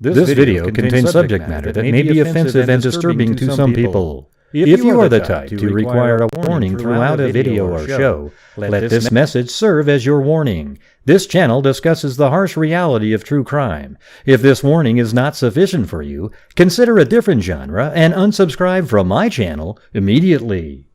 This video contains subject matter that may be offensive and disturbing to some people. If you are the type to require a warning throughout a video or show, let this message serve as your warning. This channel discusses the harsh reality of true crime. If this warning is not sufficient for you, consider a different genre and unsubscribe from my channel immediately.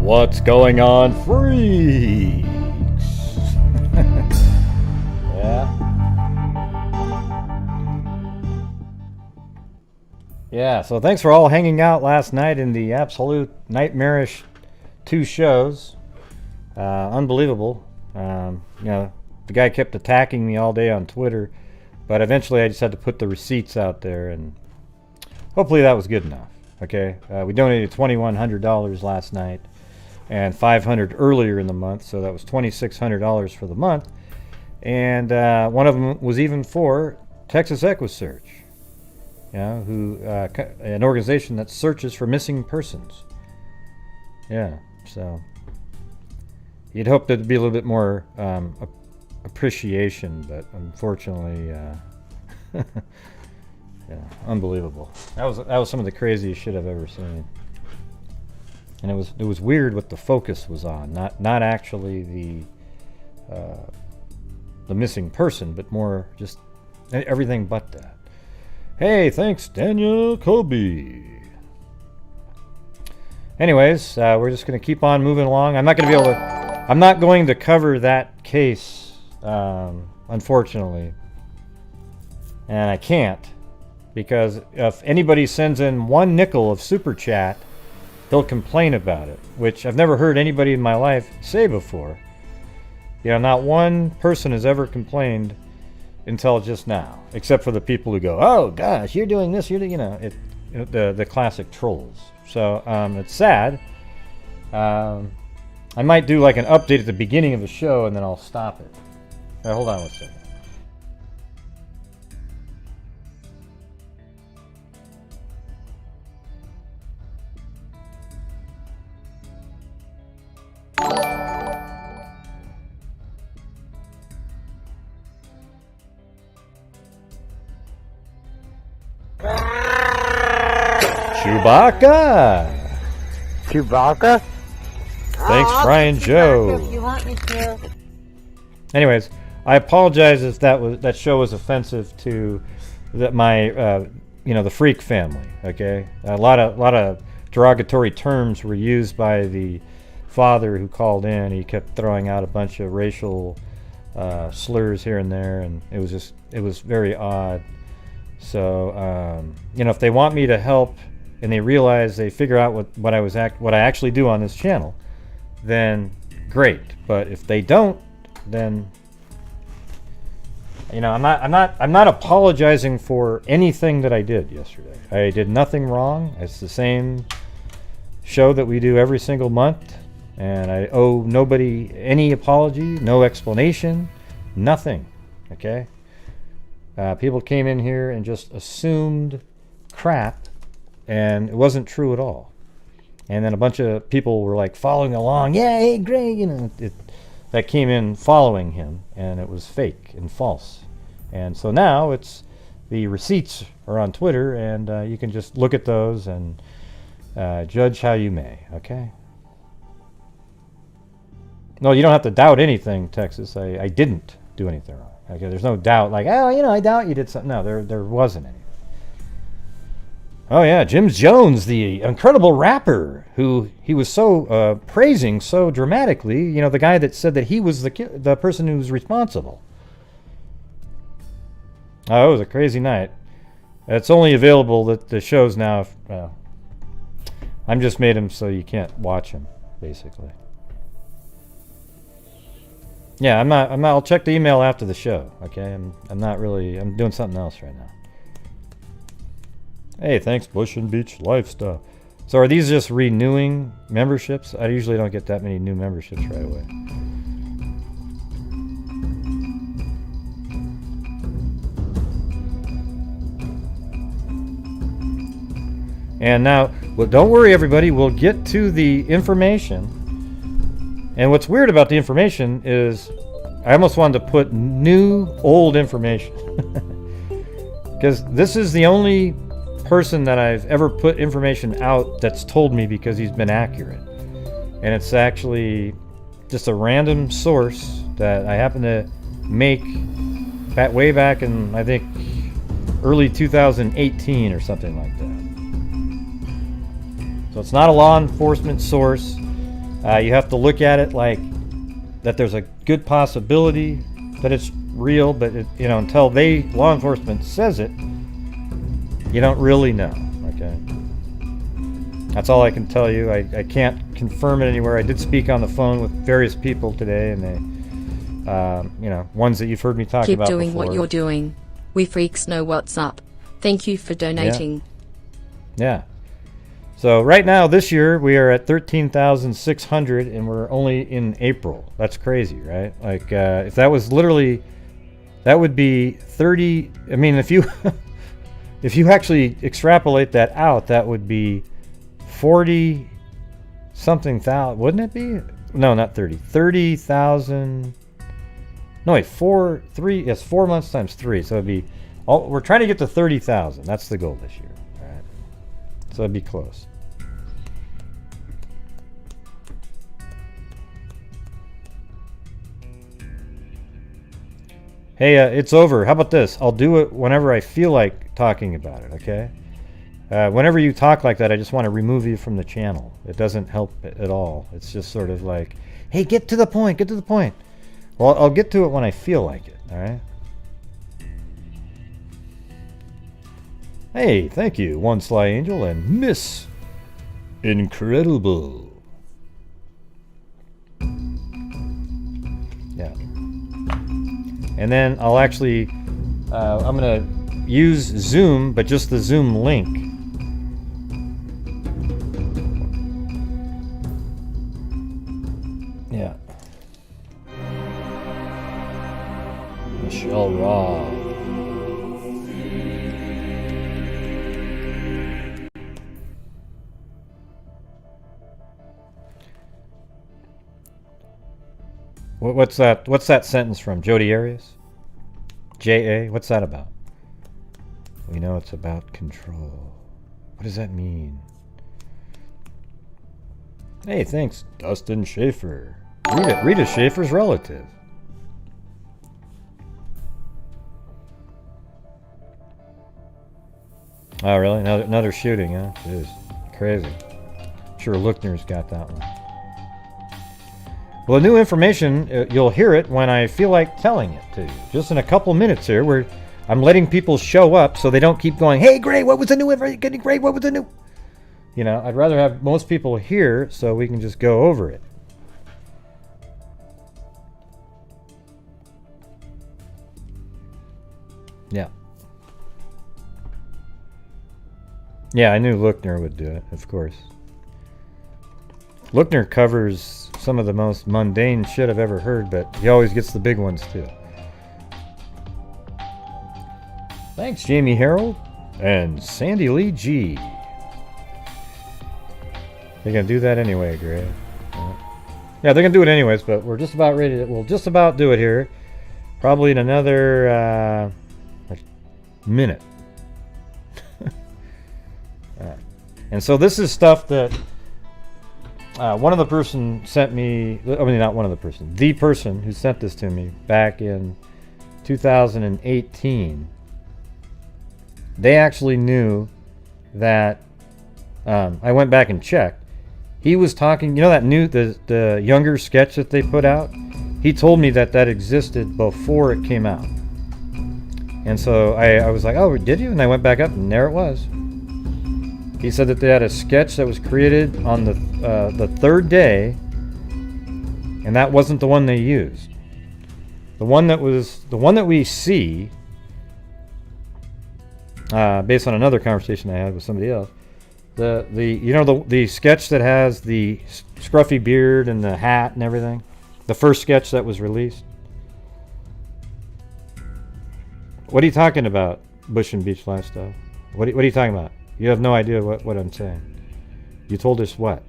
What's going on, freaks? Yeah, so thanks for all hanging out last night in the absolute nightmarish 2 shows. Unbelievable. The guy kept attacking me all day on Twitter, but eventually I just had to put the receipts out there, and hopefully that was good enough. Okay, we donated $2,100 last night and $500 earlier in the month, so that was $2,600 for the month. And one of them was even for Texas EquiSearch, an organization that searches for missing persons. Yeah, so you'd hope there'd be a little bit more appreciation, but unfortunately, unbelievable. That was some of the craziest shit I've ever seen. And it was weird what the focus was on, not actually the missing person, but more just everything but that. Hey, thanks, Daniel Kobe. Anyways, we're just gonna keep on moving along. I'm not going to cover that case, unfortunately, and I can't, because if anybody sends in one nickel of super chat, they'll complain about it, which I've never heard anybody in my life say before. Not one person has ever complained until just now, except for the people who go, "Oh gosh, you're doing this, the classic trolls." So it's sad. I might do like an update at the beginning of the show, and then I'll stop it. Hold on one second. Chewbacca? Thanks, Brian Joe. If you want me to. Anyways, I apologize if that show was offensive to the Freak family. Okay, a lot of derogatory terms were used by the father who called in. He kept throwing out a bunch of racial slurs here and there, and it was very odd. So if they want me to help, and they figure out what I actually do on this channel, then great. But if they don't, then I'm not apologizing for anything that I did yesterday. I did nothing wrong. It's the same show that we do every single month, and I owe nobody any apology, no explanation, nothing. Okay? People came in here and just assumed crap, and it wasn't true at all. And then a bunch of people were like following along. Yeah, hey, Greg, that came in following him, and it was fake and false. And so now the receipts are on Twitter, and you can just look at those and judge how you may. Okay. No, you don't have to doubt anything, Texas. I didn't do anything wrong. Okay, there's no doubt. Like, I doubt you did something. No, there wasn't any. Oh yeah, Jim Jones, the incredible rapper who he was so praising so dramatically. The guy that said that he was the person who was responsible. Oh, it was a crazy night. It's only available that the shows now. I'm just made them so you can't watch them, basically. Yeah, I'm not. I'll check the email after the show. Okay, I'm not really. I'm doing something else right now. Hey, thanks, Bush and Beach Lifestyle. So are these just renewing memberships? I usually don't get that many new memberships right away. And now, well, don't worry, everybody. We'll get to the information. And what's weird about the information is I almost wanted to put new, old information. Because this is the only person that I've ever put information out that's told me because he's been accurate. And it's actually just a random source that I happen to make way back in, I think, early 2018 or something like that. So it's not a law enforcement source. You have to look at it like that there's a good possibility that it's real, but until law enforcement says it, you don't really know. Okay, that's all I can tell you. I can't confirm it anywhere. I did speak on the phone with various people today, and they, ones that you've heard me talk about before. Keep doing what you're doing. We freaks know what's up. Thank you for donating. Yeah. So right now, this year, we are at 13,600, and we're only in April. That's crazy, right? Like, if that was literally, that would be 30. I mean, if you if you actually extrapolate that out, that would be 40 something thousand, wouldn't it be? No, not 30. 30,000. No, wait, 4 months times 3. So it'd be, we're trying to get to 30,000. That's the goal this year. All right. So it'd be close. Hey, it's over. How about this? I'll do it whenever I feel like talking about it, okay? Whenever you talk like that, I just want to remove you from the channel. It doesn't help at all. It's just sort of like, hey, get to the point, get to the point. Well, I'll get to it when I feel like it, all right? Hey, thank you, One Sly Angel and Miss Incredible. Yeah. And then I'll actually, I'm going to use Zoom, but just the Zoom link. Yeah. Michelle Raw. What's that? What's that sentence from? Jodi Arias? J.A.? What's that about? We know it's about control. What does that mean? Hey, thanks, Dustin Schaefer. Rita Schaefer's relative. Oh, really? Another shooting, huh? Jeez. Crazy. I'm sure Lookner's got that one. Well, the new information, you'll hear it when I feel like telling it to you. Just in a couple minutes here, where I'm letting people show up so they don't keep going, hey, Gray, what was the new information? Gray, what was the new? I'd rather have most people here so we can just go over it. Yeah. Yeah, I knew Lookner would do it, of course. Lookner covers some of the most mundane shit I've ever heard, but he always gets the big ones too. Thanks, Jamie Harold and Sandy Lee G. They're gonna do that anyway, Gray. Yeah, they're gonna do it anyways, but we're just about ready to. We'll just about do it here. Probably in another minute. And so this is stuff that one of the person sent me. I mean, not one of the person. The person who sent this to me back in 2018. They actually knew that. I went back and checked. He was talking. You know that the younger sketch that they put out. He told me that existed before it came out. And so I was like, oh, did you? And I went back up, and there it was. He said that they had a sketch that was created on the third day, and that wasn't the one they used. the one that we see, based on another conversation I had with somebody else, the sketch that has the scruffy beard and the hat and everything, the first sketch that was released. What are you talking about, Bush and Beach Lifestyle? What are you talking about? You have no idea what I'm saying. You told us what?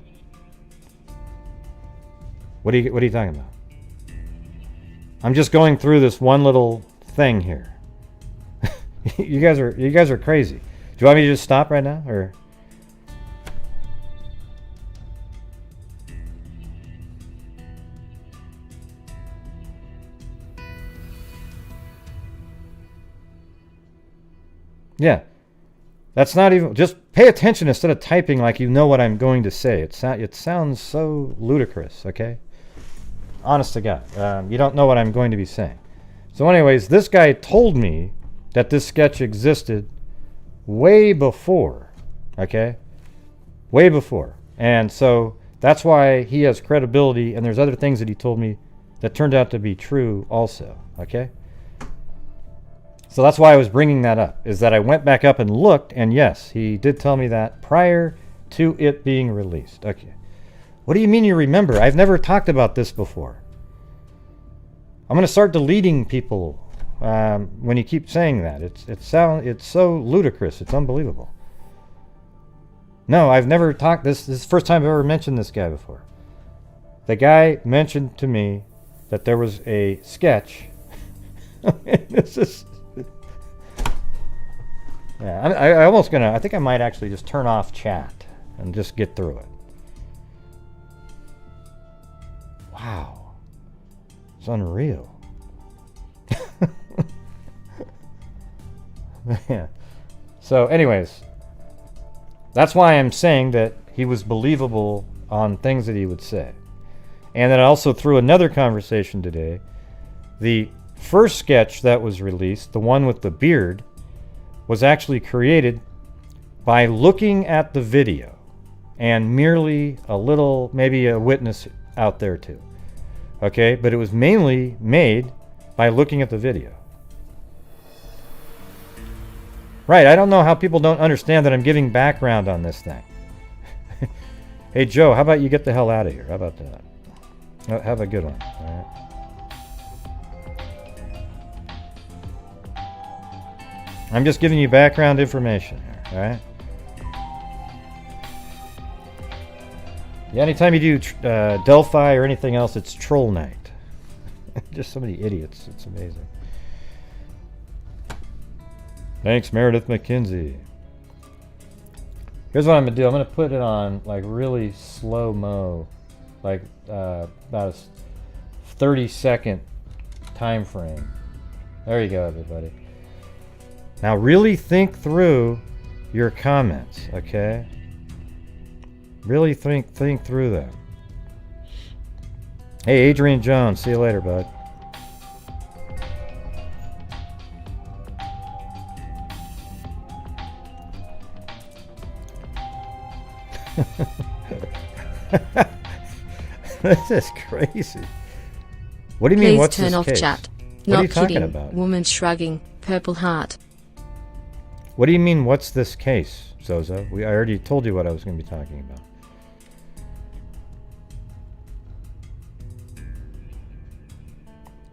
What are you talking about? I'm just going through this one little thing here. You guys are crazy. Do you want me to just stop right now, or? Yeah, that's not even. Just pay attention instead of typing like you know what I'm going to say. It sounds so ludicrous. Okay, honest to God, you don't know what I'm going to be saying. So, anyways, this guy told me that this sketch existed way before. Okay, way before, and so that's why he has credibility. And there's other things that he told me that turned out to be true also. Okay. So that's why I was bringing that up, is that I went back up and looked, and yes, he did tell me that prior to it being released. Okay. What do you mean you remember? I've never talked about this before. I'm going to start deleting people when you keep saying that. It's so ludicrous. It's unbelievable. No, I've never talked. This is the first time I've ever mentioned this guy before. The guy mentioned to me that there was a sketch. This is... Yeah, I think I might actually just turn off chat and just get through it. Wow. It's unreal. Yeah. So anyways, that's why I'm saying that he was believable on things that he would say. And then I also threw another conversation today. The first sketch that was released, the one with the beard, was actually created by looking at the video and merely maybe a witness out there too. Okay, but it was mainly made by looking at the video. Right, I don't know how people don't understand that I'm giving background on this thing. Hey Joe, how about you get the hell out of here? How about that? Have a good one. All right. I'm just giving you background information here, all right? Yeah, anytime you do Delphi or anything else, it's troll night. Just so many idiots. It's amazing. Thanks, Meredith McKenzie. Here's what I'm going to do. I'm going to put it on like really slow-mo, like about a 30-second time frame. There you go, everybody. Now really think through your comments, okay? Really think through them. Hey, Adrian Jones, see you later, bud. This is crazy. What do you mean, Please what's turn this off case? chat. What are you Not talking kidding. about? Woman shrugging. Purple heart. What do you mean, what's this case, Zozo? I already told you what I was going to be talking about.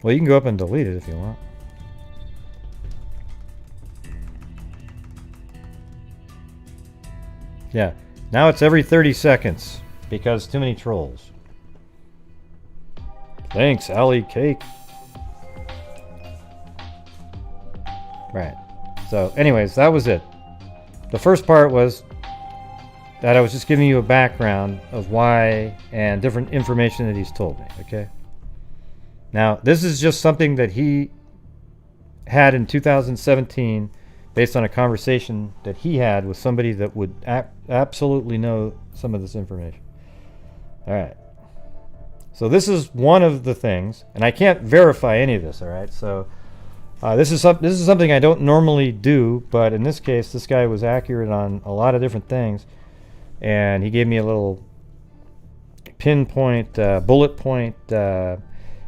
Well, you can go up and delete it if you want. Yeah, now it's every 30 seconds because too many trolls. Thanks, Allie Cake. Right. So, anyways, that was it. The first part was that I was just giving you a background of why and different information that he's told me, okay? Now, this is just something that he had in 2017 based on a conversation that he had with somebody that would absolutely know some of this information. All right. So this is one of the things, and I can't verify any of this, all right? So this is something I don't normally do, but in this case, this guy was accurate on a lot of different things, and he gave me a little pinpoint, bullet point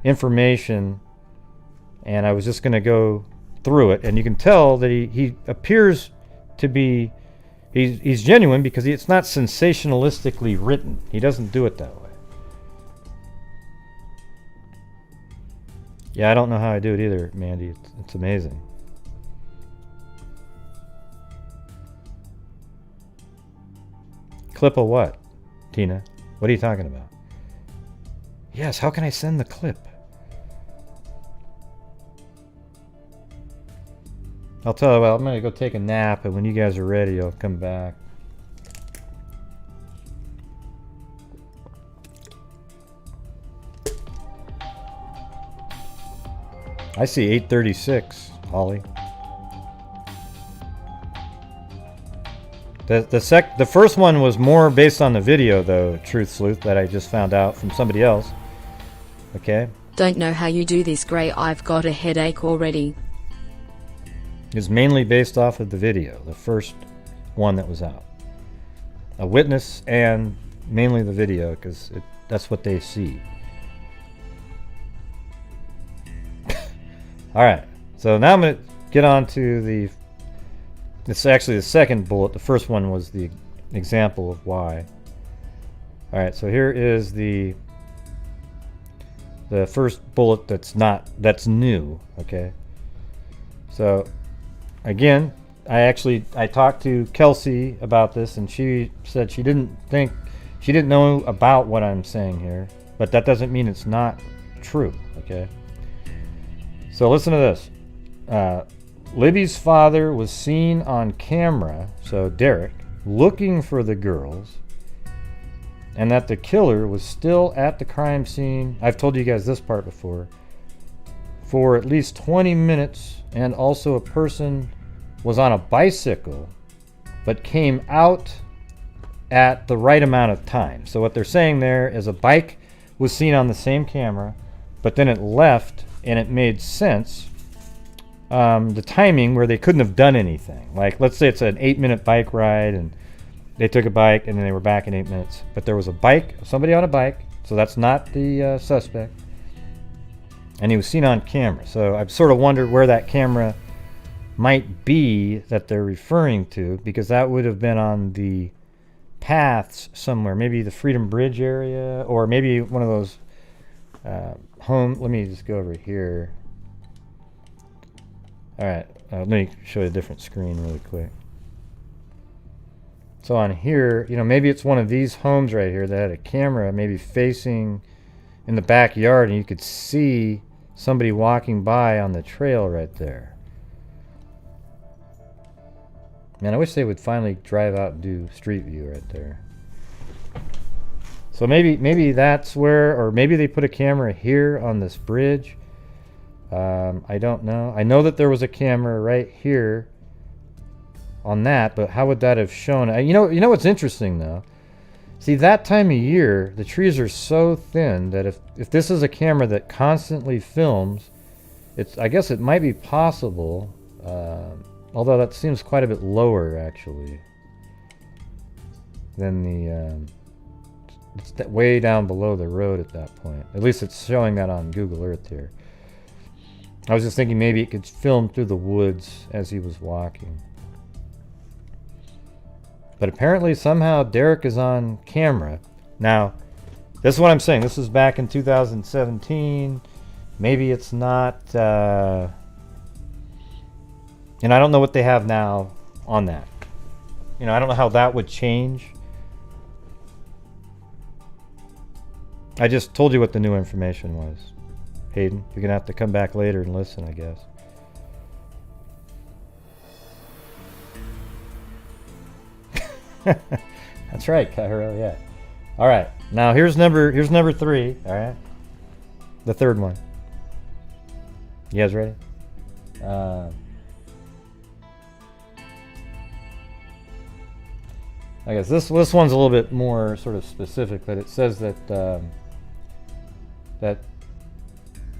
information and I was just going to go through it, and you can tell that he appears to be he's genuine because it's not sensationalistically written. He doesn't do it that way. Yeah, I don't know how I do it either, Mandy. It's amazing. Clip of what, Tina? What are you talking about? Yes, how can I send the clip? I'll tell you what, I'm going to go take a nap, and when you guys are ready, I'll come back. I see 8:36, Holly. The first one was more based on the video, though, Truth Sleuth, that I just found out from somebody else. Okay? Don't know how you do this, Gray. I've got a headache already. It's mainly based off of the video, the first one that was out. A witness and mainly the video, because that's what they see. Alright, so now I'm going to get on to it's actually the second bullet. The first one was the example of why. Alright, so here is the first bullet that's new, okay? So, again, I talked to Kelsey about this, and she said she didn't know about what I'm saying here, but that doesn't mean it's not true, okay? So listen to this. Libby's father was seen on camera, so Derrick, looking for the girls, and that the killer was still at the crime scene. I've told you guys this part before. For at least 20 minutes, and also a person was on a bicycle, but came out at the right amount of time. So what they're saying there is a bike was seen on the same camera, but then it left, and it made sense. The timing where they couldn't have done anything. Like, let's say it's an 8-minute bike ride, and they took a bike, and then they were back in 8 minutes. But there was somebody on a bike, so that's not the suspect. And he was seen on camera. So I've sort of wondered where that camera might be that they're referring to, because that would have been on the paths somewhere. Maybe the Freedom Bridge area, or maybe one of those let me just go over here. Alright, let me show you a different screen really quick. So on here, maybe it's one of these homes right here that had a camera maybe facing in the backyard, and you could see somebody walking by on the trail right there. Man, I wish they would finally drive out and do Street View right there. So maybe that's where, or maybe they put a camera here on this bridge. I don't know. I know that there was a camera right here on that, but how would that have shown? You know what's interesting though? See, that time of year, the trees are so thin that if this is a camera that constantly films, I guess it might be possible, although that seems quite a bit lower actually than it's way down below the road at that point. At least it's showing that on Google Earth here. I was just thinking maybe it could film through the woods as he was walking. But apparently somehow Derrick is on camera. Now, this is what I'm saying. This is back in 2017. Maybe it's not. And I don't know what they have now on that. I don't know how that would change. I just told you what the new information was. Hayden, you're going to have to come back later and listen, I guess. That's right, Cairo, yeah. All right, now here's number 3, all right? The third one. You guys ready? I guess this one's a little bit more sort of specific, but it says that that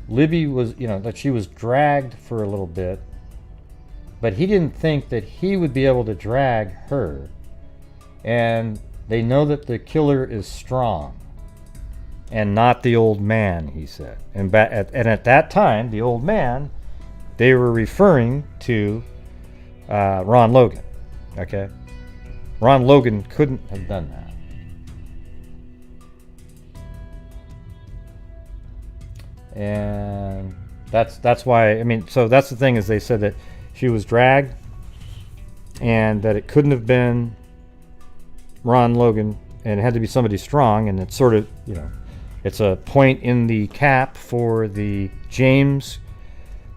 Libby was, that she was dragged for a little bit, but he didn't think that he would be able to drag her. And they know that the killer is strong. and not the old man, he said. And at that time, the old man, they were referring to Ron Logan. Okay? Ron Logan couldn't have done that. And that's why, I mean, so that's the thing, is they said that she was dragged and that it couldn't have been Ron Logan, and it had to be somebody strong, and it's sort of, you know, it's a point in the cap for the James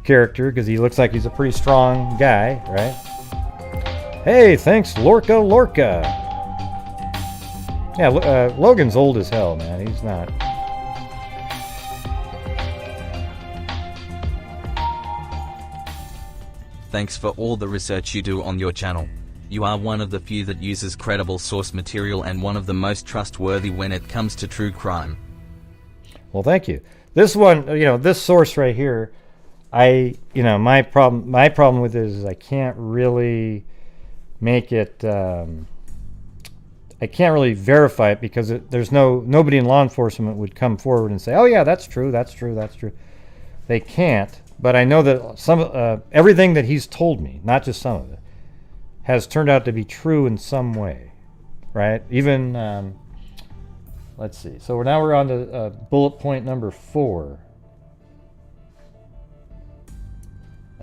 character, because he looks like he's a pretty strong guy, right? Hey, thanks, Lorca. Yeah, Logan's old as hell, man. He's not. Thanks for all the research you do on your channel. You are one of the few that uses credible source material and one of the most trustworthy when it comes to true crime. Well, thank you. This one, you know, this source right here, my problem with it is I can't really make it, I can't really verify it, because there's nobody in law enforcement would come forward and say, oh yeah, that's true. They can't, but I know that everything that he's told me, not just some of it, has turned out to be true in some way, right? Even, let's see. So we're on to bullet point number 4.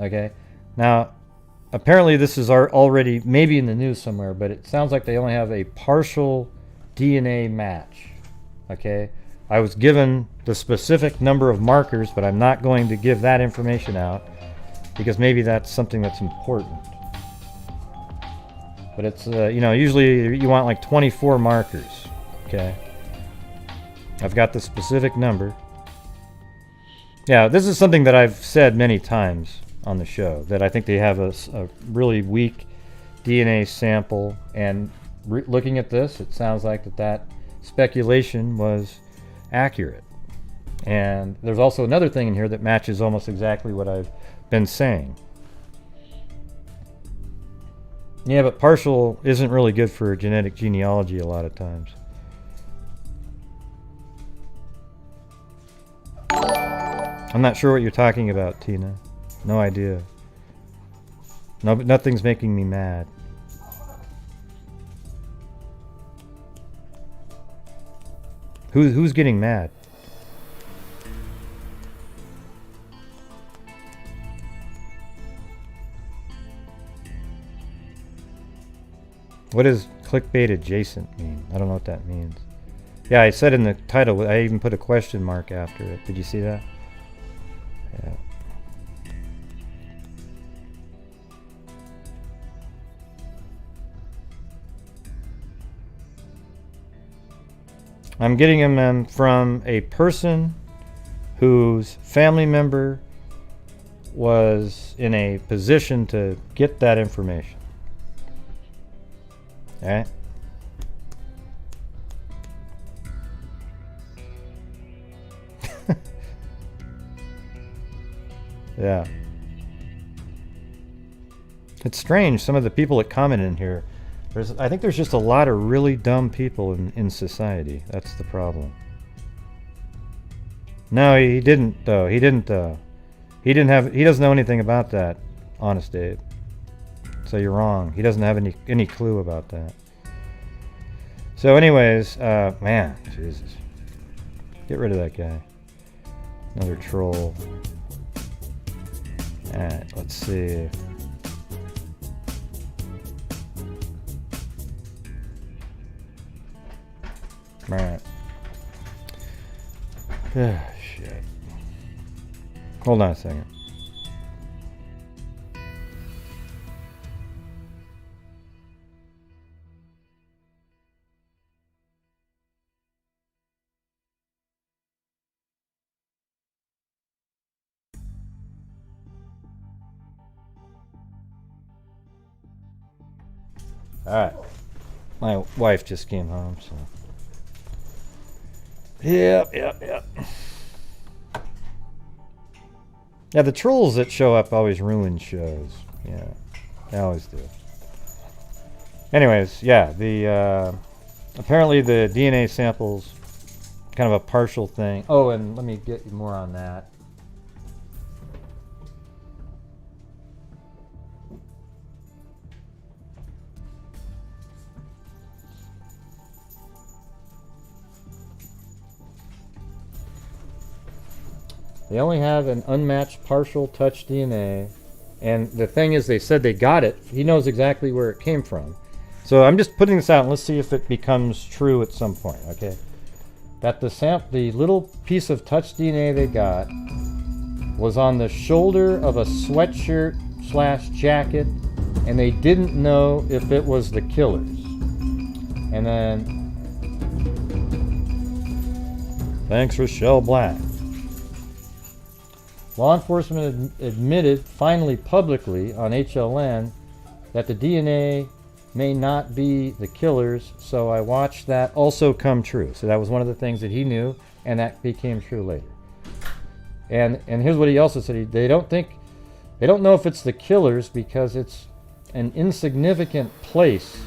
Okay. Now, apparently this is already maybe in the news somewhere, but it sounds like they only have a partial DNA match. Okay. I was given the specific number of markers, but I'm not going to give that information out, because maybe that's something that's important. But it's, usually you want like 24 markers. Okay. I've got the specific number. Yeah, this is something that I've said many times on the show, that I think they have a really weak DNA sample, and looking at this, it sounds like that speculation was accurate. And there's also another thing in here that matches almost exactly what I've been saying. Yeah, but partial isn't really good for genetic genealogy a lot of times. I'm not sure what you're talking about, Tina. No idea. No, nothing's making me mad. Who's getting mad? What does clickbait adjacent mean? I don't know what that means. Yeah, I said in the title, I even put a question mark after it. Did you see that? Yeah. I'm getting them from a person whose family member was in a position to get that information. Alright? Yeah. It's strange, some of the people that comment in here. I think there's just a lot of really dumb people in society. That's the problem. No, he didn't though. He doesn't know anything about that, Honest Dave. So you're wrong. He doesn't have any clue about that. So anyways, man, Jesus. Get rid of that guy. Another troll. Alright, let's see. Alright. Ah, shit. Hold on a second. Alright. My wife just came home, so. Yep. Yeah, the trolls that show up always ruin shows. Yeah, they always do. Anyways, yeah, apparently the DNA samples kind of a partial thing. Oh, and let me get you more on that. They only have an unmatched partial touch DNA. And the thing is, they said they got it. He knows exactly where it came from. So I'm just putting this out, and let's see if it becomes true at some point, okay? That the little piece of touch DNA they got was on the shoulder of a sweatshirt / jacket, and they didn't know if it was the killer's. And then, thanks Rochelle Black. Law enforcement admitted finally publicly on HLN that the DNA may not be the killer's, so I watched that also come true. So that was one of the things that he knew, and that became true later. And here's what he also said: they don't know if it's the killer's because it's an insignificant place.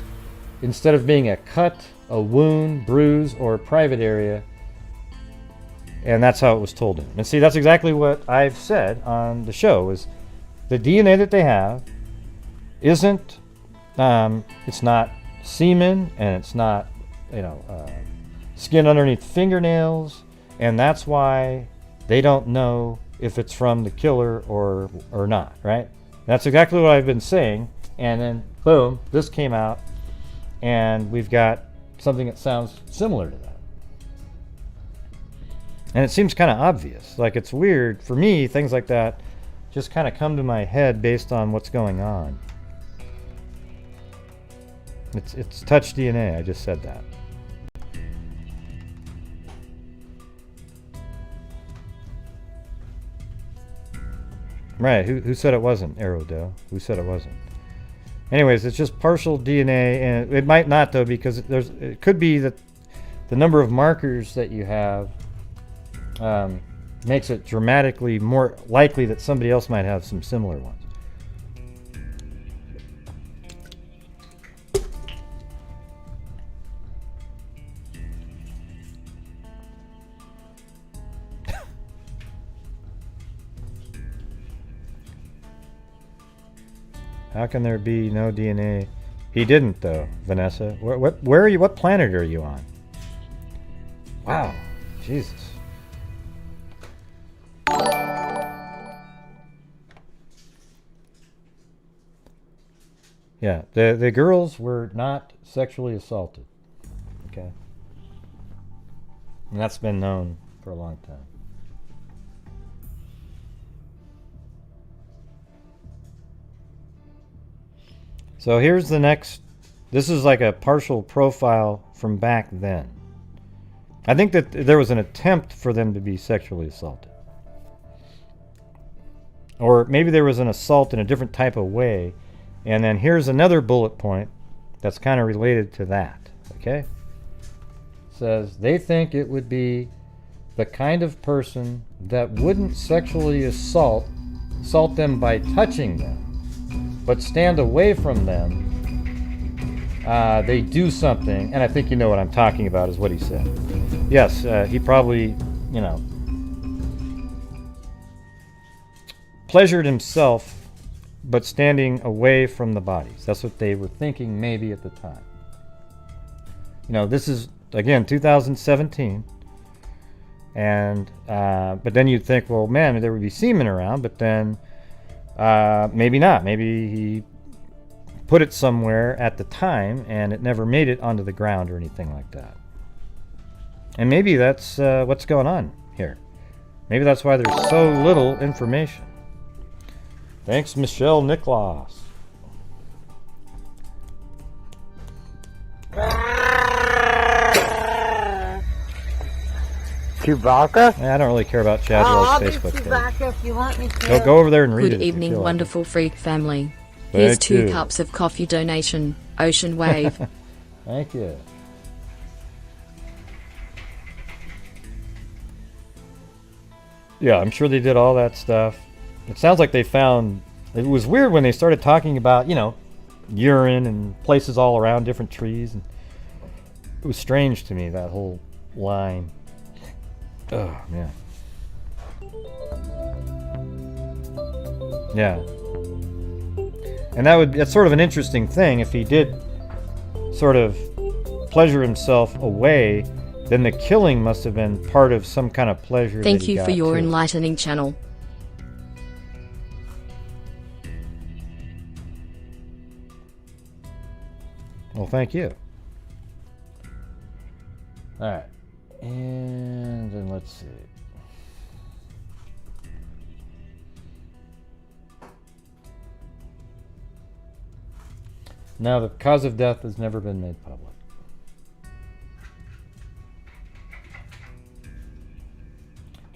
Instead of being a cut, a wound, bruise, or a private area. And that's how it was told him. And see, that's exactly what I've said on the show, is the DNA that they have isn't, it's not semen, and it's not, skin underneath fingernails, and that's why they don't know if it's from the killer or not, right? That's exactly what I've been saying, and then, boom, this came out, and we've got something that sounds similar to that. And it seems kind of obvious. Like, it's weird. For me, things like that just kind of come to my head based on what's going on. It's touch DNA. I just said that. Right. Who said it wasn't? Aerodo. Who said it wasn't? Anyways, it's just partial DNA, and it might not, though, because it could be that the number of markers that you have makes it dramatically more likely that somebody else might have some similar ones. How can there be no DNA? He didn't, though, Vanessa. Where are you? What planet are you on? Wow, Jesus. Yeah, the girls were not sexually assaulted. Okay. And that's been known for a long time. So here's the next. This is like a partial profile from back then. I think that there was an attempt for them to be sexually assaulted. Or maybe there was an assault in a different type of way. And then here's another bullet point that's kind of related to that. Okay? It says they think it would be the kind of person that wouldn't sexually assault them by touching them, but stand away from them. They do something, and I think you know what I'm talking about, is what he said. Yes, he probably, pleasured himself, but standing away from the bodies. That's what they were thinking maybe at the time. This is, again, 2017. And, but then you'd think, well, man, there would be semen around, but then maybe not. Maybe he put it somewhere at the time and it never made it onto the ground or anything like that. And maybe that's what's going on here. Maybe that's why there's so little information. Thanks, Michelle Nicholas. Chewbacca? I don't really care about Chadwell's Facebook page. Chewbacca if you want me to. Go over there and read it. Good if you evening, feel like wonderful freak family. Thank Here's 2 you. cups of coffee donation. Ocean Wave. Thank you. Yeah, I'm sure they did all that stuff. It sounds like they found... It was weird when they started talking about, urine and places all around different trees. And it was strange to me, that whole line. Oh, man. Yeah. And that's sort of an interesting thing. If he did sort of pleasure himself away, then the killing must have been part of some kind of pleasure. Thank that he you got for your too. enlightening channel. Well, thank you. All right. And then let's see. Now, the cause of death has never been made public.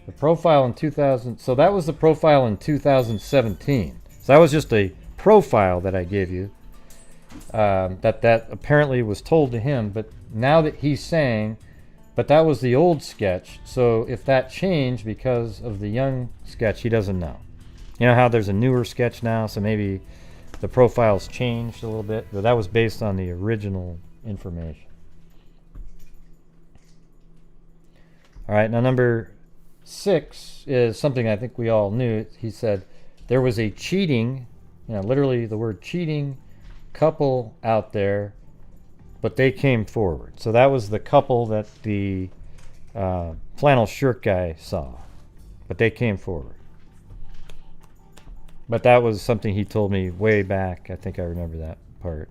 The profile in 2000, so that was the profile in 2017. So that was just a profile that I gave you. That apparently was told to him, but now that he's saying, but that was the old sketch, so if that changed because of the young sketch, he doesn't know. You know how there's a newer sketch now, so maybe the profile's changed a little bit, but that was based on the original information. All right, now number 6 is something I think we all knew. He said there was a cheating, literally the word cheating, couple out there, but they came forward. So that was the couple that the flannel shirt guy saw, but they came forward. But that was something he told me way back. I think I remember that part.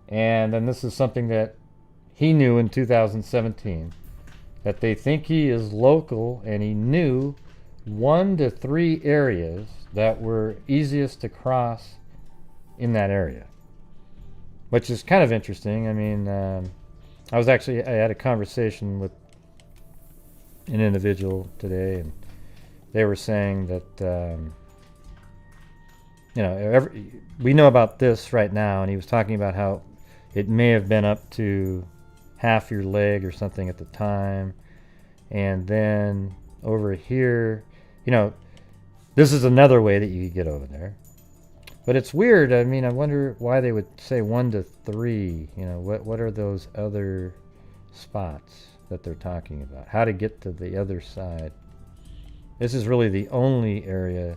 And then this is something that he knew in 2017, that they think he is local, and he knew 1 to 3 areas that were easiest to cross in that area, which is kind of interesting. I mean, I had a conversation with an individual today, and they were saying that we know about this right now, and he was talking about how it may have been up to half your leg or something at the time, and then over here, this is another way that you could get over there. But it's weird. I mean, I wonder why they would say 1 to 3. What are those other spots that they're talking about? How to get to the other side. This is really the only area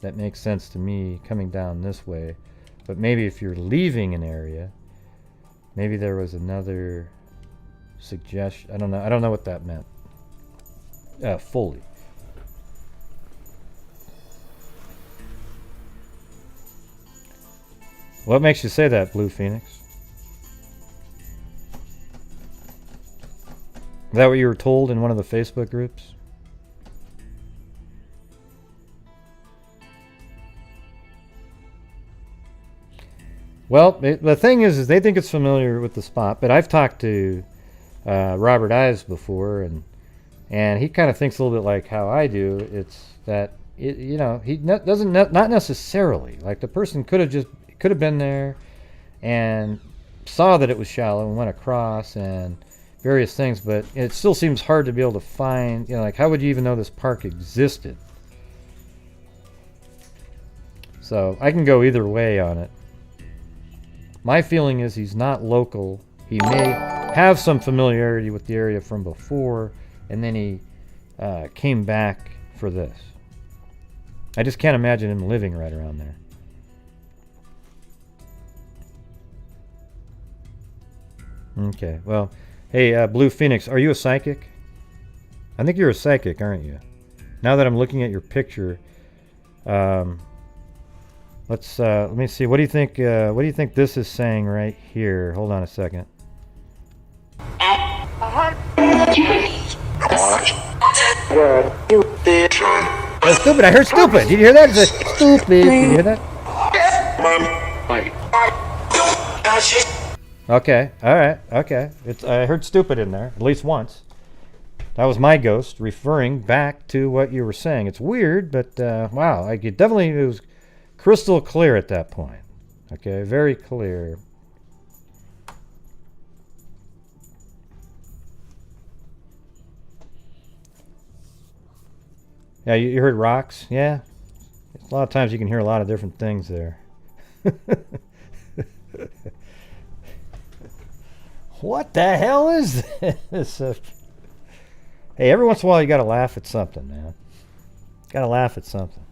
that makes sense to me, coming down this way. But maybe if you're leaving an area, maybe there was another suggestion. I don't know what that meant fully. What makes you say that, Blue Phoenix? Is that what you were told in one of the Facebook groups? Well, the thing is they think it's familiar with the spot, but I've talked to Robert Ives before, and he kind of thinks a little bit like how I do. It's that he doesn't not necessarily, like the person could have been there and saw that it was shallow and went across and various things, but it still seems hard to be able to find, like how would you even know this park existed? So I can go either way on it. My feeling is he's not local. He may have some familiarity with the area from before, and then he came back for this. I just can't imagine him living right around there. Okay, well, hey, Blue Phoenix, are you a psychic? I think you're a psychic, aren't you? Now that I'm looking at your picture, let me see. What do you think? What do you think this is saying right here? Hold on a second. That's stupid. I heard stupid. Did you hear that? It said stupid. Did you hear that? Okay. All right. Okay. I heard stupid in there at least once. That was my ghost referring back to what you were saying. It's weird, but wow, it was crystal clear at that point. Okay, very clear. Yeah, you heard rocks? Yeah. A lot of times you can hear a lot of different things there. What the hell is this? Hey, every once in a while you gotta laugh at something, man. Gotta laugh at something.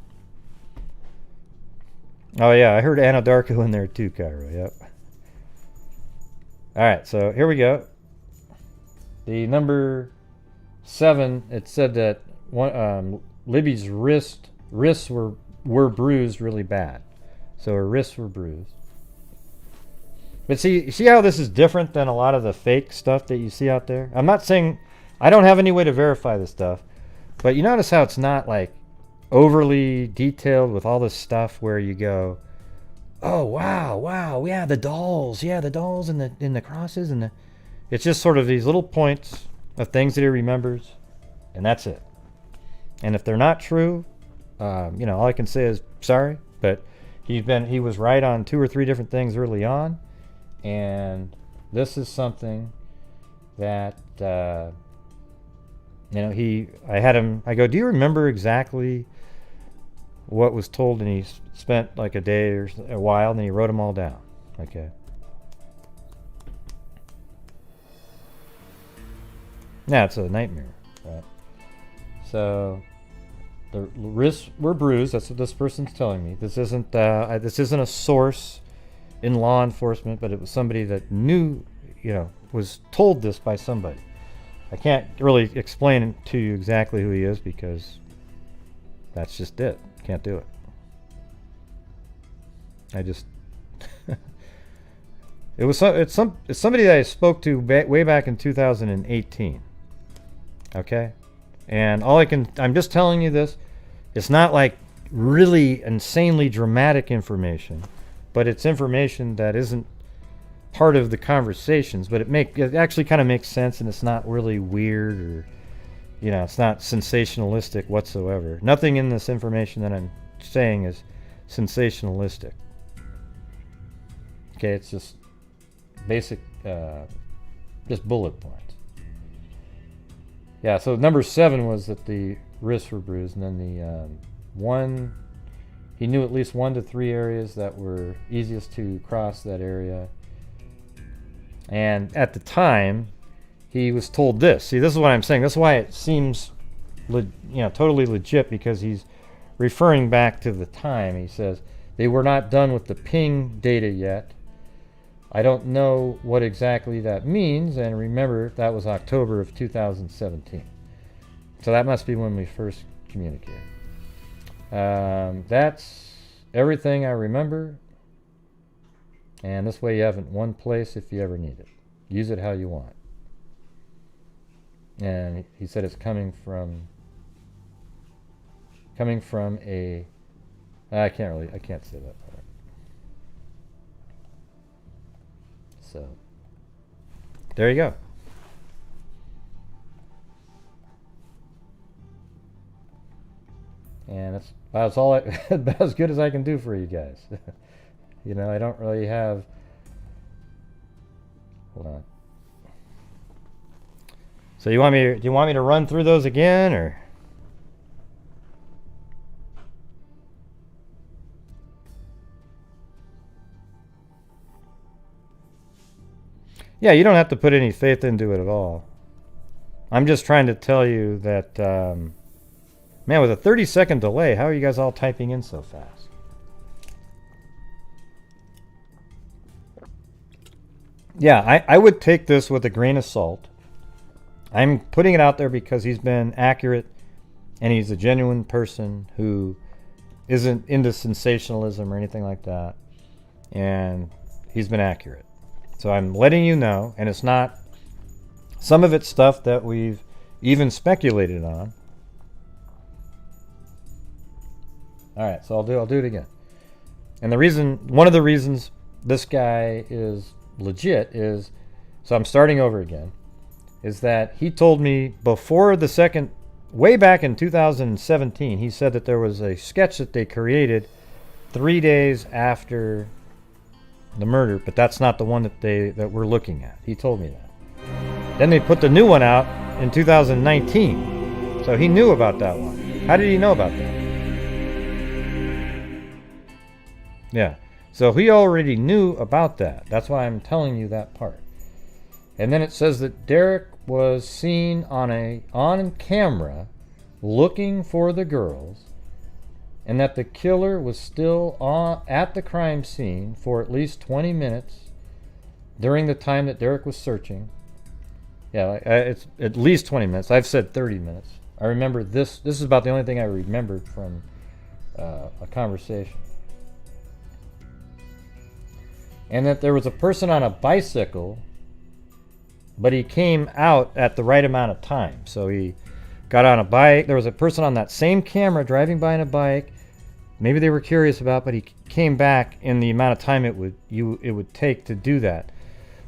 Oh yeah, I heard Anadarko in there too, Cairo. Yep. Alright, so here we go. The number 7, it said that Libby's wrists were bruised really bad. So her wrists were bruised. But see how this is different than a lot of the fake stuff that you see out there? I'm not saying, I don't have any way to verify this stuff, but you notice how it's not like overly detailed with all this stuff where you go, oh wow, yeah, the dolls and the crosses and it's just sort of these little points of things that he remembers, and that's it. And if they're not true, all I can say is sorry, but he was right on 2 or 3 different things early on, and this is something that I had him. I go, do you remember exactly what was told? And he spent like a day or a while, and then he wrote them all down. Okay. Yeah, it's a nightmare. Right? So the wrists were bruised. That's what this person's telling me. This isn't a source in law enforcement, but it was somebody that knew, was told this by somebody. I can't really explain to you exactly who he is because that's just it. Can't do it. It's somebody that I spoke to way back in 2018. Okay? And I'm just telling you this. It's not like really insanely dramatic information, but it's information that isn't part of the conversations, but it actually kind of makes sense, and it's not really weird or it's not sensationalistic whatsoever. Nothing in this information that I'm saying is sensationalistic. Okay, it's just basic, just bullet points. Yeah, so number 7 was that the wrists were bruised, and then the he knew at least 1 to 3 areas that were easiest to cross that area. And at the time, he was told this. See, this is what I'm saying. That's why it seems, totally legit, because he's referring back to the time. He says, they were not done with the ping data yet. I don't know what exactly that means, and remember, that was October of 2017. So that must be when we first communicated. That's everything I remember. And this way you have it in one place if you ever need it. Use it how you want. And he said it's coming from a... I can't say that part. So, there you go. And that's about as good as I can do for you guys. I don't really have... Hold on. So do you want me to run through those again, or? Yeah, you don't have to put any faith into it at all. I'm just trying to tell you that, man, with a 30-second delay, how are you guys all typing in so fast? Yeah, I would take this with a grain of salt. I'm putting it out there because he's been accurate, and he's a genuine person who isn't into sensationalism or anything like that. And he's been accurate. So I'm letting you know, and it's not... Some of it's stuff that we've even speculated on. Alright, so I'll do it again. And one of the reasons this guy is legit is, so I'm starting over again, is that he told me before the second, way back in 2017, he said that there was a sketch that they created 3 days after the murder, but that's not the one that we're looking at. He told me that. Then they put the new one out in 2019. So he knew about that one. How did he know about that? Yeah. So he already knew about that. That's why I'm telling you that part. And then it says that Derrick was seen on camera looking for the girls, and that the killer was still at the crime scene for at least 20 minutes during the time that Derrick was searching. Yeah, it's at least 20 minutes. I've said 30 minutes. I remember this. This is about the only thing I remembered from a conversation. And that there was a person on a bicycle, but he came out at the right amount of time. So he got on a bike. There was a person on that same camera driving by on a bike. Maybe they were curious about, but he came back in the amount of time it would take to do that.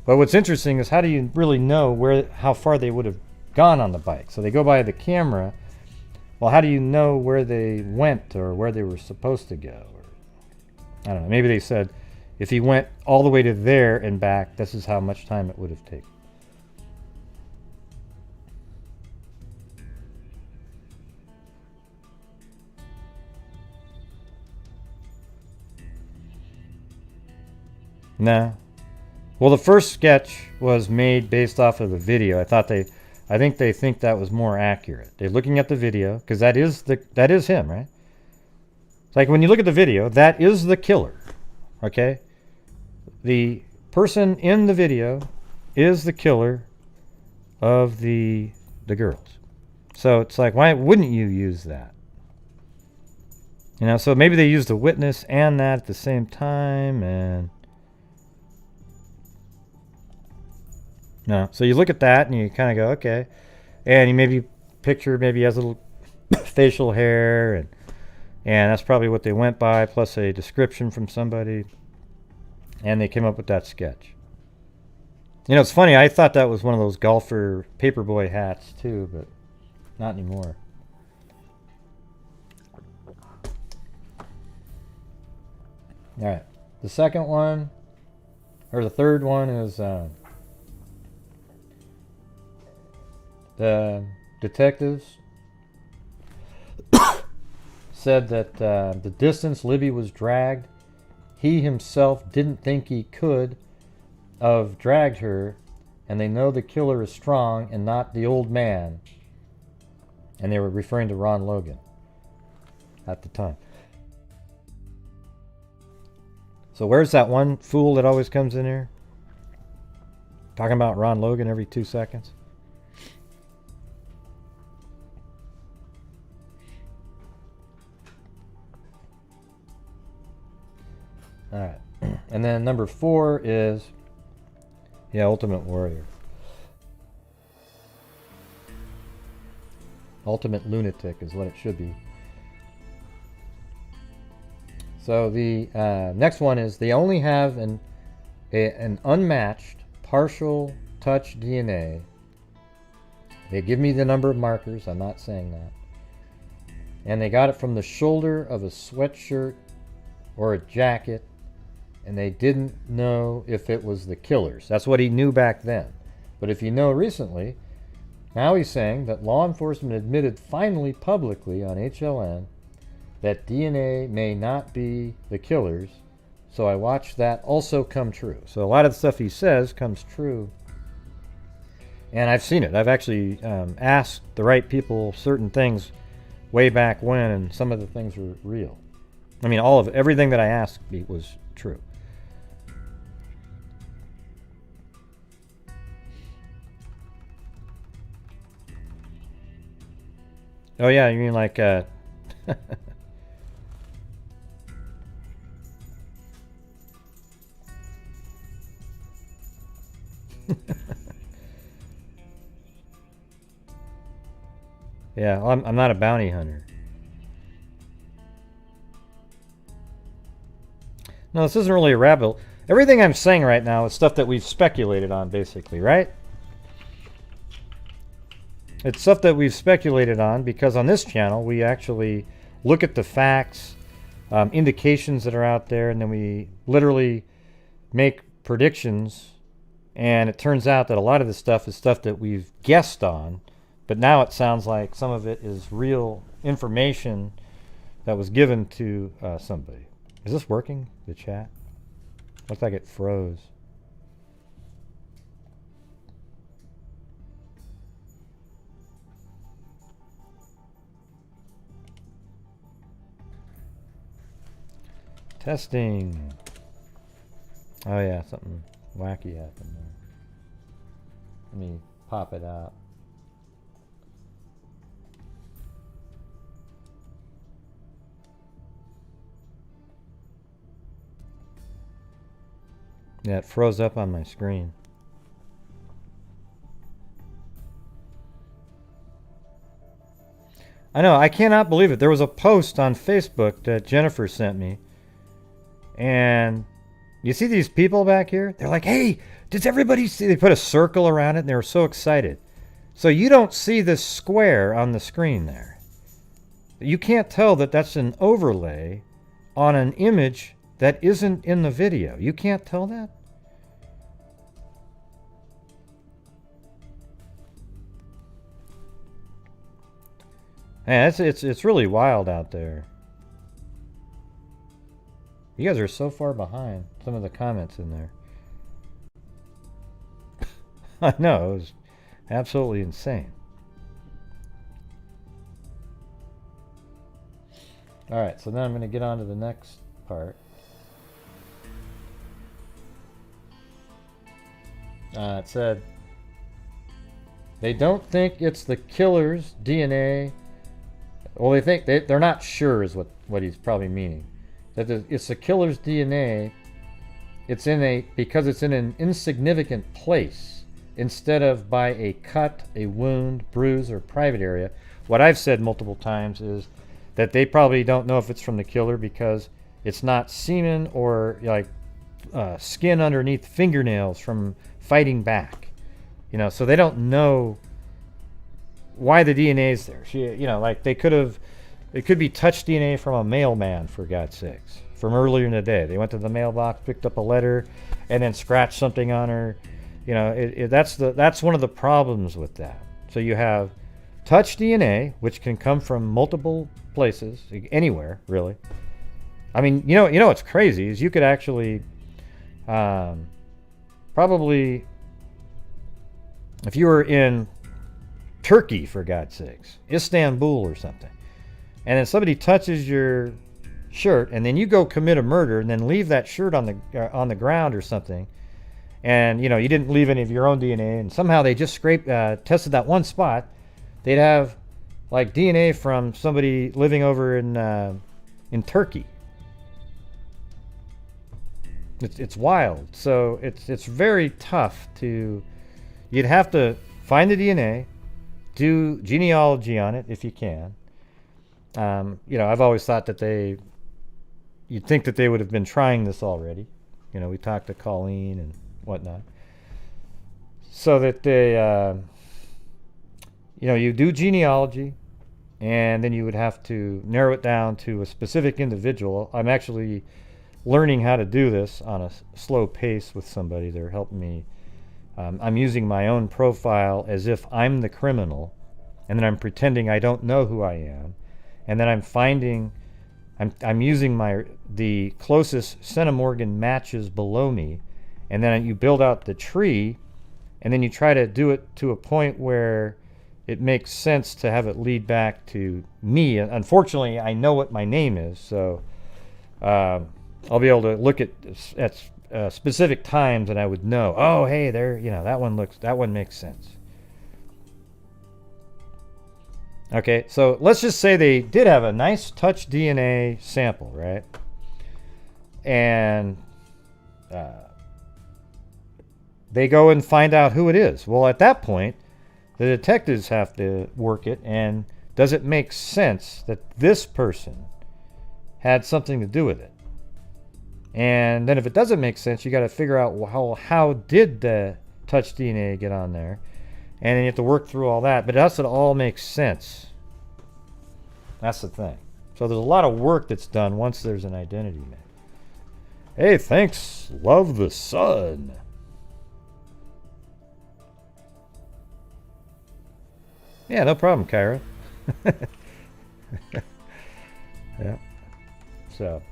But what's interesting is, how do you really know how far they would have gone on the bike? So they go by the camera. Well, how do you know where they went or where they were supposed to go? Or, I don't know. Maybe they said if he went all the way to there and back, this is how much time it would have taken. No. Well, the first sketch was made based off of the video. I think they think that was more accurate. They're looking at the video because that is him, right? It's like when you look at the video, that is the killer. Okay? The person in the video is the killer of the girls. So it's like, why wouldn't you use that? You know, so maybe they used a witness and that at the same time, and no. So you look at that and you kind of go, okay. And you maybe picture, maybe he has a little facial hair, and that's probably what they went by, plus a description from somebody. And they came up with that sketch. You know, it's funny, I thought that was one of those golfer paperboy hats too, but not anymore. All right. The second one, or the third one, is the detectives said that the distance Libby was dragged, he himself didn't think he could have dragged her, and they know the killer is strong and not the old man. And they were referring to Ron Logan at the time. So where's that one fool that always comes in here talking about Ron Logan every 2 seconds? All right. And then number 4 is, yeah, Ultimate Warrior. Ultimate Lunatic is what it should be. So the next one is, they only have an unmatched partial touch DNA. They give me the number of markers. I'm not saying that. And they got it from the shoulder of a sweatshirt or a jacket, and they didn't know if it was the killer's. That's what he knew back then. But if you know recently, now he's saying that law enforcement admitted finally publicly on HLN that DNA may not be the killer's. So I watched that also come true. So a lot of the stuff he says comes true. And I've seen it. I've actually asked the right people certain things way back when, and some of the things were real. I mean, everything that I asked was true. Oh yeah, you mean like yeah, I'm not a bounty hunter. No, this isn't really a rabbit hole. Everything I'm saying right now is stuff that we've speculated on, basically, right? It's stuff that we've speculated on because on this channel we actually look at the facts, indications that are out there, and then we literally make predictions. And it turns out that a lot of this stuff is stuff that we've guessed on, but now it sounds like some of it is real information that was given to somebody. Is this working, the chat? Looks like it froze. Testing. Oh yeah, something wacky happened there. Let me pop it out. Yeah, it froze up on my screen. I know, I cannot believe it. There was a post on Facebook that Jennifer sent me. And you see these people back here? They're like, hey, does everybody see? They put a circle around it and they were so excited. So you don't see this square on the screen there. You can't tell that that's an overlay on an image that isn't in the video. You can't tell that? Man, it's really wild out there. You guys are so far behind some of the comments in there. I know, it was absolutely insane. Alright, so then I'm going to get on to the next part. It said, they don't think it's the killer's DNA. Well, they think they're not sure is what he's probably meaning. That it's the killer's DNA. Because it's in an insignificant place instead of by a cut, a wound, bruise, or private area. What I've said multiple times is that they probably don't know if it's from the killer because it's not semen or like skin underneath fingernails from fighting back. You know, so they don't know why the DNA is there. Like it could be touch DNA from a mailman, for God's sakes, from earlier in the day. They went to the mailbox, picked up a letter, and then scratched something on her. You know, that's one of the problems with that. So you have touch DNA, which can come from multiple places, anywhere really. I mean, you know what's crazy is you could actually probably, if you were in Turkey, for God's sakes, Istanbul or something, and then somebody touches your shirt, and then you go commit a murder, and then leave that shirt on the ground or something, and you didn't leave any of your own DNA, and somehow they just tested that one spot, they'd have like DNA from somebody living over in Turkey. It's wild. So it's very tough to. You'd have to find the DNA. Do genealogy on it if you can. I've always thought that you'd think that they would have been trying this already. We talked to Colleen and whatnot. So that they, you do genealogy, and then you would have to narrow it down to a specific individual. I'm actually learning how to do this on a slow pace with somebody. They're helping me. I'm using my own profile as if I'm the criminal, and then I'm pretending I don't know who I am, and then I'm using the closest centimorgan matches below me, and then you build out the tree, and then you try to do it to a point where it makes sense to have it lead back to me. Unfortunately, I know what my name is, so I'll be able to look at specific times, and I would know. Oh, hey, there. That one makes sense. Okay, so let's just say they did have a nice touch DNA sample, right? And they go and find out who it is. Well, at that point, the detectives have to work it, and does it make sense that this person had something to do with it? And then if it doesn't make sense, you got to figure out how did the touch DNA get on there? And then you have to work through all that. But it has to all make sense. That's the thing. So there's a lot of work that's done once there's an identity made. Hey, thanks. Love the sun. Yeah, no problem, Kyra. Yeah. So.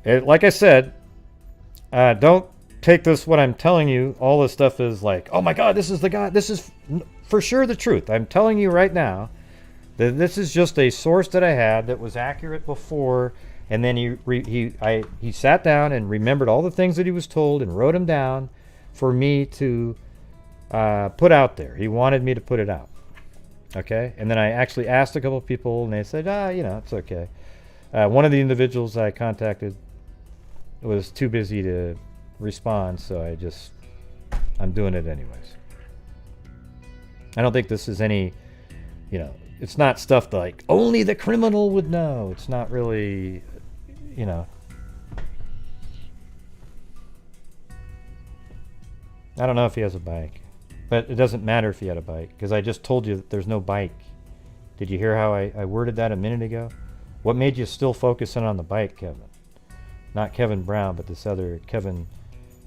Like I said, don't take what I'm telling you. All this stuff is like, oh my God, this is the guy. This is for sure the truth. I'm telling you right now This is just a source that I had that was accurate before, and then he sat down and remembered all the things that he was told and wrote them down for me to put out there. He wanted me to put it out. Okay, and then I actually asked a couple of people, and they said, it's okay. One of the individuals I contacted was too busy to respond, so I'm doing it anyways. I don't think this is any, it's not stuff like only the criminal would know. It's not really, I don't know if he has a bike. But it doesn't matter if he had a bike, because I just told you that there's no bike. Did you hear how I worded that a minute ago? What made you still focus in on the bike, Kevin? Not Kevin Brown, but this other Kevin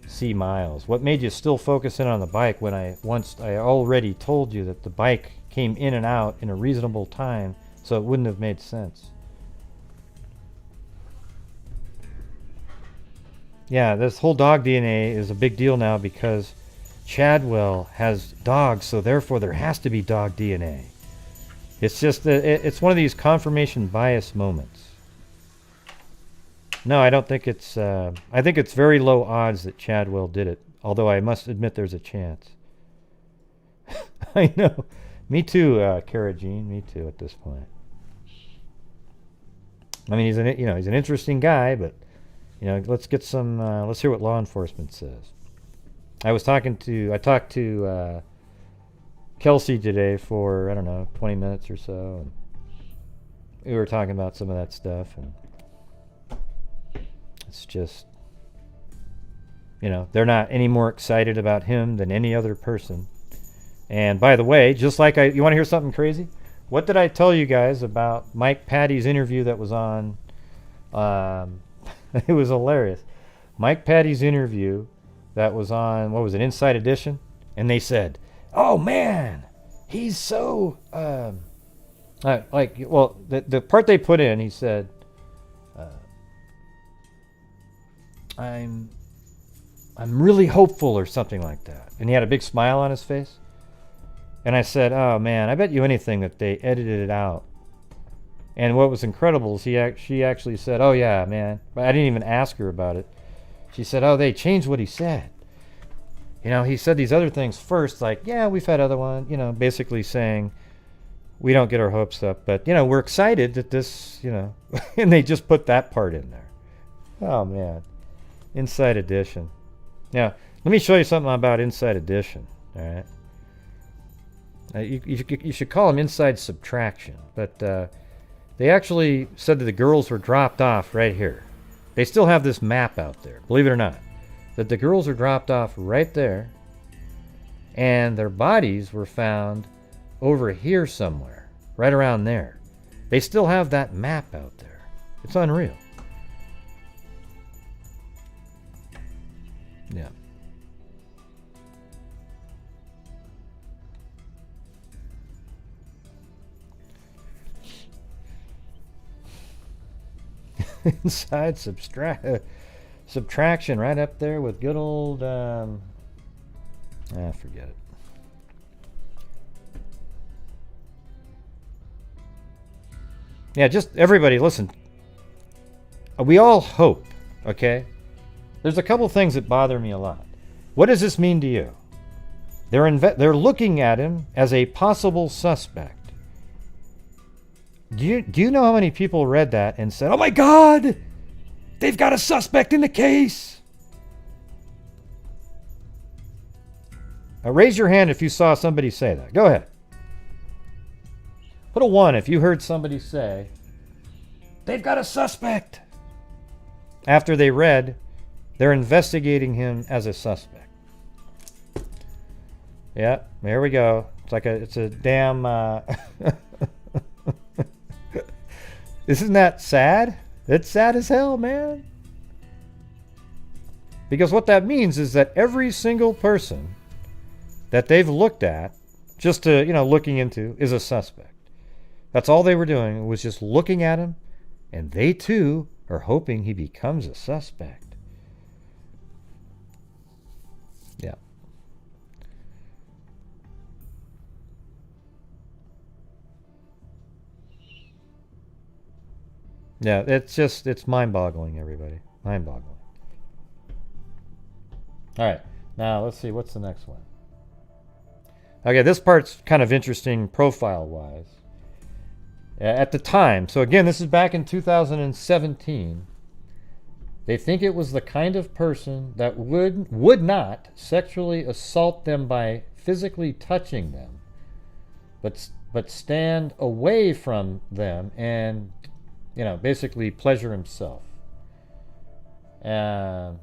C. Miles. What made you still focus in on the bike when I already told you that the bike came in and out in a reasonable time, so it wouldn't have made sense? Yeah, this whole dog DNA is a big deal now because Chadwell has dogs, so therefore there has to be dog DNA. It's just it's one of these confirmation bias moments. No, I don't think it's. I think it's very low odds that Chadwell did it. Although I must admit, there's a chance. I know. Me too, Cara Jean. Me too. At this point. I mean, he's an interesting guy, but let's get some. Let's hear what law enforcement says. I talked to Kelsey today for, 20 minutes or so, and we were talking about some of that stuff, and it's just, they're not any more excited about him than any other person. And by the way, just like you want to hear something crazy? What did I tell you guys about Mike Patty's interview that was on, it was hilarious. Mike Patty's interview that was on, what was it, Inside Edition? And they said, oh man, he's so, the part they put in, he said, I'm really hopeful or something like that. And he had a big smile on his face. And I said, oh man, I bet you anything that they edited it out. And what was incredible is she actually said, oh yeah, man. But I didn't even ask her about it. She said, oh, they changed what he said. He said these other things first, like, yeah, we've had other ones, basically saying we don't get our hopes up, but, we're excited that this, and they just put that part in there. Oh, man. Inside Edition. Now, let me show you something about Inside Edition, all right? You should call them Inside Subtraction, but they actually said that the girls were dropped off right here. They still have this map out there, believe it or not, that the girls are dropped off right there, and their bodies were found over here somewhere, right around there. They still have that map out there. It's unreal. Yeah. Inside subtraction right up there with good old forget it. Yeah, just everybody listen. We all hope, okay? There's a couple things that bother me a lot. What does this mean to you? They're looking at him as a possible suspect. Do you know how many people read that and said, "Oh my God, they've got a suspect in the case"? Raise your hand if you saw somebody say that. Go ahead. Put a 1 if you heard somebody say, "They've got a suspect," after they read, they're investigating him as a suspect. Yeah, there we go. It's a damn. Isn't that sad? It's sad as hell, man. Because what that means is that every single person that they've looked at, just to, looking into, is a suspect. That's all they were doing, was just looking at him, and they too are hoping he becomes a suspect. Yeah. Yeah, it's mind-boggling, everybody. Mind-boggling. All right, now let's see, what's the next one? Okay, this part's kind of interesting profile-wise. At the time, so again, this is back in 2017, they think it was the kind of person that would not sexually assault them by physically touching them, but stand away from them and, basically pleasure himself. But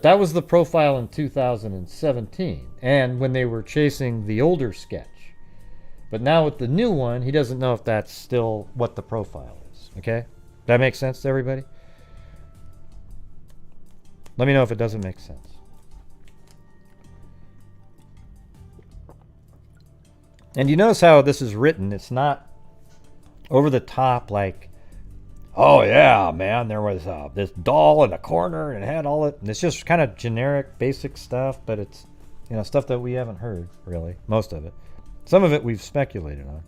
that was the profile in 2017, and when they were chasing the older sketch. But now with the new one, he doesn't know if that's still what the profile is. Okay? That makes sense to everybody? Let me know if it doesn't make sense. And you notice how this is written. It's not over the top like, oh yeah, man, there was this doll in the corner and it had all it. And it's just kind of generic, basic stuff, but it's stuff that we haven't heard, really. Most of it. Some of it we've speculated on.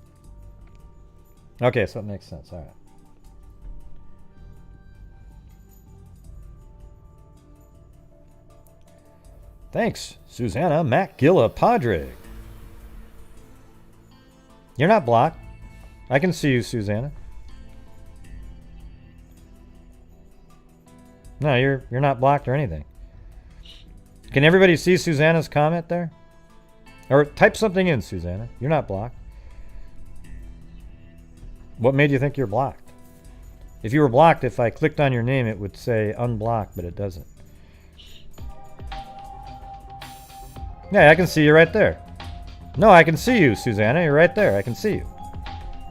Okay, so it makes sense. All right. Thanks, Susanna Macgilla Padre. You're not blocked. I can see you, Susanna. No, you're not blocked or anything. Can everybody see Susanna's comment there? Or type something in, Susanna. You're not blocked. What made you think you're blocked? If you were blocked, if I clicked on your name, it would say unblocked, but it doesn't. Yeah, I can see you right there. No, I can see you, Susanna. You're right there. I can see you.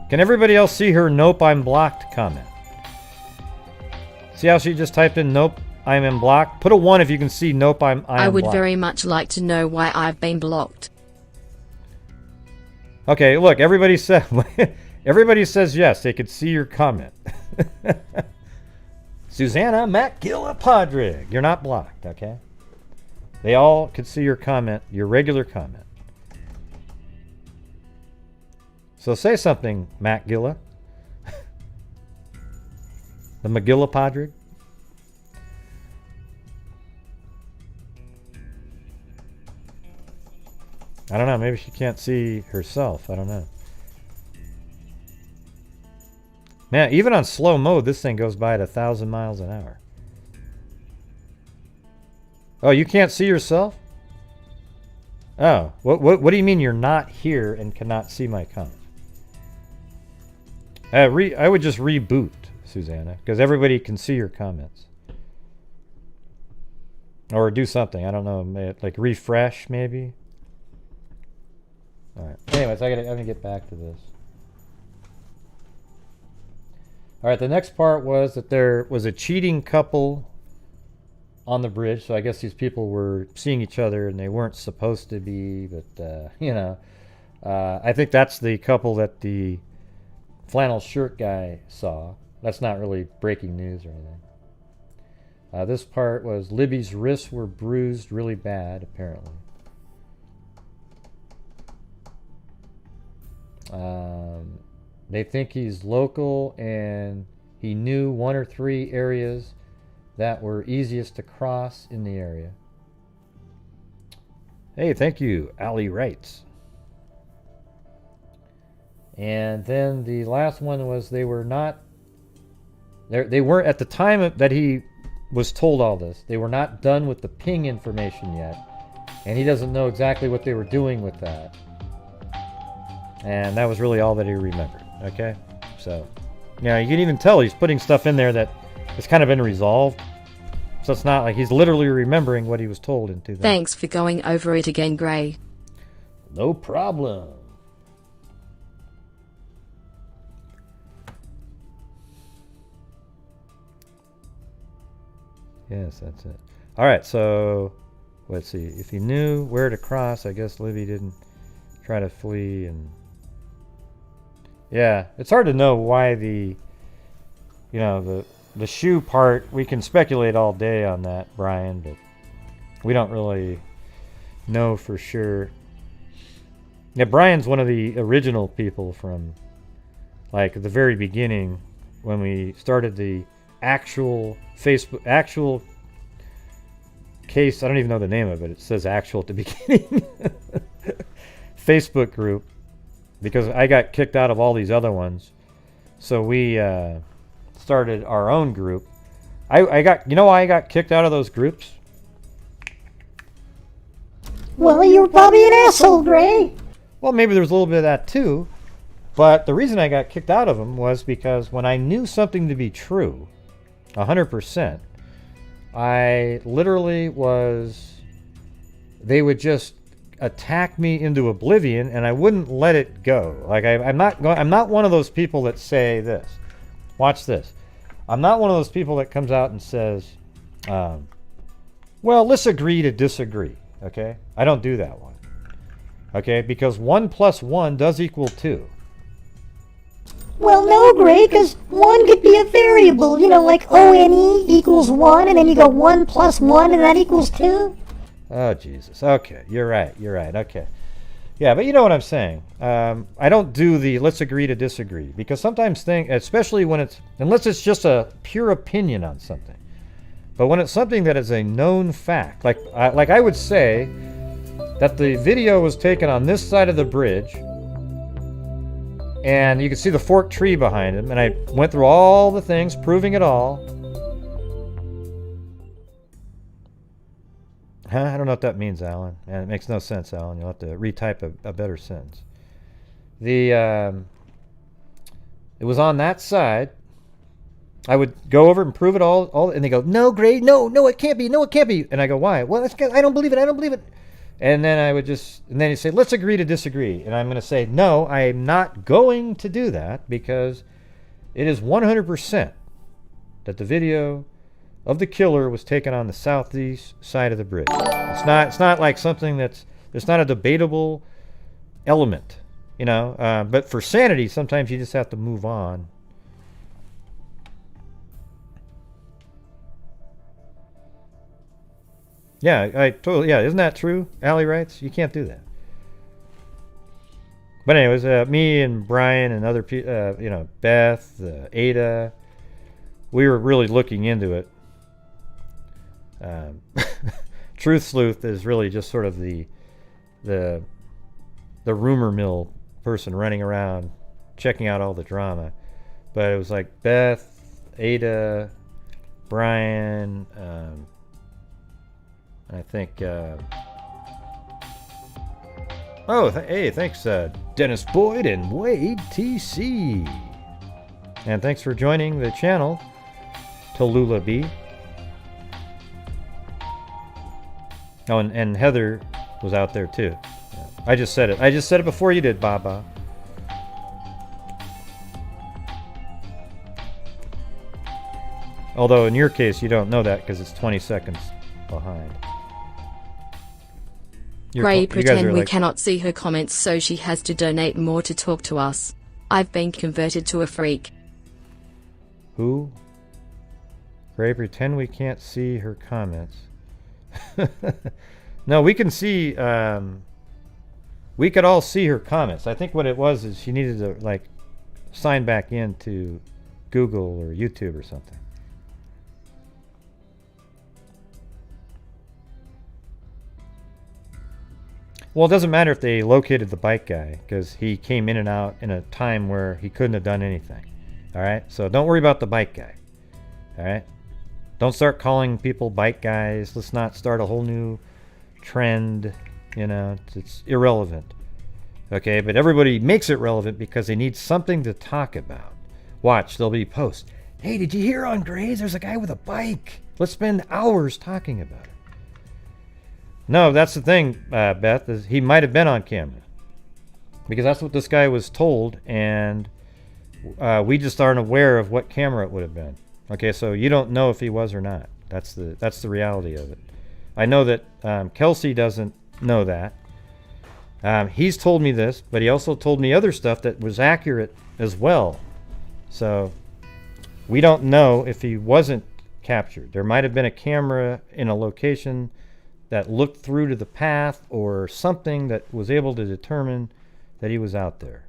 Can everybody else see her nope, I'm blocked comment? See how she just typed in nope, I'm in blocked? Put a 1 if you can see nope, I am blocked. I would very much like to know why I've been blocked. Okay, look, everybody says yes, they could see your comment. Susanna Macgilla Padre, you're not blocked, okay? They all could see your comment, your regular comment. So say something, Macgilla. The Macgilla Padre. I don't know, maybe she can't see herself. I don't know. Man, even on slow mode, this thing goes by at 1,000 miles an hour. Oh, you can't see yourself? Oh, what do you mean you're not here and cannot see my comment? I would just reboot, Susanna, because everybody can see your comments. Or do something, I don't know, like refresh maybe. All right. Anyways, I'm gonna get back to this. All right. The next part was that there was a cheating couple on the bridge. So I guess these people were seeing each other and they weren't supposed to be. But I think that's the couple that the flannel shirt guy saw. That's not really breaking news or anything. This part was Libby's wrists were bruised really bad, apparently. They think he's local and he knew 1 or 3 areas that were easiest to cross in the area. Hey, thank you, Allie Wrights. And then the last one was they weren't at the time that he was told all this, they were not done with the ping information yet, and he doesn't know exactly what they were doing with that. And that was really all that he remembered. Okay? So, yeah, you can even tell he's putting stuff in there that has kind of been resolved. So it's not like he's literally remembering what he was told in 2000. Thanks for going over it again, Gray. No problem. Yes, that's it. All right, so let's see. If he knew where to cross, I guess Libby didn't try to flee. And yeah, it's hard to know why the shoe part. We can speculate all day on that, Brian, but we don't really know for sure. Yeah, Brian's one of the original people from like the very beginning when we started the actual Facebook case. I don't even know the name of it. It says actual at the beginning. Facebook group, because I got kicked out of all these other ones. So we started our own group. I got, you know why I got kicked out of those groups? Well, you were probably an asshole, Gray. Well, maybe there's a little bit of that too. But the reason I got kicked out of them was because when I knew something to be true, 100%, I literally was, they would just attack me into oblivion and I wouldn't let it go. Like I'm not one of those people that say this. Watch this. I'm not one of those people that comes out and says, well, let's agree to disagree. Okay? I don't do that one. Okay? Because 1 + 1 does equal 2. Well, no, Gray, because 1 could be a variable. You know, like ONE equals 1, and then you go 1 + 1, and that equals 2. Oh, Jesus. Okay. You're right. Okay. Yeah, but you know what I'm saying. I don't do the let's agree to disagree. Because sometimes especially when unless it's just a pure opinion on something. But when it's something that is a known fact, like I would say that the video was taken on this side of the bridge, and you can see the forked tree behind him, and I went through all the things, proving it all. I don't know what that means, Alan. And it makes no sense, Alan. You'll have to retype a better sentence. It was on that side. I would go over and prove it all, and they go, no, Gray, no, it can't be, no, it can't be. And I go, why? Well, I don't believe it. And then and then you say, let's agree to disagree. And I'm going to say, no, I'm not going to do that because it is 100% that the video of the killer was taken on the southeast side of the bridge. It's not like something it's not a debatable element, you know. But for sanity, sometimes you just have to move on. Yeah, I totally. Yeah, isn't that true? Allie writes, you can't do that. But anyways, me and Brian and other people, you know, Beth, Ada, we were really looking into it. Truth Sleuth is really just sort of the rumor mill person running around checking out all the drama. But it was like Beth, Ada, Brian, I think hey, thanks Dennis Boyd and Wade TC. And thanks for joining the channel, Tallulah B. Oh, and Heather was out there too. Yeah. I just said it before you did, Baba. Although in your case, you don't know that because it's 20 seconds behind. Gray, pretend we cannot see her comments, so she has to donate more to talk to us. I've been converted to a freak. Who? Gray, pretend we can't see her comments. No, we can see, we could all see her comments. I think what it was is she needed to, like, sign back into Google or YouTube or something. Well, it doesn't matter if they located the bike guy, because he came in and out in a time where he couldn't have done anything. All right? So don't worry about the bike guy. All right? Don't start calling people bike guys. Let's not start a whole new trend. You know, it's irrelevant. Okay? But everybody makes it relevant because they need something to talk about. Watch, there'll be posts. Hey, did you hear on Grays? There's a guy with a bike. Let's spend hours talking about it. No, that's the thing, Beth, is he might have been on camera. Because that's what this guy was told, and we just aren't aware of what camera it would have been. Okay, so you don't know if he was or not. That's the reality of it. I know that Kelsey doesn't know that. He's told me this, but he also told me other stuff that was accurate as well. So we don't know if he wasn't captured. There might have been a camera in a location that looked through to the path or something that was able to determine that he was out there.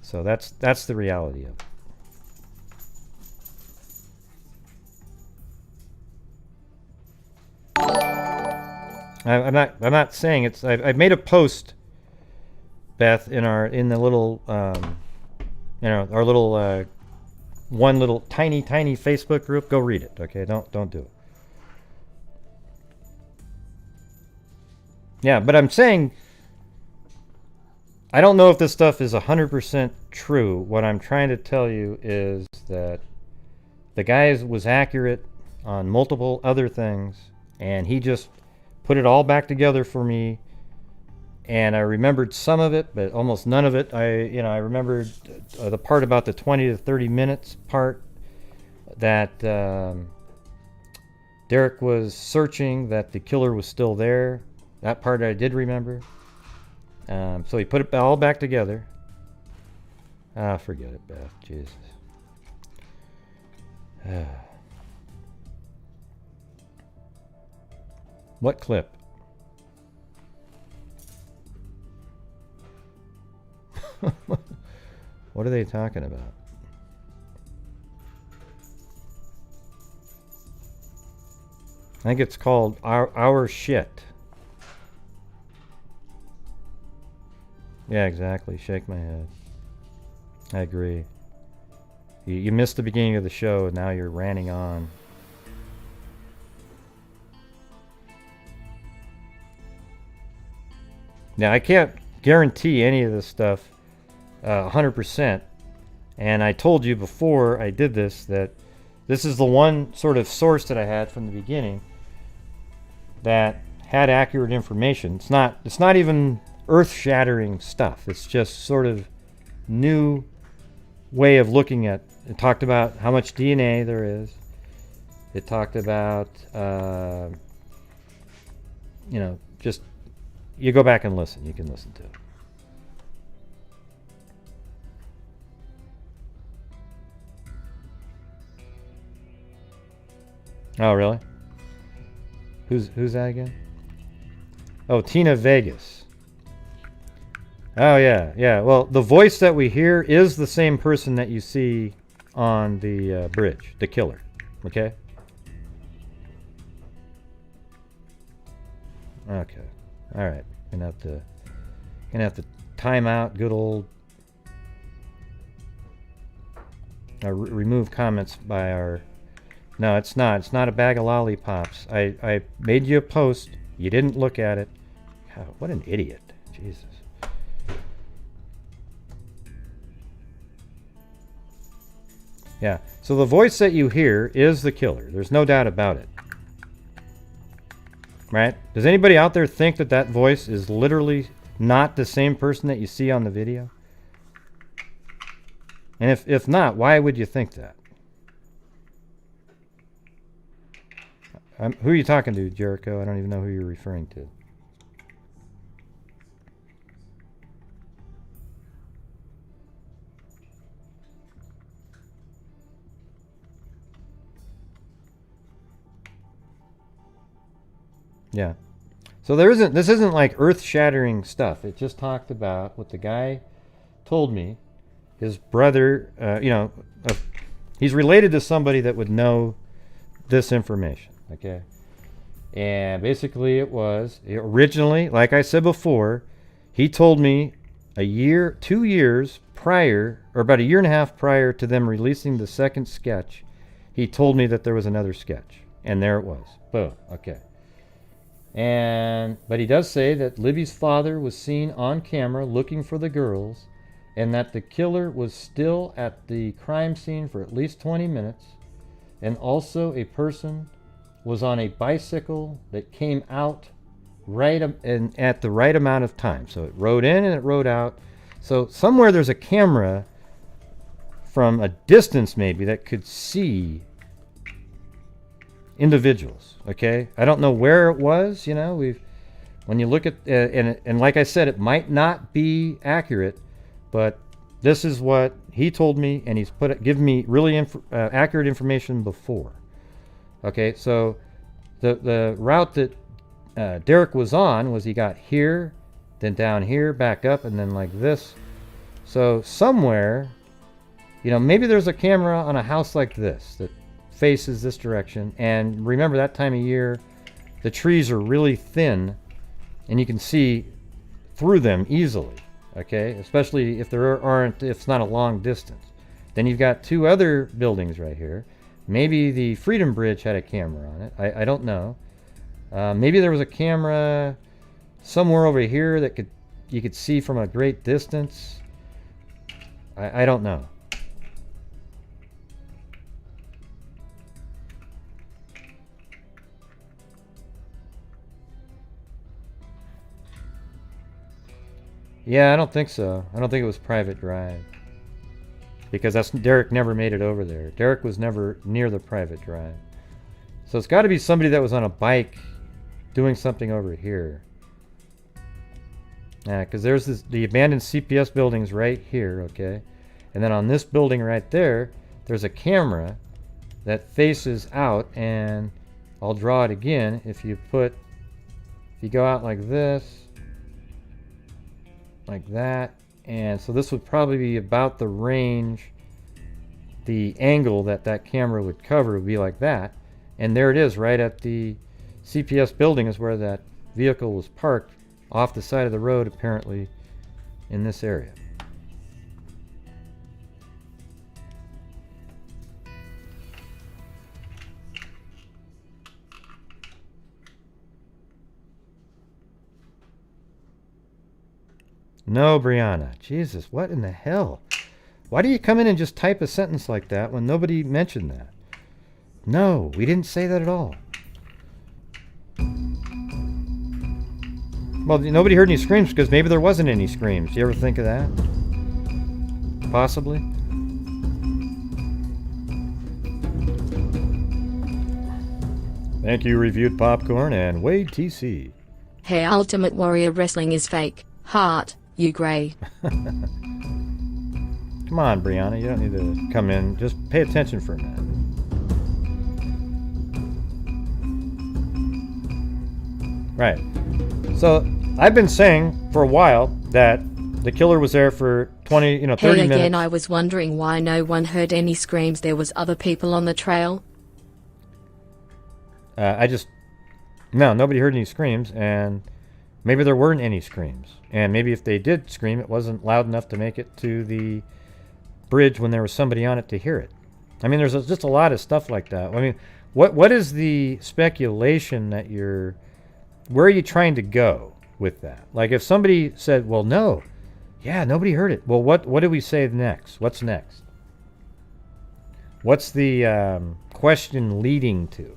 So that's the reality of it. I'm not saying it's. I've made a post, Beth, in the little our little one little tiny Facebook group. Go read it. Okay, don't do it. Yeah, but I'm saying I don't know if this stuff is 100% true. What I'm trying to tell you is that the guy was accurate on multiple other things, and he just put it all back together for me. And I remembered some of it, but almost none of it. I remembered the part about the 20 to 30 minutes part that Derrick was searching, that the killer was still there. That part I did remember. So he put it all back together. Forget it, Beth. Jesus. What clip? What are they talking about? I think it's called Our Shit. Yeah, exactly. Shake my head. I agree. You missed the beginning of the show, and now you're ranting on. Now, I can't guarantee any of this stuff 100%. And I told you before I did this that this is the one sort of source that I had from the beginning that had accurate information. It's not even earth-shattering stuff. It's just sort of new way of looking at. It talked about how much DNA there is. It talked about just you go back and listen. You can listen to it. Oh, really? Who's that again? Oh, Tina Vegas. Oh, yeah. Well, the voice that we hear is the same person that you see on the bridge, the killer. Okay? Okay. All right. Gonna have to time out good old remove comments by our. No, it's not. It's not a bag of lollipops. I made you a post. You didn't look at it. God, what an idiot. Jesus. Yeah. So the voice that you hear is the killer. There's no doubt about it. Right? Does anybody out there think that voice is literally not the same person that you see on the video? And if not, why would you think that? Who are you talking to, Jericho? I don't even know who you're referring to. Yeah. So this isn't like earth-shattering stuff. It just talked about what the guy told me. His brother, he's related to somebody that would know this information. Okay. And basically it was originally, like I said before, he told me 2 years prior, or about a year and a half prior to them releasing the second sketch, he told me that there was another sketch. And there it was. Boom. Okay. But he does say that Libby's father was seen on camera looking for the girls, and that the killer was still at the crime scene for at least 20 minutes, and also a person was on a bicycle that came out at the right amount of time. So it rode in and it rode out. So somewhere there's a camera from a distance maybe that could see individuals. Okay, I don't know where it was. When you look at and like I said, it might not be accurate, but this is what he told me, and he's given me really accurate information before. Okay, so the route that Derrick was on was he got here, then down here, back up, and then like this. So somewhere, maybe there's a camera on a house like this that faces this direction. And remember that time of year the trees are really thin and you can see through them easily, okay? Especially if if it's not a long distance. Then you've got two other buildings right here. Maybe the Freedom Bridge had a camera on it. I don't know. Maybe there was a camera somewhere over here that you could see from a great distance. I don't know. Yeah, I don't think so. I don't think it was private drive. Because Derrick never made it over there. Derrick was never near the private drive. So it's got to be somebody that was on a bike doing something over here. Yeah, because there's the abandoned CPS buildings right here, okay? And then on this building right there, there's a camera that faces out, and I'll draw it again. If you go out like this, like that, and so this would probably be about the range, the angle that camera would cover would be like that. And there it is, right at the CPS building is where that vehicle was parked, off the side of the road, apparently in this area. No, Brianna. Jesus, what in the hell? Why do you come in and just type a sentence like that when nobody mentioned that? No, we didn't say that at all. Well, nobody heard any screams because maybe there wasn't any screams. You ever think of that? Possibly. Thank you, Reviewed Popcorn and Wade TC. Hey, Ultimate Warrior Wrestling is fake. Heart, you grey. Come on, Brianna. You don't need to come in. Just pay attention for a minute. Right. So, I've been saying for a while that the killer was there for 30 Hey, minutes. again, I was wondering why no one heard any screams. There was other people on the trail. No, nobody heard any screams, and maybe there weren't any screams. And maybe if they did scream, it wasn't loud enough to make it to the bridge when there was somebody on it to hear it. I mean, there's just a lot of stuff like that. I mean, what is the speculation that where are you trying to go with that? Like if somebody said, well, no, yeah, nobody heard it. Well, what do we say next? What's next? What's the question leading to?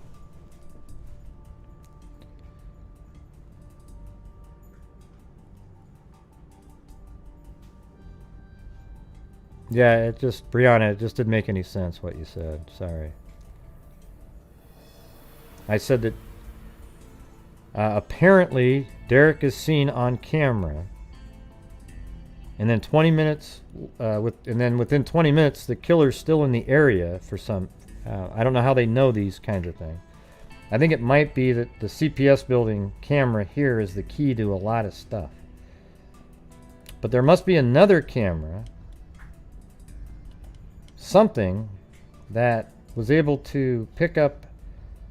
Yeah, Brianna, it just didn't make any sense what you said. Sorry. I said that apparently Derrick is seen on camera, and then 20 minutes, within 20 minutes, the killer's still in the area for some. I don't know how they know these kinds of things. I think it might be that the CPS building camera here is the key to a lot of stuff. But there must be another camera, something that was able to pick up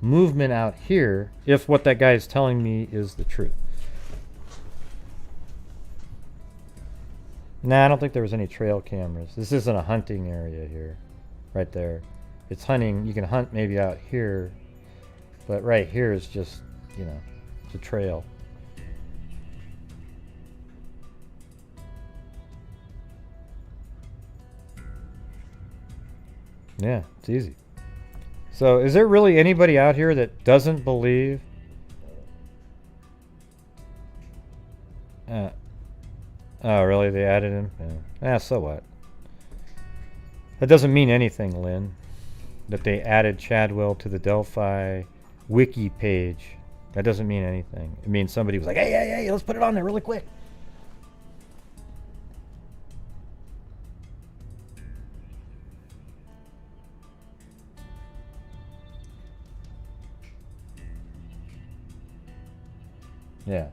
movement out here if what that guy is telling me is the truth. Nah, I don't think there was any trail cameras. This isn't a hunting area here. Right there. It's hunting. You can hunt maybe out here, but right here is just, it's a trail. Yeah, it's easy. So, is there really anybody out here that doesn't believe? Oh, really? They added him? Yeah. So what? That doesn't mean anything, Lynn. That they added Chadwell to the Delphi wiki page. That doesn't mean anything. It means somebody was like, hey, let's put it on there really quick. Yeah.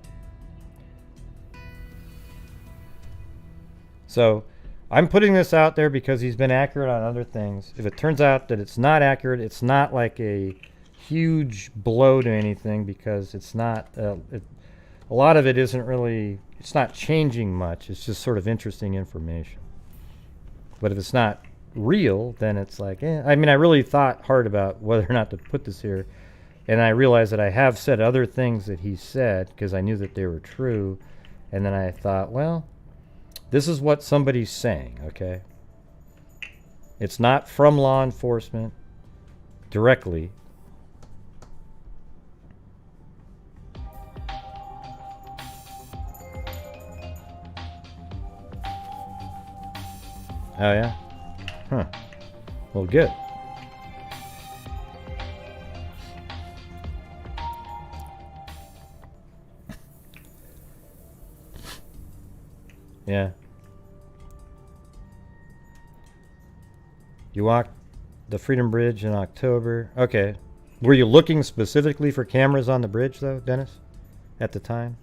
So, I'm putting this out there because he's been accurate on other things. If it turns out that it's not accurate, it's not like a huge blow to anything because it's not. A lot of it isn't really. It's not changing much. It's just sort of interesting information. But if it's not real, then it's like, I mean, I really thought hard about whether or not to put this here. And I realized that I have said other things that he said because I knew that they were true. And then I thought, well, this is what somebody's saying, okay? It's not from law enforcement directly. Oh, yeah? Huh. Well, good. Yeah. You walked the Freedom Bridge in October. Okay. Were you looking specifically for cameras on the bridge, though, Dennis, at the time?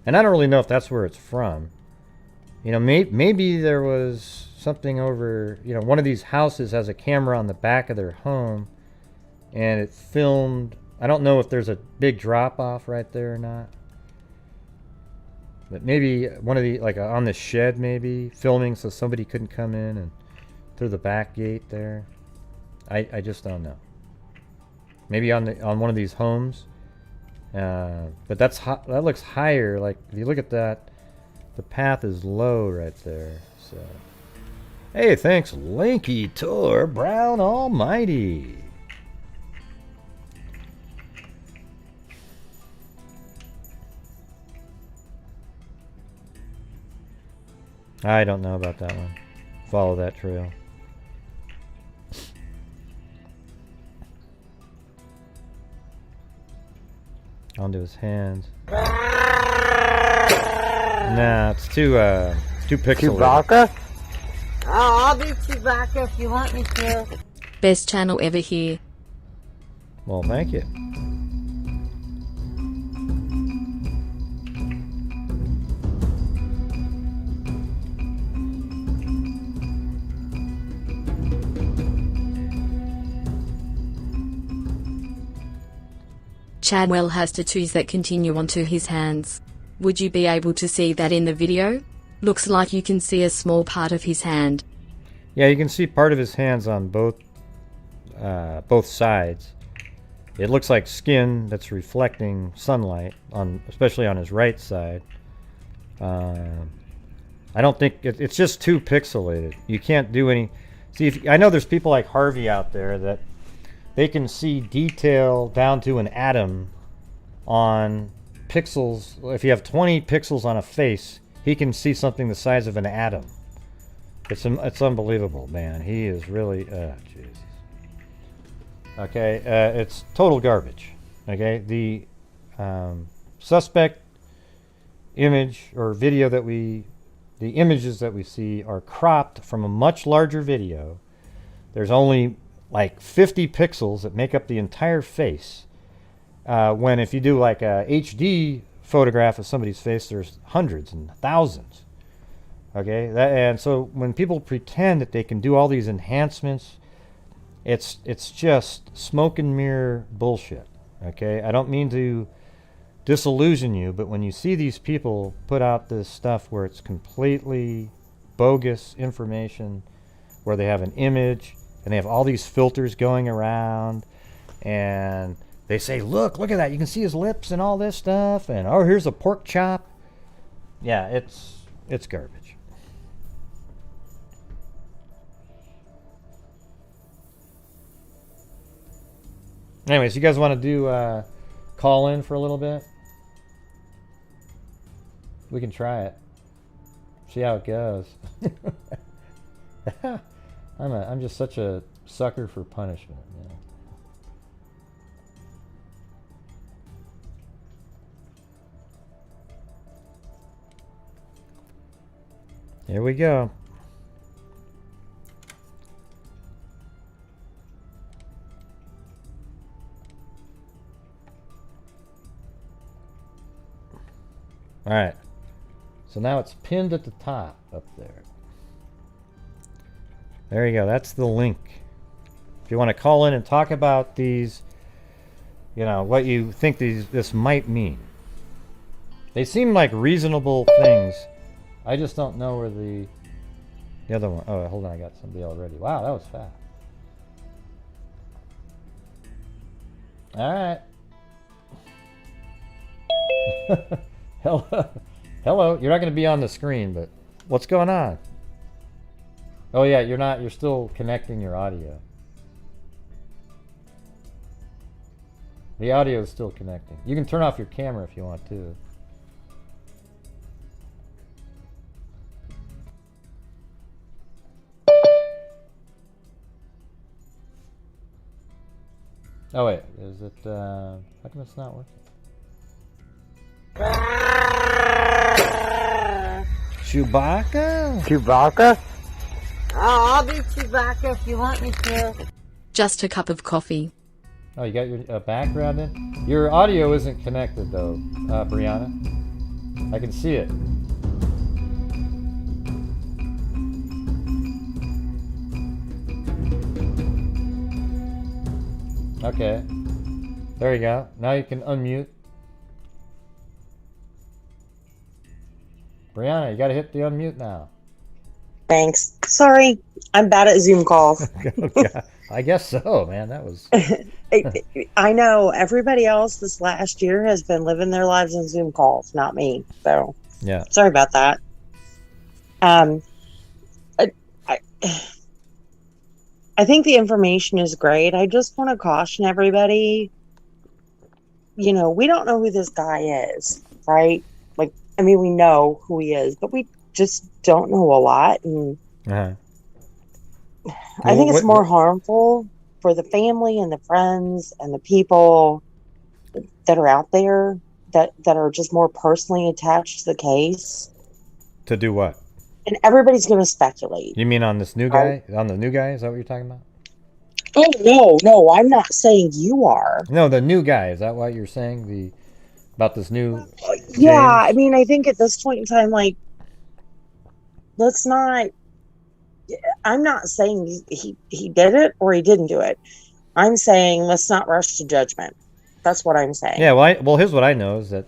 And I don't really know if that's where it's from. You know, maybe there was something over, you know, one of these houses has a camera on the back of their home, and it filmed. I don't know if there's a big drop-off right there or not. But maybe one of the, like on the shed maybe, filming so somebody couldn't come in and through the back gate there. I just don't know. Maybe on one of these homes. But that looks higher. Like if you look at that, the path is low right there. So, hey, thanks, Lanky Tor Brown Almighty. I don't know about that one. Follow that trail. Onto his hands. Nah, it's too pixelated. Chewbacca? Oh, I'll do Chewbacca if you want me to. Best channel ever here. Well, thank you. Chadwell has tattoos that continue onto his hands. Would you be able to see that in the video? Looks like you can see a small part of his hand. Yeah, you can see part of his hands on both sides. It looks like skin that's reflecting sunlight, especially on his right side. I don't think it's just too pixelated. You can't do any. See, I know there's people like Harvey out there that they can see detail down to an atom on pixels. If you have 20 pixels on a face, he can see something the size of an atom. It's unbelievable, man. He is really, Jesus. Okay, it's total garbage. Okay, the suspect image or video the images that we see are cropped from a much larger video. There's only like 50 pixels that make up the entire face. When if you do like a HD photograph of somebody's face, there's hundreds and thousands. Okay, and so when people pretend that they can do all these enhancements, it's just smoke and mirror bullshit. Okay, I don't mean to disillusion you, but when you see these people put out this stuff where it's completely bogus information, where they have an image and they have all these filters going around, and they say, look at that, you can see his lips and all this stuff, and oh, here's a pork chop. Yeah, it's garbage. Anyways, you guys want to do call in for a little bit? We can try it. See how it goes. I'm just such a sucker for punishment, man. Here we go. All right. So now it's pinned at the top up there. There you go. That's the link. If you want to call in and talk about these what you think this might mean. They seem like reasonable things. I just don't know where the other one. Oh, hold on, I got somebody already. Wow, that was fast. All right. Hello. You're not going to be on the screen, but what's going on? Oh yeah, you're not. You're still connecting your audio. The audio is still connecting. You can turn off your camera if you want to. Oh wait, is it? How come it's not working? Chewbacca? Chewbacca? Oh, I'll be Chewbacca if you want me to. Just a cup of coffee. Oh, you got your background in? Your audio isn't connected though, Brianna. I can see it. Okay. There you go. Now you can unmute. Brianna, you gotta hit the unmute now. Thanks. Sorry, I'm bad at Zoom calls. I guess so, man. That was... I know everybody else this last year has been living their lives on Zoom calls, not me. So, yeah. Sorry about that. I think the information is great. I just want to caution everybody. We don't know who this guy is, right? We know who he is, but we just don't know a lot. And I think it's more harmful for the family and the friends and the people that are out there that are just more personally attached to the case. To do what? And everybody's going to speculate. You mean on this new guy? On the new guy? Is that what you're talking about? Oh, no, I'm not saying you are. No, the new guy. Is that what you're saying? About this new... Yeah, James? I think at this point in time, let's not... I'm not saying he did it or he didn't do it. I'm saying let's not rush to judgment. That's what I'm saying. Yeah, well, here's what I know is that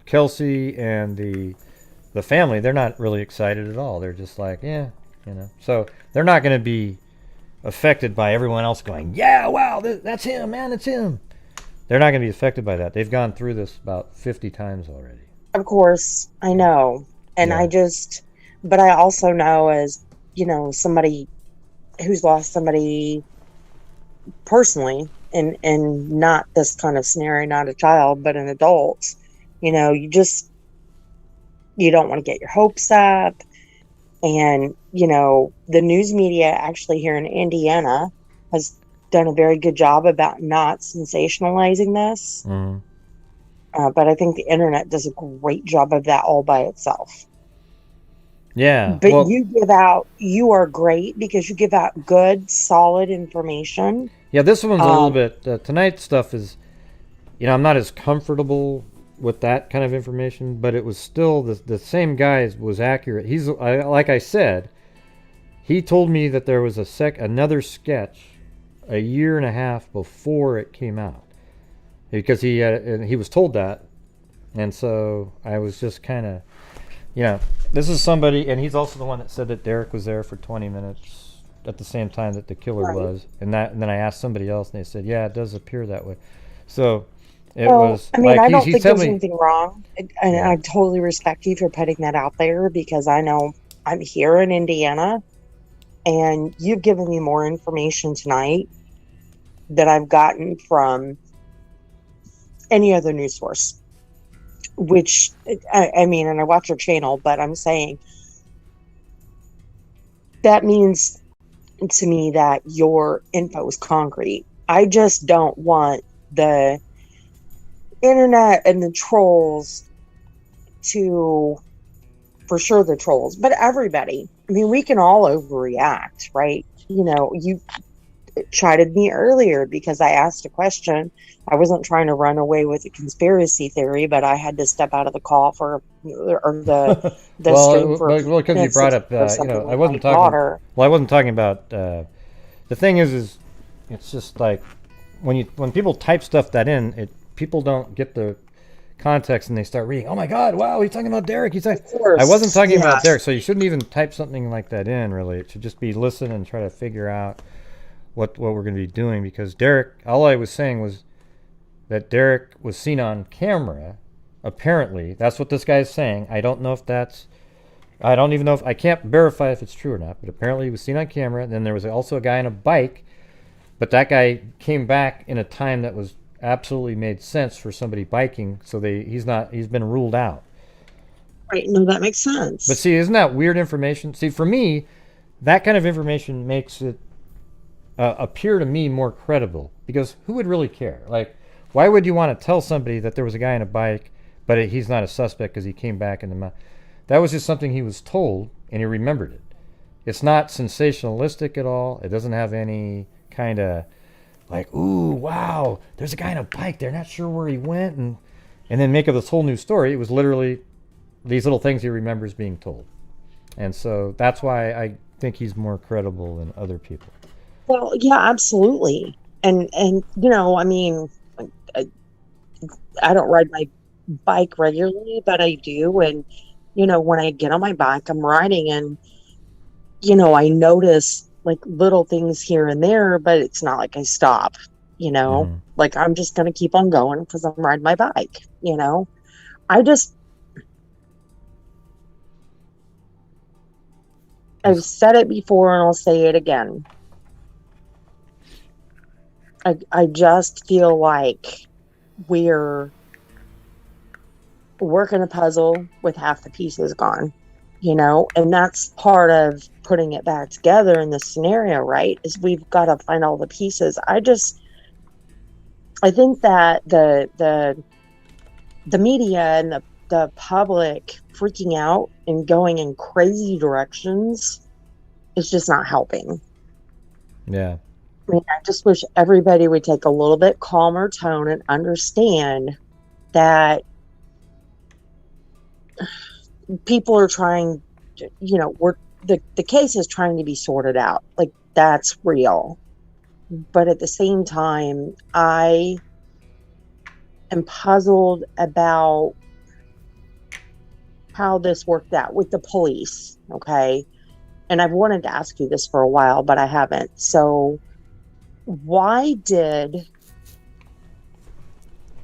Kelsey and the family, they're not really excited at all. They're just like, yeah, So they're not going to be affected by everyone else going, yeah, wow, that's him, man, it's him. They're not going to be affected by that. They've gone through this about 50 times already. Of course, I know. And yeah. But I also know as, somebody who's lost somebody personally and not this kind of scenario, not a child, but an adult, you don't want to get your hopes up. And, the news media actually here in Indiana has done a very good job about not sensationalizing this. Mm-hmm. But I think the internet does a great job of that all by itself. Yeah. But you are great because you give out good, solid information. Yeah, this one's a little bit, tonight's stuff is, I'm not as comfortable with that kind of information, but it was still, the same guy was accurate. He's, like I said, he told me that there was another sketch a year and a half before it came out. Because he was told that. And so I was just kind of, this is somebody, and he's also the one that said that Derrick was there for 20 minutes at the same time that the killer was. And then I asked somebody else, and they said, yeah, it does appear that way. So it was. I don't think there's anything wrong. And I totally respect you for putting that out there because I know I'm here in Indiana, and you've given me more information tonight that I've gotten from any other news source. Which, and I watch your channel, but I'm saying that means to me that your info is concrete. I just don't want the internet and the trolls for sure the trolls, but everybody. We can all overreact, right? You chided me earlier because I asked a question. I wasn't trying to run away with a conspiracy theory, but I had to step out of the call for the stream for. Well, because you brought up, I wasn't talking. Well, I wasn't talking about. The thing is, it's just like when people type stuff that in, people don't get the context and they start reading. Oh my God! Wow, he's talking about Derrick. He's like, I wasn't talking about Derrick. So you shouldn't even type something like that in. Really, it should just be listen and try to figure out what we're going to be doing, because Derrick. All I was saying was that Derrick was seen on camera. Apparently, that's what this guy's saying. I don't know if that's. I don't even know if I can't verify if it's true or not. But apparently, he was seen on camera. Then there was also a guy on a bike, but that guy came back in a time that was absolutely made sense for somebody biking, so he's been ruled out. Right, no, that makes sense. But see, isn't that weird information? See, for me, that kind of information makes it appear to me more credible, because who would really care? Like, why would you want to tell somebody that there was a guy on a bike, but he's not a suspect because he came back in the mountain? That was just something he was told, and he remembered it. It's not sensationalistic at all. It doesn't have any kind of like, ooh, wow, there's a guy on a bike. They're not sure where he went, and then make up this whole new story. It was literally these little things he remembers being told. And so that's why I think he's more credible than other people. Well, yeah, absolutely. And you know, I mean, I don't ride my bike regularly, but I do. And, you know, when I get on my bike, I'm riding, and, you know, I notice like little things here and there, but it's not like I stop, you know, like I'm just going to keep on going because I'm riding my bike, you know. I've said it before and I'll say it again. I just feel like we're working a puzzle with half the pieces gone. You know, and that's part of putting it back together in this scenario, right? Is we've got to find all the pieces. I think that the media and the public freaking out and going in crazy directions is just not helping. Yeah. I mean, I just wish everybody would take a little bit calmer tone and understand that people are trying to, you know, the case is trying to be sorted out. Like, that's real. But at the same time, I am puzzled about how this worked out with the police. Okay. And I've wanted to ask you this for a while, but I haven't. So why did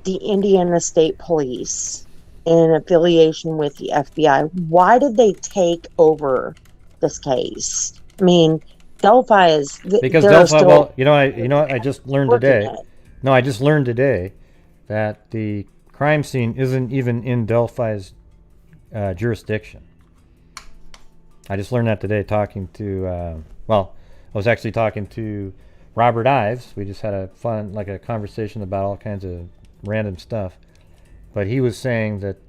the Indiana State Police, in affiliation with the FBI, why did they take over this case? I mean, Delphi is because Delphi. Well, I just learned today. No, I just learned today that the crime scene isn't even in Delphi's jurisdiction. I just learned that today talking to. I was actually talking to Robert Ives. We just had a conversation about all kinds of random stuff. But he was saying that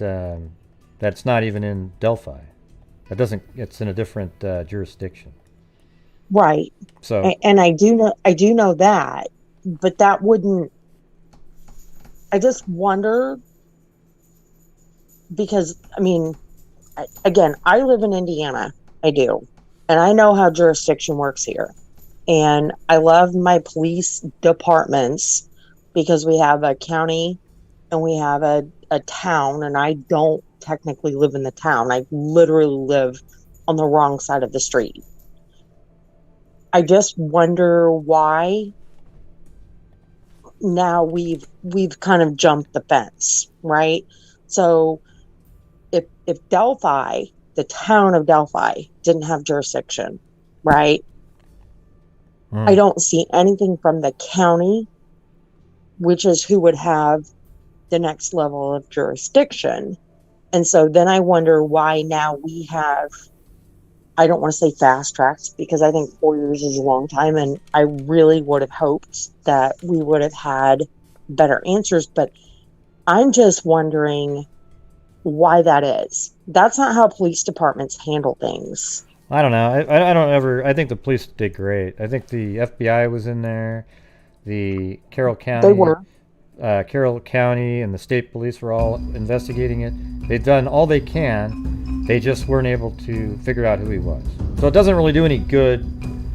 that's not even in Delphi. It's in a different jurisdiction. Right. So, and I do know that, but that wouldn't. I just wonder, because I mean, again, I live in Indiana. I do, and I know how jurisdiction works here, and I love my police departments because we have a county and we have a town, and I don't technically live in the town. I literally live on the wrong side of the street. I just wonder why now we've kind of jumped the fence, right? So if Delphi, the town of Delphi, didn't have jurisdiction, right? I don't see anything from the county, which is who would have the next level of jurisdiction. And so then I wonder why now we have, I don't want to say fast tracked, because I think 4 years is a long time, and I really would have hoped that we would have had better answers. But I'm just wondering why that is. That's not how police departments handle things. I don't know. I think the police did great. I think the FBI was in there. The Carroll County. They were. Carroll County and the state police were all investigating it. They've done all they can. They just weren't able to figure out who he was. So it doesn't really do any good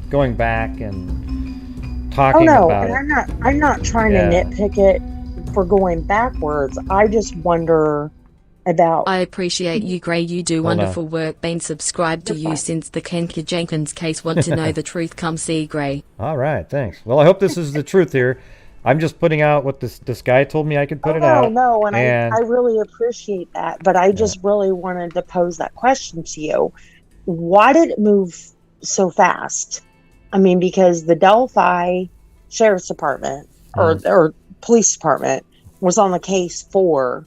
going back and talking no, about and it. I'm not trying Yeah. to nitpick it for going backwards. I just wonder about. I appreciate you, Gray. You do Hold wonderful work. Been subscribed to you since the Kenka Jenkins case. Want to know the truth? Come see Gray. All right, thanks. Well, I hope this is the truth here. I'm just putting out what this guy told me I could put it out. No, and I really appreciate that, but I just really wanted to pose that question to you. Why did it move so fast? I mean, because the Delphi Sheriff's Department or Police Department was on the case for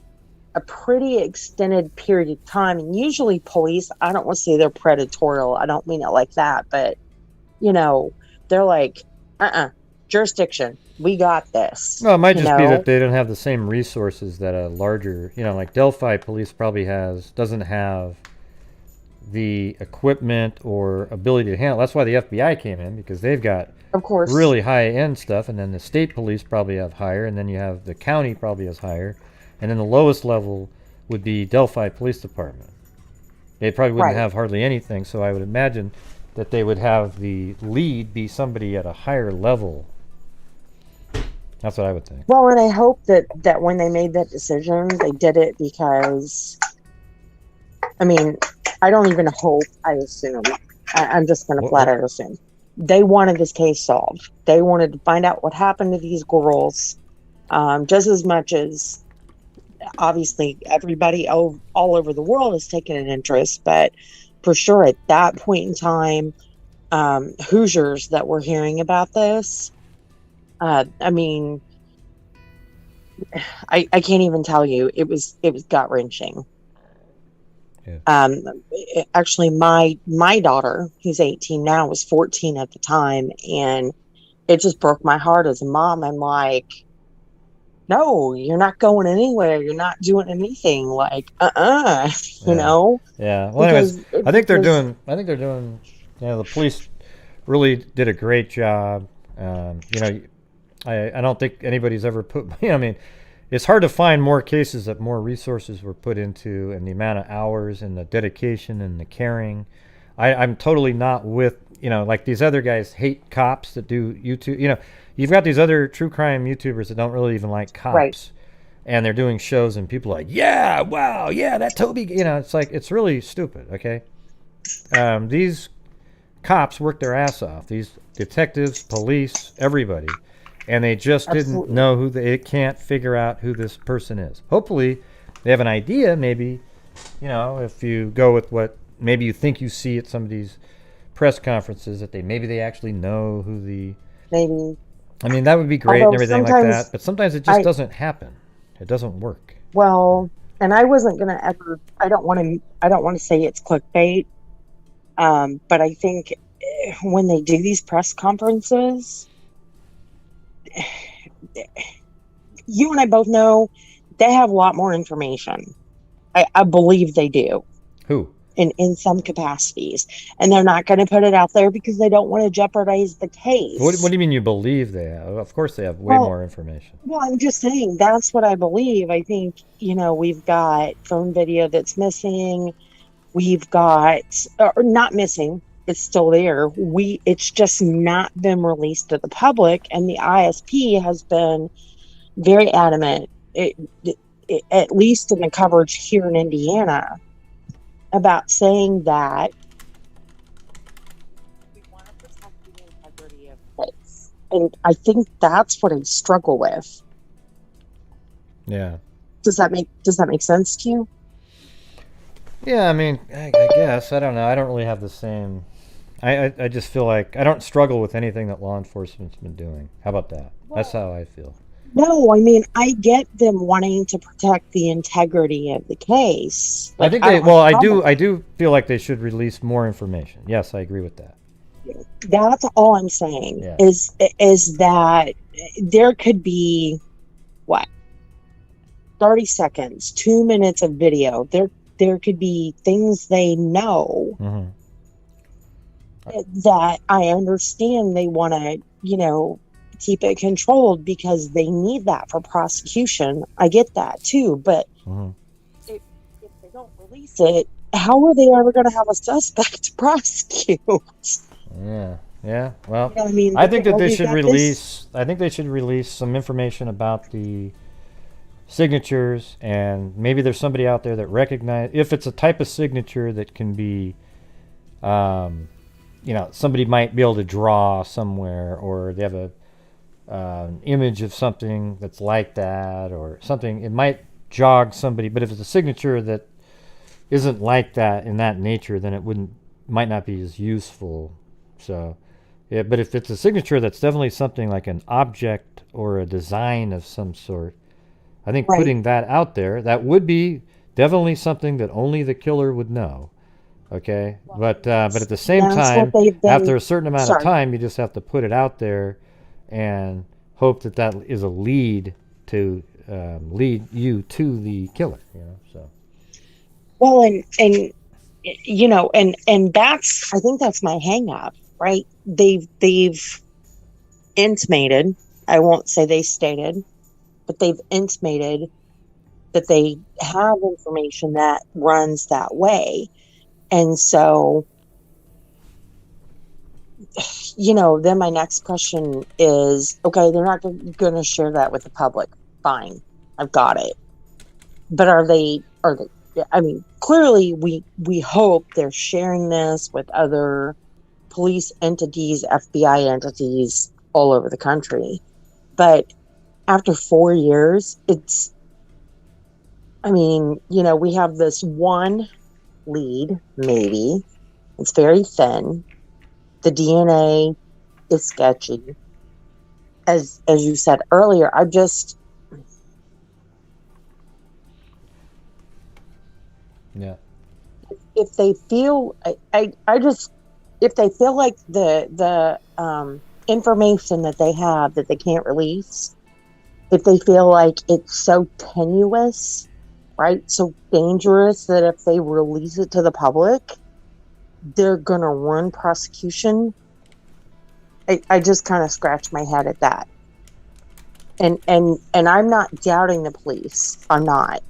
a pretty extended period of time. And usually police, I don't want to say they're predatorial. I don't mean it like that, but they're like, jurisdiction. We got this. Well, it might just be that they don't have the same resources that a larger, like Delphi Police probably doesn't have the equipment or ability to handle. That's why the FBI came in, because they've got, of course, really high-end stuff, and then the state police probably have higher, and then you have the county probably has higher, and then the lowest level would be Delphi Police Department. They probably wouldn't have hardly anything, so I would imagine that they would have the lead be somebody at a higher level. That's what I would think. Well, and I hope that when they made that decision, they did it because, I mean, I don't even hope, I assume, I'm just going to flat out assume, they wanted this case solved. They wanted to find out what happened to these girls, just as much as, obviously, everybody all over the world has taken an interest, but for sure at that point in time, Hoosiers that were hearing about this, I mean, I can't even tell you. It was gut-wrenching. Yeah. Actually, my daughter, who's 18 now, was 14 at the time, and it just broke my heart as a mom. I'm like, no, you're not going anywhere. You're not doing anything. Like, you know. Yeah. Well, anyways, I think they're doing. The police really did a great job. I don't think anybody's ever put. I mean, it's hard to find more cases that more resources were put into, and the amount of hours and the dedication and the caring. I'm totally not with, like these other guys hate cops that do YouTube. You've got these other true crime YouTubers that don't really even like cops. Right. And they're doing shows and people are like, yeah, wow, yeah, that Toby, it's like, it's really stupid, okay? These cops work their ass off. These detectives, police, everybody. And they just didn't know they can't figure out who this person is. Hopefully, they have an idea, maybe, if you go with what maybe you think you see at some of these press conferences, that maybe they actually know who the... Maybe. I mean, that would be great and everything like that, but sometimes it just doesn't happen. It doesn't work. Well, and I wasn't going to ever... I don't want to say it's clickbait, but I think when they do these press conferences... You and I both know they have a lot more information. I believe they do. Who? In some capacities. And they're not going to put it out there because they don't want to jeopardize the case. What do you mean you believe they have? Of course they have way more information. Well, I'm just saying that's what I believe. I think, we've got phone video that's missing. We've got, or not missing. It's still there. It's just not been released to the public, and the ISP has been very adamant, at least in the coverage here in Indiana, about saying that we want to protect the integrity of the case. And I think that's what I struggle with. Yeah. Does that make sense to you? Yeah, I mean, I guess. I don't know. I don't really have the same... I just feel like I don't struggle with anything that law enforcement's been doing. How about that? That's how I feel. No, I mean, I get them wanting to protect the integrity of the case. I think I do feel like they should release more information. Yes, I agree with that. That's all I'm saying. Yeah. Is that there could be 30 seconds, 2 minutes of video. There could be things they know. Mm-hmm. That I understand they want to, keep it controlled because they need that for prosecution. I get that too, but if they don't release it, how are they ever going to have a suspect to prosecute? Yeah. Yeah. Well, You know, I mean, I think that well, they you should got release. I think they should release some information about the signatures, and maybe there's somebody out there that recognize if it's a type of signature that can be, somebody might be able to draw somewhere, or they have an image of something that's like that, or something. It might jog somebody, but if it's a signature that isn't like that in that nature, then it might not be as useful. So, yeah, but if it's a signature that's definitely something like an object or a design of some sort, I think Right. putting that out there, that would be definitely something that only the killer would know. Okay, but at the same That's what time, they've been. after a certain amount of Sorry. time, you just have to put it out there and hope that that is a lead to lead you to the killer. So. Well, and you know, and that's, I think that's my hang up, right? They've intimated, I won't say they stated, but they've intimated that they have information that runs that way. And so, then my next question is, okay, they're not going to share that with the public. Fine. I've got it. But are they, I mean, clearly we hope they're sharing this with other police entities, FBI entities all over the country. But after 4 years, we have this one lead, maybe. It's very thin. The DNA is sketchy. As you said earlier, Yeah. if they feel, if they feel like the information that they have that they can't release, if they feel like it's so tenuous, right, so dangerous that if they release it to the public, they're gonna run prosecution. I just kind of scratch my head at that. And I'm not doubting the police. I'm not.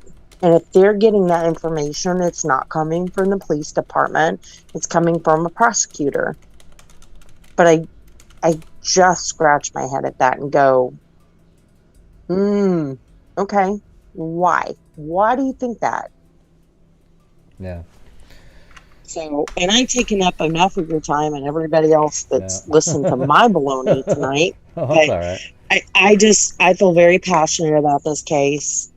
And if they're getting that information, it's not coming from the police department. It's coming from a prosecutor. But I just scratch my head at that and go, okay, why? Why do you think that? Yeah. So, and I've taken up enough of your time and everybody else that's Yeah. listened to my baloney tonight. Oh, that's all right. I feel very passionate about this case.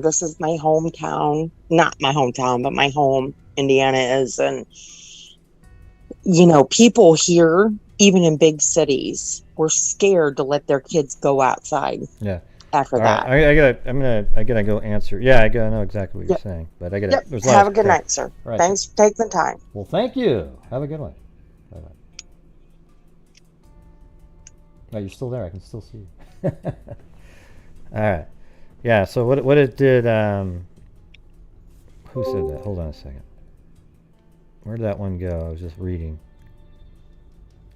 This is my hometown, not my hometown, but my home, Indiana is. And, people here, even in big cities, were scared to let their kids go outside. Yeah. After all that. Right. I gotta go answer. Yeah, I gotta know exactly what you're saying, but I gotta. Yep. Have a good night, sir. Right. Thanks for taking the time. Well, thank you. Have a good one. Bye bye. Oh, you're still there. I can still see you. All right. Yeah. So what it did? Who said that? Hold on a second. Where did that one go? I was just reading.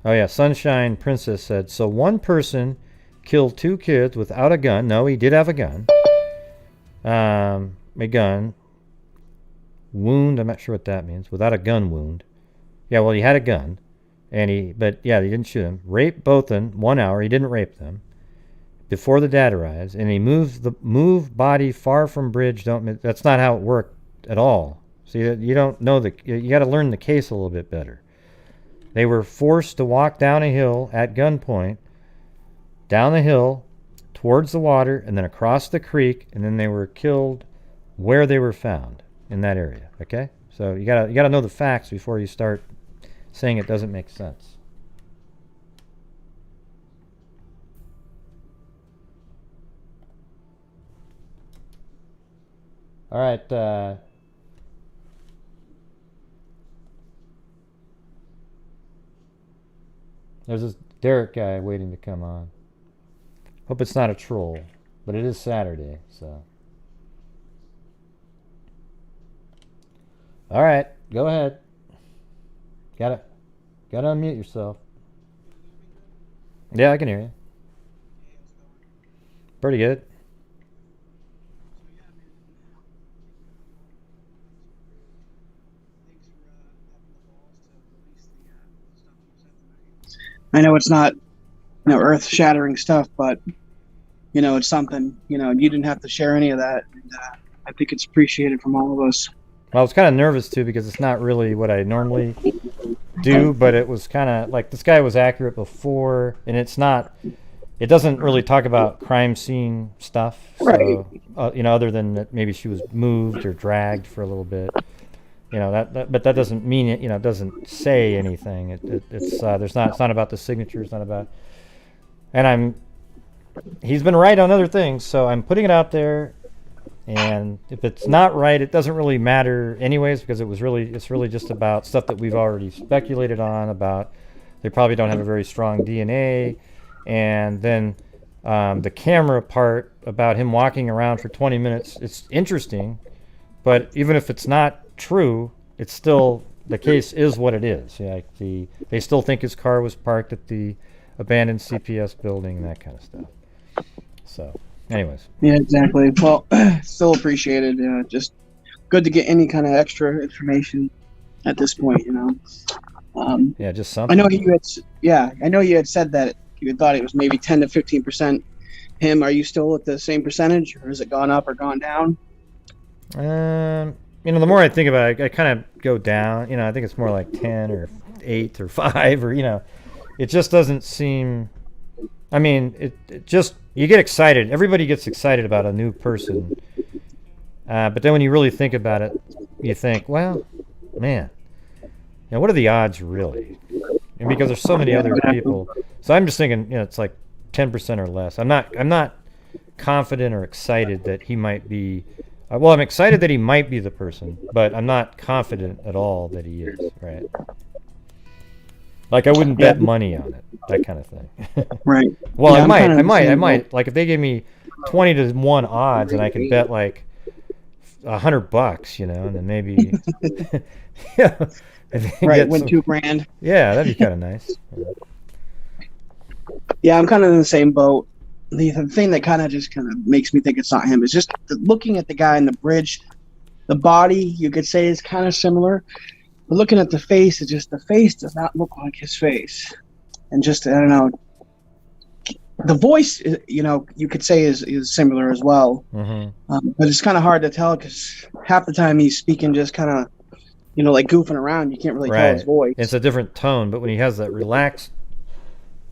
Oh yeah, Sunshine Princess said, so one person killed 2 kids without a gun. No, he did have a gun. A gun. Wound, I'm not sure what that means. Without a gun wound. Yeah, well, he had a gun. But he didn't shoot him. Raped both in 1 hour. He didn't rape them. Before the dad arrives. And he moved body far from bridge. That's not how it worked at all. See, you don't know you got to learn the case a little bit better. They were forced to walk down a hill at gunpoint, down the hill, towards the water, and then across the creek, and then they were killed where they were found in that area. Okay? So you gotta know the facts before you start saying it doesn't make sense. All right. There's this Derrick guy waiting to come on. Hope it's not a troll, but it is Saturday, so. All right, go ahead. Gotta unmute yourself. Yeah, I can hear you. Pretty good. I know it's not, earth-shattering stuff, but, it's something. You didn't have to share any of that. And, I think it's appreciated from all of us. I was kind of nervous, too, because it's not really what I normally do, but it was kind of like this guy was accurate before, and it doesn't really talk about crime scene stuff. Right. So, other than that maybe she was moved or dragged for a little bit. But that doesn't mean it. It doesn't say anything. It's not about the signature. It's not about. And he's been right on other things, so I'm putting it out there. And if it's not right, it doesn't really matter anyways, because it's really just about stuff that we've already speculated on about. They probably don't have a very strong DNA, and then the camera part about him walking around for 20 minutes. It's interesting, but even if it's not true, it's still the case is what it is. Yeah, they still think his car was parked at the abandoned CPS building and that kind of stuff. So, anyways. Yeah, exactly. Well, still appreciated. Just good to get any kind of extra information at this point. Yeah, just something. I know you had said that you had thought it was maybe 10 to 15% him. Are you still at the same percentage, or has it gone up or gone down? The more I think about it, I kind of go down. I think it's more like 10 or 8 or 5 or, it just doesn't seem. I mean, it just, you get excited. Everybody gets excited about a new person. But then when you really think about it, you think, well, man, what are the odds really? And because there's so many other people. So I'm just thinking, it's like 10% or less. I'm not confident or excited that he might be. Well, I'm excited that he might be the person, but I'm not confident at all that he is, right? Like I wouldn't bet money on it, that kind of thing. Right. Well, I might. Like if they gave me 20 to 1 odds and I could bet like $100, and then maybe right, win $2,000. Yeah, that'd be kind of nice. Yeah, I'm kind of in the same boat. The thing that kind of makes me think it's not him is just looking at the guy in the bridge. The body, you could say, is kind of similar. But looking at the face, the face does not look like his face. And just, I don't know, the voice, you could say is similar as well. Mm-hmm. But it's kind of hard to tell because half the time he's speaking just kind of, like goofing around. You can't really tell his voice. It's a different tone, but when he has that relaxed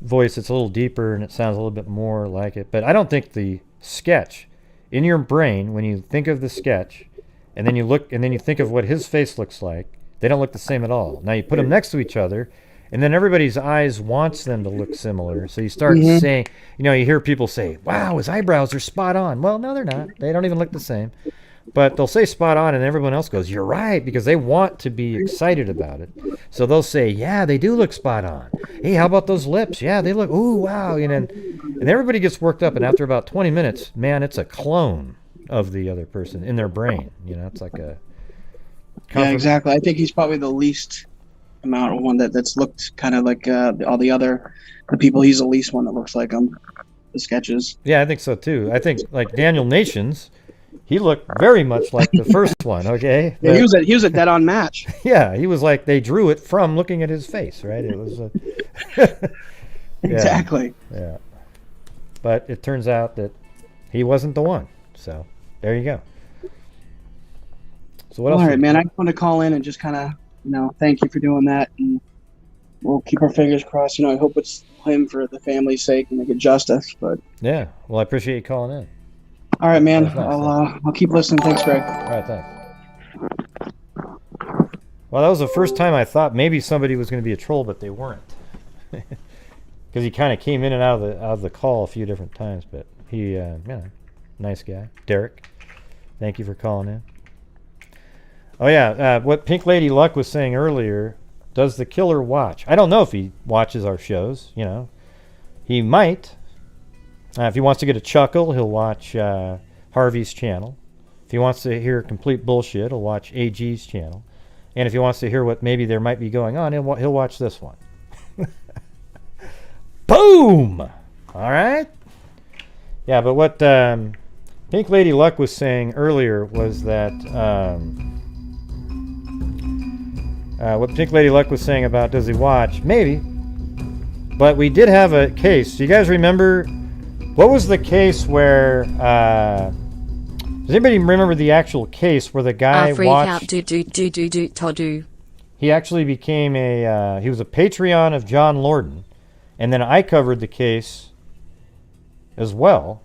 voice, it's a little deeper and it sounds a little bit more like it. But I don't think the sketch in your brain, when you think of the sketch and then you look and then you think of what his face looks like, they don't look the same at all. Now you put them next to each other and then everybody's eyes wants them to look similar. So you start saying, you hear people say, wow, his eyebrows are spot on. Well, no, they're not. They don't even look the same. But they'll say spot on and everyone else goes, you're right, because they want to be excited about it. So they'll say, yeah, they do look spot on. Hey, how about those lips? Yeah, they look, ooh, wow. And everybody gets worked up. And after about 20 minutes, man, it's a clone of the other person in their brain. It's like a... Yeah, exactly. I think he's probably the least amount of one that's looked kind of like all the people. He's the least one that looks like him, the sketches. Yeah, I think so, too. I think, like Daniel Nations... He looked very much like the first one, okay? Yeah, he was a dead-on match. Yeah, he was like they drew it from looking at his face, right? It was exactly. Yeah. But it turns out that he wasn't the one. So there you go. So what else? All right, man. I want to call in and just kind of, thank you for doing that, and we'll keep our fingers crossed. I hope it's him for the family's sake and they get justice. But yeah, well, I appreciate you calling in. All right, man. Nice, I'll keep listening. Thanks, Greg. All right, thanks. Well, that was the first time I thought maybe somebody was going to be a troll, but they weren't. Because he kind of came in and out of the call a few different times, but he, nice guy. Derrick, thank you for calling in. Oh, yeah, what Pink Lady Luck was saying earlier, does the killer watch? I don't know if he watches our shows, He might. If he wants to get a chuckle, he'll watch Harvey's channel. If he wants to hear complete bullshit, he'll watch AG's channel. And if he wants to hear what maybe there might be going on, he'll watch this one. Boom! All right? Yeah, but what Pink Lady Luck was saying earlier was that... what Pink Lady Luck was saying about does he watch? Maybe. But we did have a case. Do you guys remember? What was the case where... does anybody remember the actual case where the guy freak out, watched... do. He actually became a... he was a Patreon of John Lorden. And then I covered the case as well.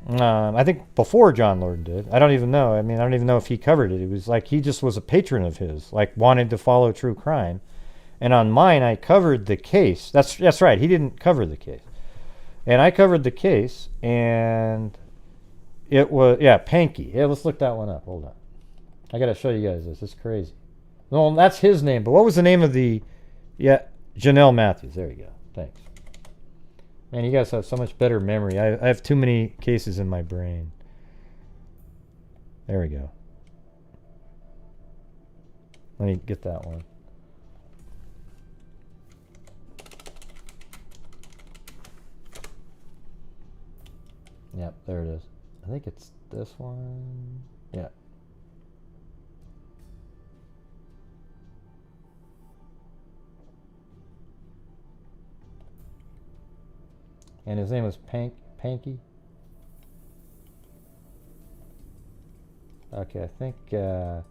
I think before John Lorden did. I don't even know. I mean, I don't even know if he covered it. It was like he just was a patron of his, like wanted to follow true crime. And on mine, I covered the case. That's right. He didn't cover the case. And I covered the case, and it was, yeah, Panky. Yeah, let's look that one up. Hold on. I got to show you guys this. It's crazy. Well, that's his name, but what was the name of the, yeah, Janelle Matthews. There you go. Thanks. Man, you guys have so much better memory. I have too many cases in my brain. There we go. Let me get that one. Yep, there it is. I think it's this one. Yeah. And his name was Panky. Okay, I think, yeah,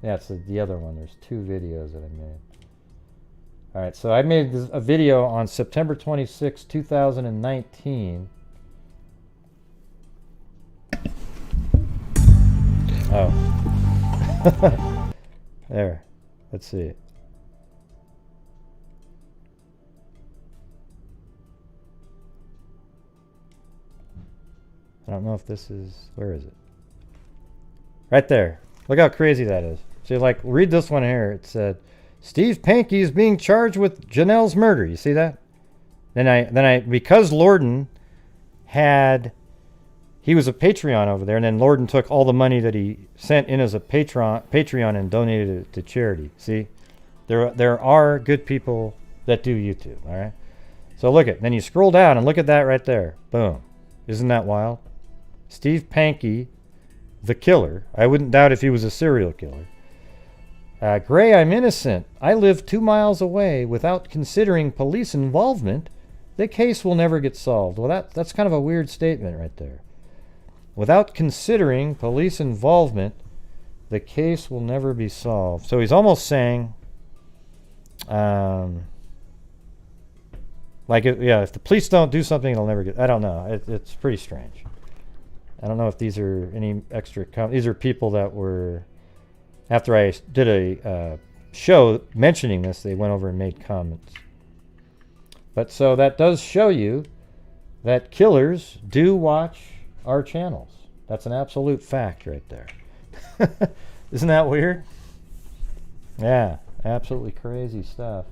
it's the other one. There's two videos that I made. Alright, so I made a video on September 26, 2019. Oh. There. Let's see. I don't know if this is... Where is it? Right there. Look how crazy that is. So, like, read this one here. It said, Steve Panky is being charged with Janelle's murder. You see that? Then I because Lorden had... He was a Patreon over there, and then Lorden took all the money that he sent in as a Patreon and donated it to charity. See? There are good people that do YouTube, all right? So look at... Then you scroll down and look at that right there. Boom. Isn't that wild? Steve Panky, the killer. I wouldn't doubt if he was a serial killer. Gray, I'm innocent. I live 2 miles away. Without considering police involvement, the case will never get solved. Well, that's kind of a weird statement right there. Without considering police involvement, the case will never be solved. So he's almost saying, like, if the police don't do something, it'll never get... I don't know. It's pretty strange. I don't know if these are any extra... these are people that were... After I did a show mentioning this, they went over and made comments. But so that does show you that killers do watch our channels. That's an absolute fact right there. Isn't that weird? Yeah, absolutely crazy stuff.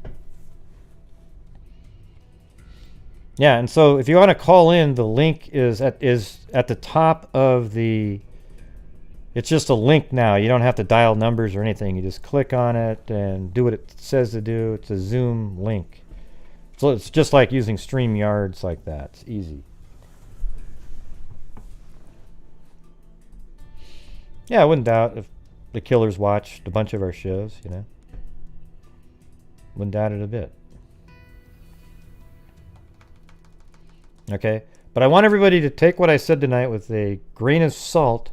Yeah, and so if you want to call in, the link is at the top of the... It's just a link now. You don't have to dial numbers or anything. You just click on it and do what it says to do. It's a Zoom link. So it's just like using StreamYards like that. It's easy. Yeah, I wouldn't doubt if the killers watched a bunch of our shows, you know. Wouldn't doubt it a bit. Okay, but I want everybody to take what I said tonight with a grain of salt,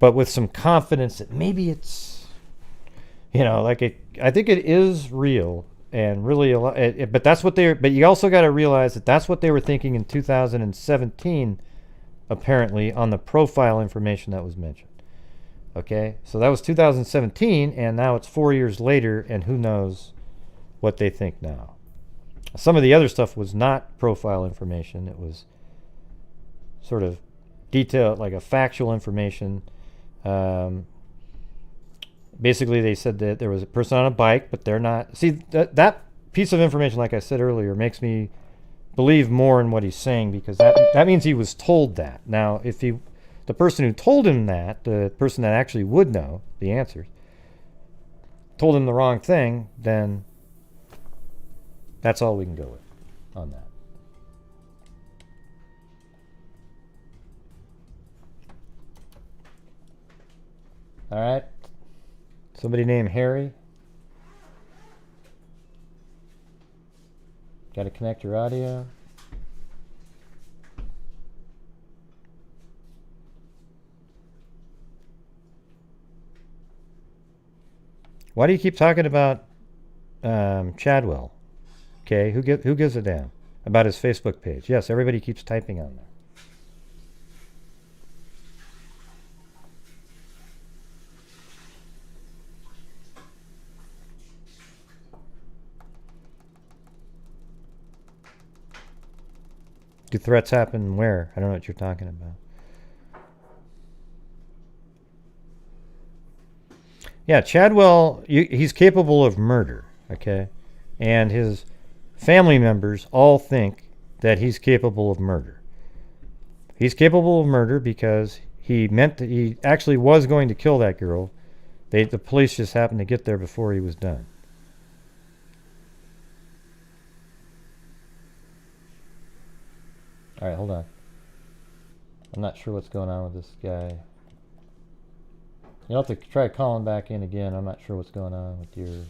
but with some confidence that maybe it's, you know, like I think it is real and really a lot. But that's what they. But you also got to realize that that's what they were thinking in 2017, apparently, on the profile information that was mentioned. Okay, so that was 2017, and now it's 4 years later, and who knows what they think now. Some of the other stuff was not profile information. It was sort of detailed, like a factual information. Basically, they said that there was a person on a bike, but they're not. See, that piece of information, like I said earlier, makes me believe more in what he's saying, because that means he was told that. Now, if the person who told him that, the person that actually would know the answers, told him the wrong thing, then that's all we can go with on that. All right. Somebody named Harry. Got to connect your audio. Why do you keep talking about Chadwell? Okay, who gives a damn about his Facebook page? Yes, everybody keeps typing on there. Do threats happen where? I don't know what you're talking about. Yeah, Chadwell, he's capable of murder, okay? And his family members all think that he's capable of murder. He's capable of murder because he actually was going to kill that girl. The police just happened to get there before he was done. All right, hold on. I'm not sure what's going on with this guy. You'll have to try calling back in again. I'm not sure what's going on with your...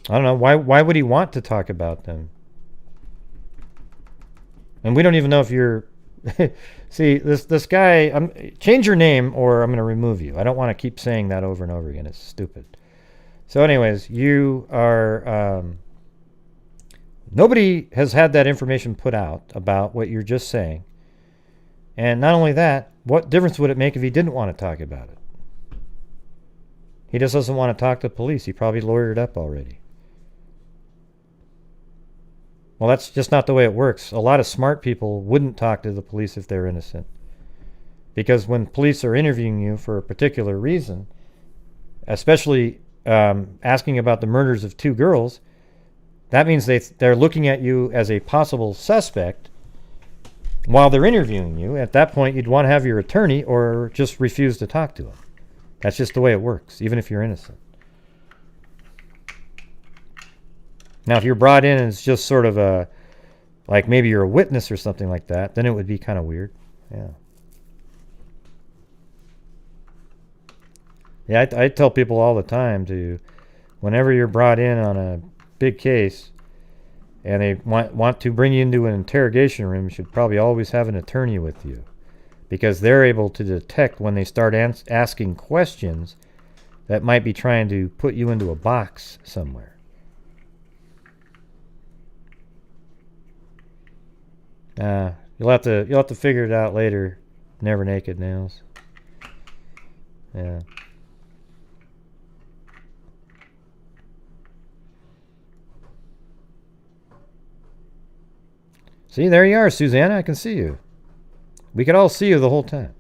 I don't know. Why would he want to talk about them? And we don't even know if you're... See, this guy... change your name or I'm going to remove you. I don't want to keep saying that over and over again. It's stupid. So anyways, you are... nobody has had that information put out about what you're just saying. And not only that, what difference would it make if he didn't want to talk about it? He just doesn't want to talk to the police. He probably lawyered up already. Well, that's just not the way it works. A lot of smart people wouldn't talk to the police if they're innocent. Because when police are interviewing you for a particular reason, especially asking about the murders of 2 girls, that means they're looking at you as a possible suspect while they're interviewing you. At that point, you'd want to have your attorney or just refuse to talk to them. That's just the way it works, even if you're innocent. Now, if you're brought in and it's just sort of like maybe you're a witness or something like that, then it would be kind of weird. Yeah. Yeah, I tell people all the time whenever you're brought in on a big case and they want to bring you into an interrogation room, you should probably always have an attorney with you, because they're able to detect when they start asking questions that might be trying to put you into a box somewhere. You'll have to figure it out later. Never naked nails. Yeah. See, there you are, Susanna. I can see you. We could all see you the whole time.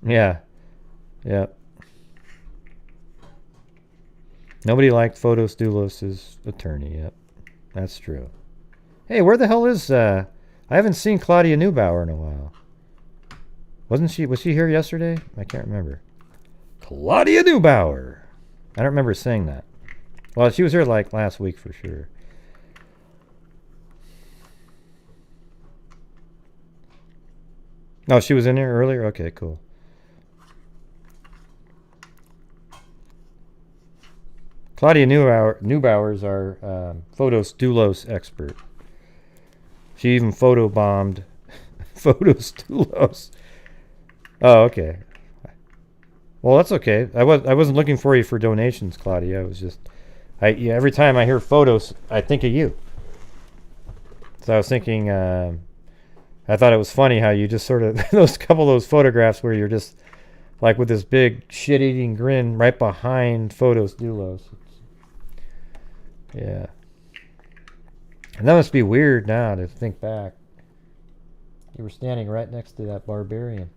Yeah. Yeah. Nobody liked Photos Doulos' attorney. Yep. That's true. Hey, where the hell is... I haven't seen Claudia Neubauer in a while. Was she here yesterday? I can't remember. Claudia Neubauer. I don't remember saying that. Well, she was here like last week for sure. Oh, she was in here earlier? Okay, cool. Claudia Neubauer's our Photos Doulos expert. She even photobombed Photos Doulos. Oh, okay. Well, that's okay. I wasn't looking for you for donations, Claudia. I was just, every time I hear photos, I think of you. So I was thinking, I thought it was funny how you just sort of those couple of those photographs where you're just like with this big shit-eating grin right behind Photos Doulos. Yeah. And that must be weird now to think back. You were standing right next to that barbarian.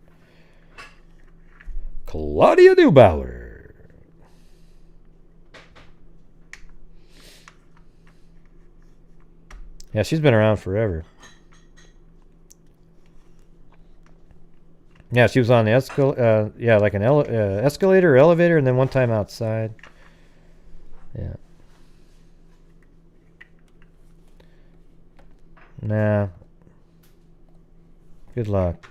Claudia Neubauer. Yeah, she's been around forever. Yeah, she was on the like an escalator or elevator, and then one time outside. Yeah. Nah. Good luck.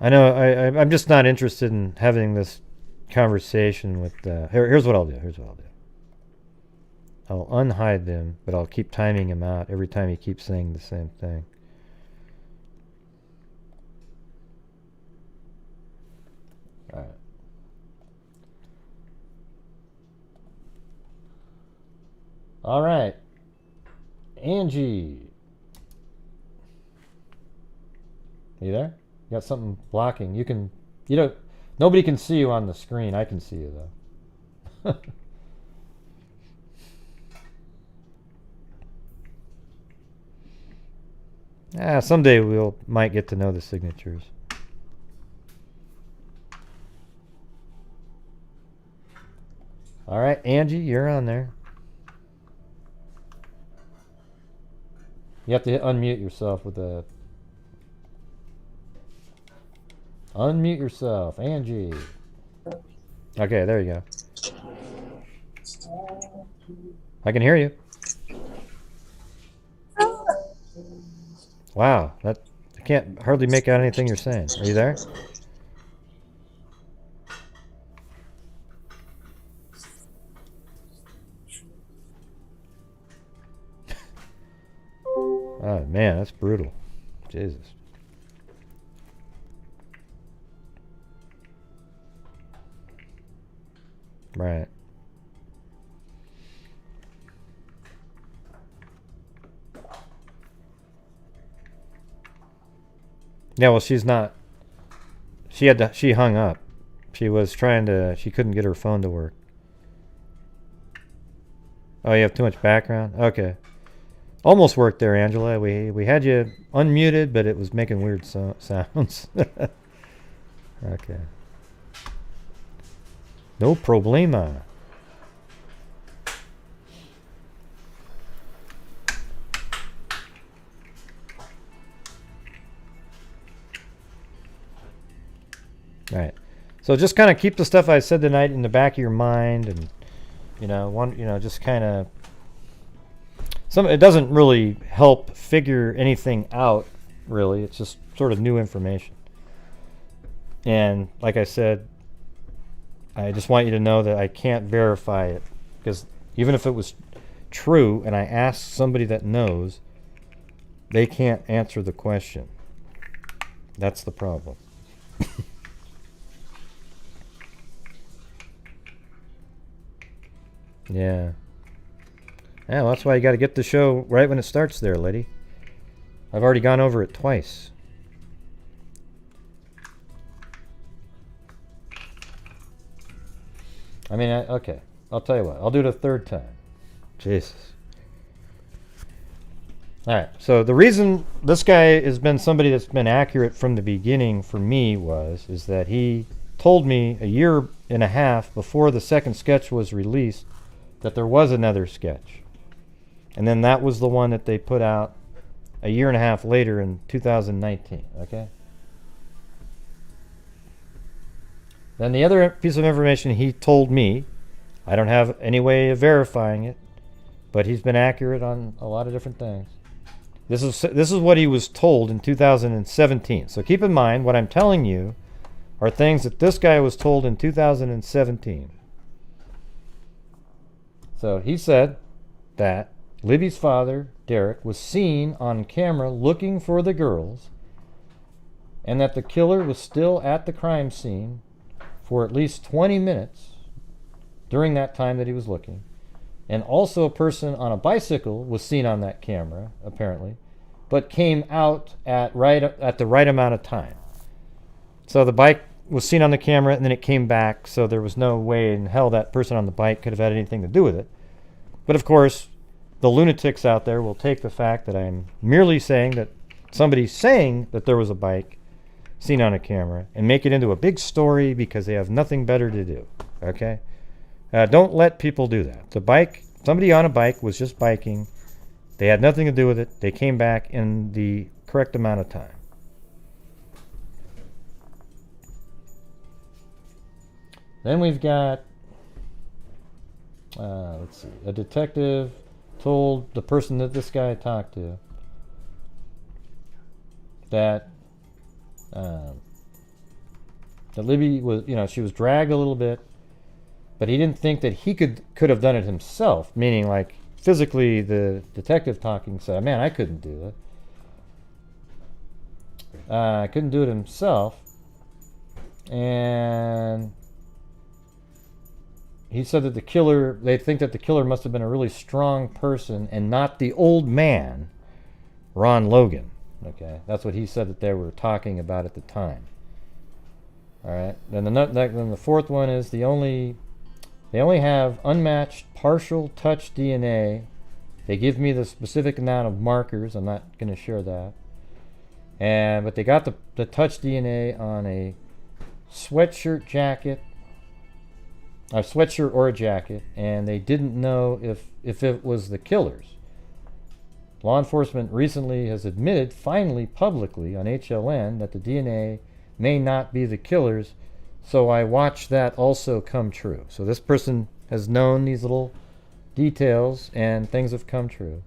I know I'm just not interested in having this conversation with... here's what I'll do. I'll unhide them, but I'll keep timing him out every time he keeps saying the same thing. Alright. Alright. Angie. Are you there? You got something blocking. Nobody can see you on the screen. I can see you though. Someday might get to know the signatures. All right, Angie, you're on there. You have to unmute yourself with a... Unmute yourself, Angie. Okay, there you go. I can hear you. Wow, I can't hardly make out anything you're saying. Are you there? Oh man, that's brutal. Jesus. Right. Yeah, well, she's not. She hung up. She was trying to. She couldn't get her phone to work. Oh, you have too much background? Okay. Almost worked there, Angela. We had you unmuted, but it was making weird sounds. Okay. No problema. All right. So just kind of keep the stuff I said tonight in the back of your mind, and just kind of it doesn't really help figure anything out, really. It's just sort of new information. And like I said, I just want you to know that I can't verify it, because even if it was true and I asked somebody that knows, they can't answer the question. That's the problem. Yeah. Yeah, well, that's why you got to get the show right when it starts there, lady. I've already gone over it twice. I mean, okay. I'll tell you what. I'll do it a third time. Jesus. All right. So the reason this guy has been somebody that's been accurate from the beginning for me is that he told me a year and a half before the second sketch was released that there was another sketch. And then that was the one that they put out a year and a half later in 2019. Okay? Then the other piece of information he told me, I don't have any way of verifying it, but he's been accurate on a lot of different things. This is what he was told in 2017. So keep in mind, what I'm telling you are things that this guy was told in 2017. So he said that Libby's father, Derrick, was seen on camera looking for the girls, and that the killer was still at the crime scene for at least 20 minutes during that time that he was looking. And also a person on a bicycle was seen on that camera, apparently, but came out at the right amount of time. So the bike was seen on the camera, and then it came back, so there was no way in hell that person on the bike could have had anything to do with it. But of course, the lunatics out there will take the fact that I'm merely saying that somebody's saying that there was a bike seen on a camera and make it into a big story because they have nothing better to do. Okay? Don't let people do that. Somebody on a bike was just biking. They had nothing to do with it. They came back in the correct amount of time. Then we've got, let's see, a detective told the person that this guy talked to that that Libby was, she was dragged a little bit, but he didn't think that he could have done it himself, meaning like physically. The detective talking said, man, I couldn't do it. I couldn't do it himself. And he said that they think that the killer must have been a really strong person and not the old man, Ron Logan. Okay, that's what he said that they were talking about at the time. All right, then the fourth one is they only have unmatched partial touch DNA. They give me the specific amount of markers. I'm not going to share that. But they got the touch DNA on a sweatshirt or a jacket, and they didn't know if it was the killer's. Law enforcement recently has admitted, finally publicly on HLN, that the DNA may not be the killer's, so I watched that also come true. So this person has known these little details, and things have come true.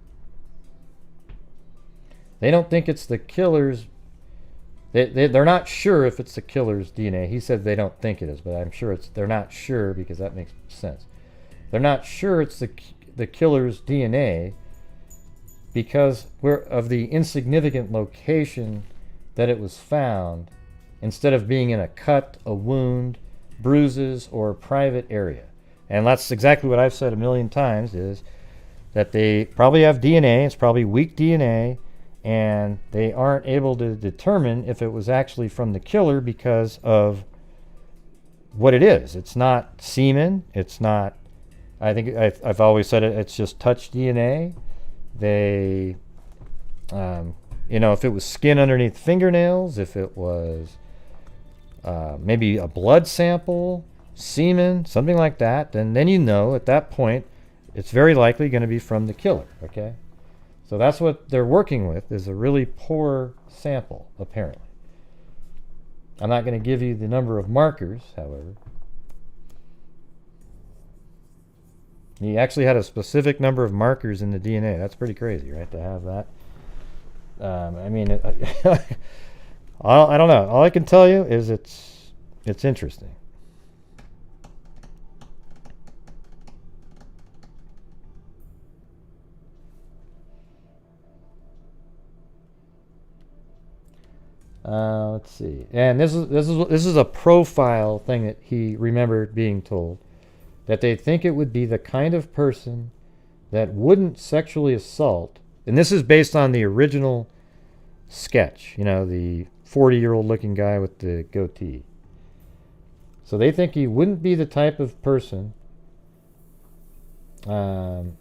They don't think it's the killer's. They're not sure if it's the killer's DNA. He said they don't think it is, but I'm sure they're not sure, because that makes sense. They're not sure it's the killer's DNA because of the insignificant location that it was found, instead of being in a cut, a wound, bruises, or a private area. And that's exactly what I've said a million times, is that they probably have DNA. It's probably weak DNA, and they aren't able to determine if it was actually from the killer because of what it is. It's not semen. It's not, I think I've always said it's just touch DNA. They, if it was skin underneath fingernails, if it was maybe a blood sample, semen, something like that, then at that point, it's very likely going to be from the killer, okay? So that's what they're working with, is a really poor sample, apparently. I'm not going to give you the number of markers, however. He actually had a specific number of markers in the DNA. That's pretty crazy, right, to have that. I don't know. All I can tell you is it's interesting. Let's see. And this is a profile thing that he remembered being told, that they think it would be the kind of person that wouldn't sexually assault. And this is based on the original sketch, the 40-year-old looking guy with the goatee. So they think he wouldn't be the type of person, he'd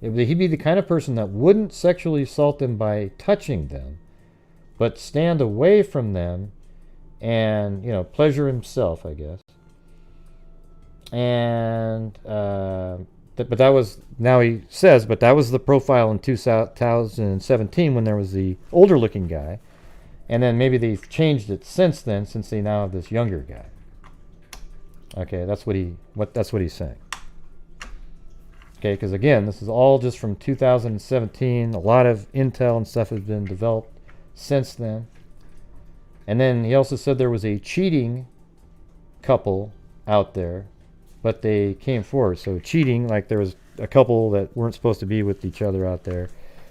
be the kind of person that wouldn't sexually assault them by touching them, but stand away from them and, pleasure himself, I guess. And but that was, now he says, but that was the profile in 2017 when there was the older looking guy, and then maybe they've changed it since then, since they now have this younger guy. Okay, that's what he's saying. Okay, because again, this is all just from 2017. A lot of intel and stuff has been developed since then. And then he also said there was a cheating couple out there, but they came forward. So cheating, like there was a couple that weren't supposed to be with each other out there,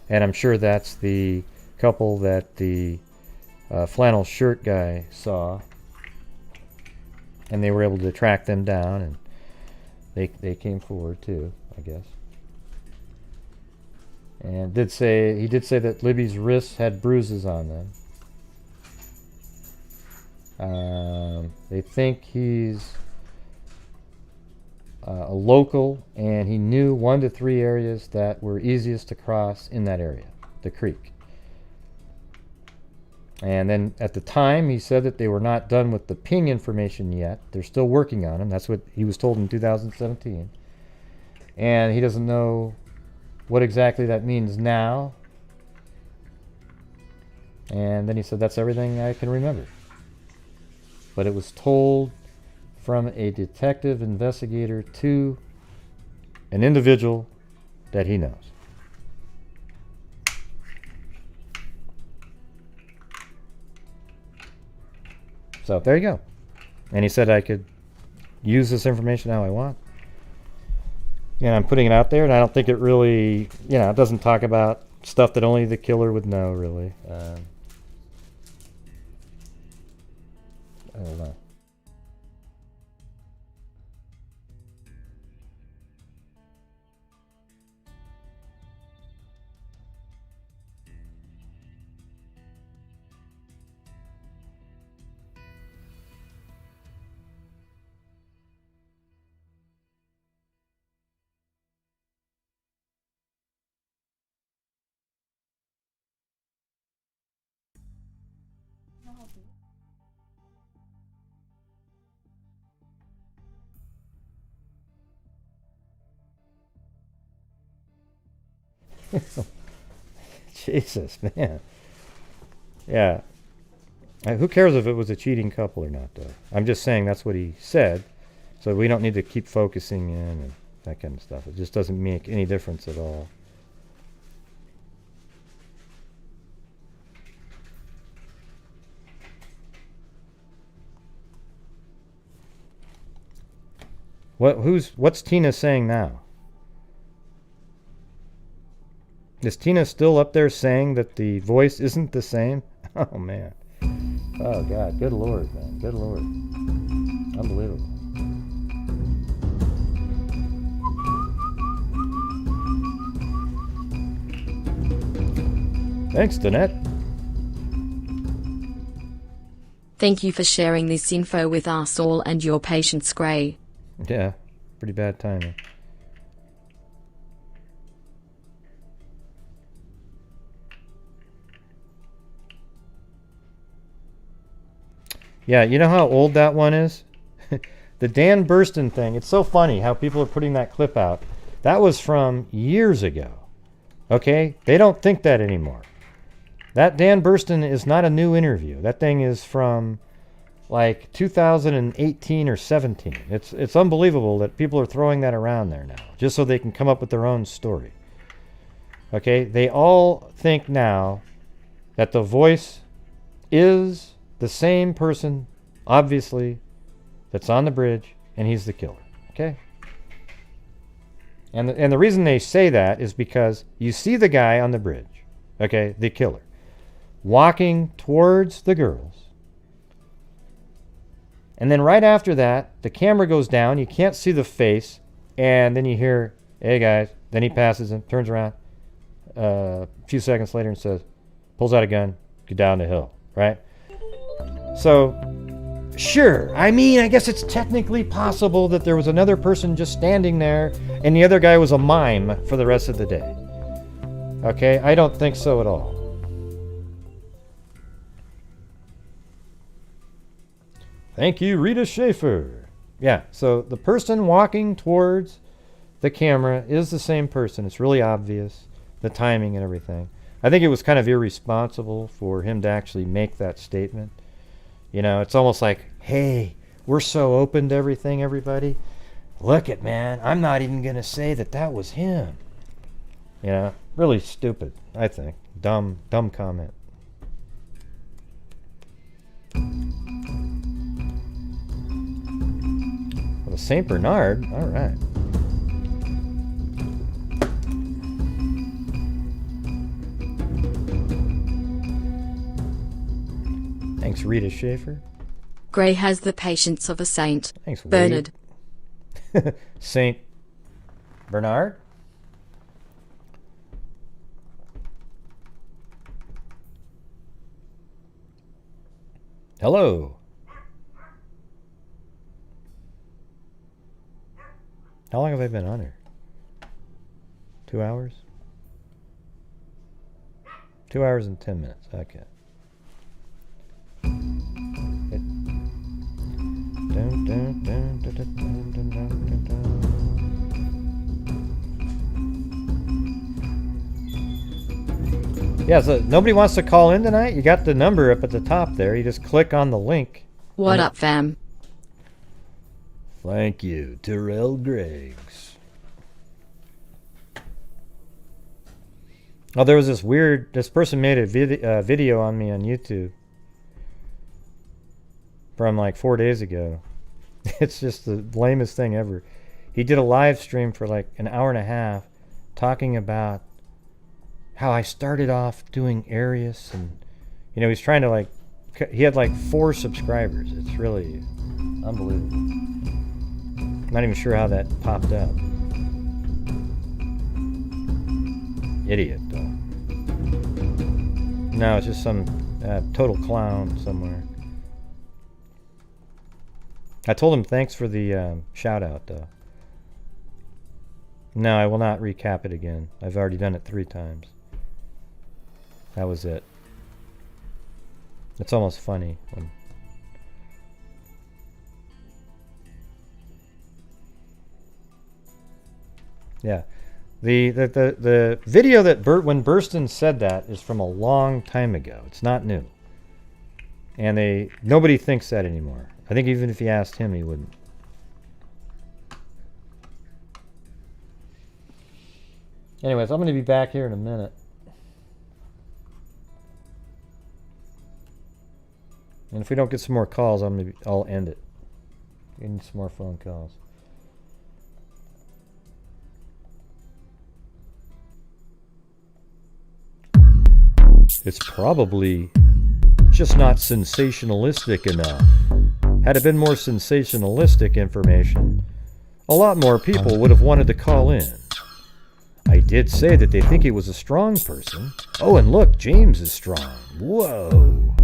and I'm sure that's the couple that the flannel shirt guy saw, and they were able to track them down, and they came forward too, I guess. And he did say that Libby's wrists had bruises on them. They think he's a local, and he knew 1 to 3 areas that were easiest to cross in that area, the creek. And then at the time, he said that they were not done with the ping information yet. They're still working on him. That's what he was told in 2017. And he doesn't know what exactly that means now. And then he said, that's everything I can remember. But it was told from a detective investigator to an individual that he knows. So there you go. And he said I could use this information how I want. And I'm putting it out there, and I don't think it really, it doesn't talk about stuff that only the killer would know, really. I don't know. Jesus, man. Yeah. Who cares if it was a cheating couple or not, though? I'm just saying that's what he said. So we don't need to keep focusing in and that kind of stuff. It just doesn't make any difference at all. What's Tina saying now? Is Tina still up there saying that the voice isn't the same? Oh, man. Oh, God. Good Lord, man. Good Lord. Unbelievable. Thanks, Danette. Thank you for sharing this info with us all and your patience, Gray. Yeah. Pretty bad timing. Yeah, you know how old that one is? The Dan Burston thing. It's so funny how people are putting that clip out. That was from years ago. Okay? They don't think that anymore. That Dan Burston is not a new interview. That thing is from like 2018 or 17. It's unbelievable that people are throwing that around there now just so they can come up with their own story. Okay? They all think now that the voice is the same person, obviously, that's on the bridge, and he's the killer. Okay? And the reason they say that is because you see the guy on the bridge, okay, the killer, walking towards the girls. And then right after that, the camera goes down, you can't see the face, and then you hear, hey guys, then he passes him, turns around a few seconds later and says, pulls out a gun, get down the hill, right? So, sure, I mean, I guess it's technically possible that there was another person just standing there and the other guy was a mime for the rest of the day. Okay, I don't think so at all. Thank you, Rita Schaefer. Yeah, so the person walking towards the camera is the same person. It's really obvious, the timing and everything. I think it was kind of irresponsible for him to actually make that statement. You know, it's almost like, hey, we're so open to everything, everybody. Look it, man. I'm not even going to say that that was him. You know, really stupid, I think. Dumb comment. Well, St. Bernard, all right. Thanks, Rita Schaefer. Gray has the patience of a saint. Thanks, Bernard. Saint Bernard? Hello. How long have I been on here? 2 hours? 2 hours and 10 minutes. Okay. Yeah, so nobody wants to call in tonight? You got the number up at the top there. You just click on the link. What up, fam? Thank you, Terrell Griggs. Oh, there was this person made a video on me on YouTube. from like 4 days ago. It's just the lamest thing ever. He did a live stream for like an hour and a half talking about how I started off doing Arius, and he's trying to like, he had like 4 subscribers. It's really unbelievable. Not even sure how that popped up. Idiot though. No, it's just some total clown somewhere. I told him thanks for the shout out though. No, I will not recap it again. I've already done it 3 times. That was it. It's almost funny when yeah. The video that when Burston said that is from a long time ago. It's not new. And nobody thinks that anymore. I think even if you asked him, he wouldn't. Anyways, I'm going to be back here in a minute. And if we don't get some more calls, I'll end it. We need some more phone calls. It's probably just not sensationalistic enough. Had it been more sensationalistic information, a lot more people would have wanted to call in. I did say that they think he was a strong person. Oh, and look, James is strong. Whoa.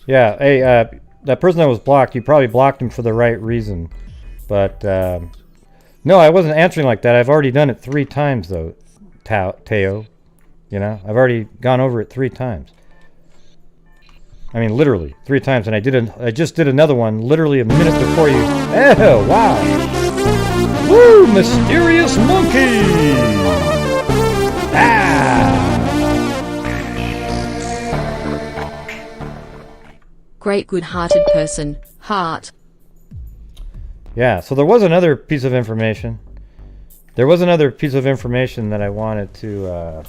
Yeah, hey, that person that was blocked, you probably blocked him for the right reason. But, no, I wasn't answering like that. I've already done it 3 times, though, Teo. You know, I've already gone over it 3 times. I mean, literally, 3 times. And I just did another one literally a minute before you. Oh, wow. Woo, mysterious monkey! Ah! Great good-hearted person, heart. Yeah, so there was another piece of information. There was another piece of information that I wanted to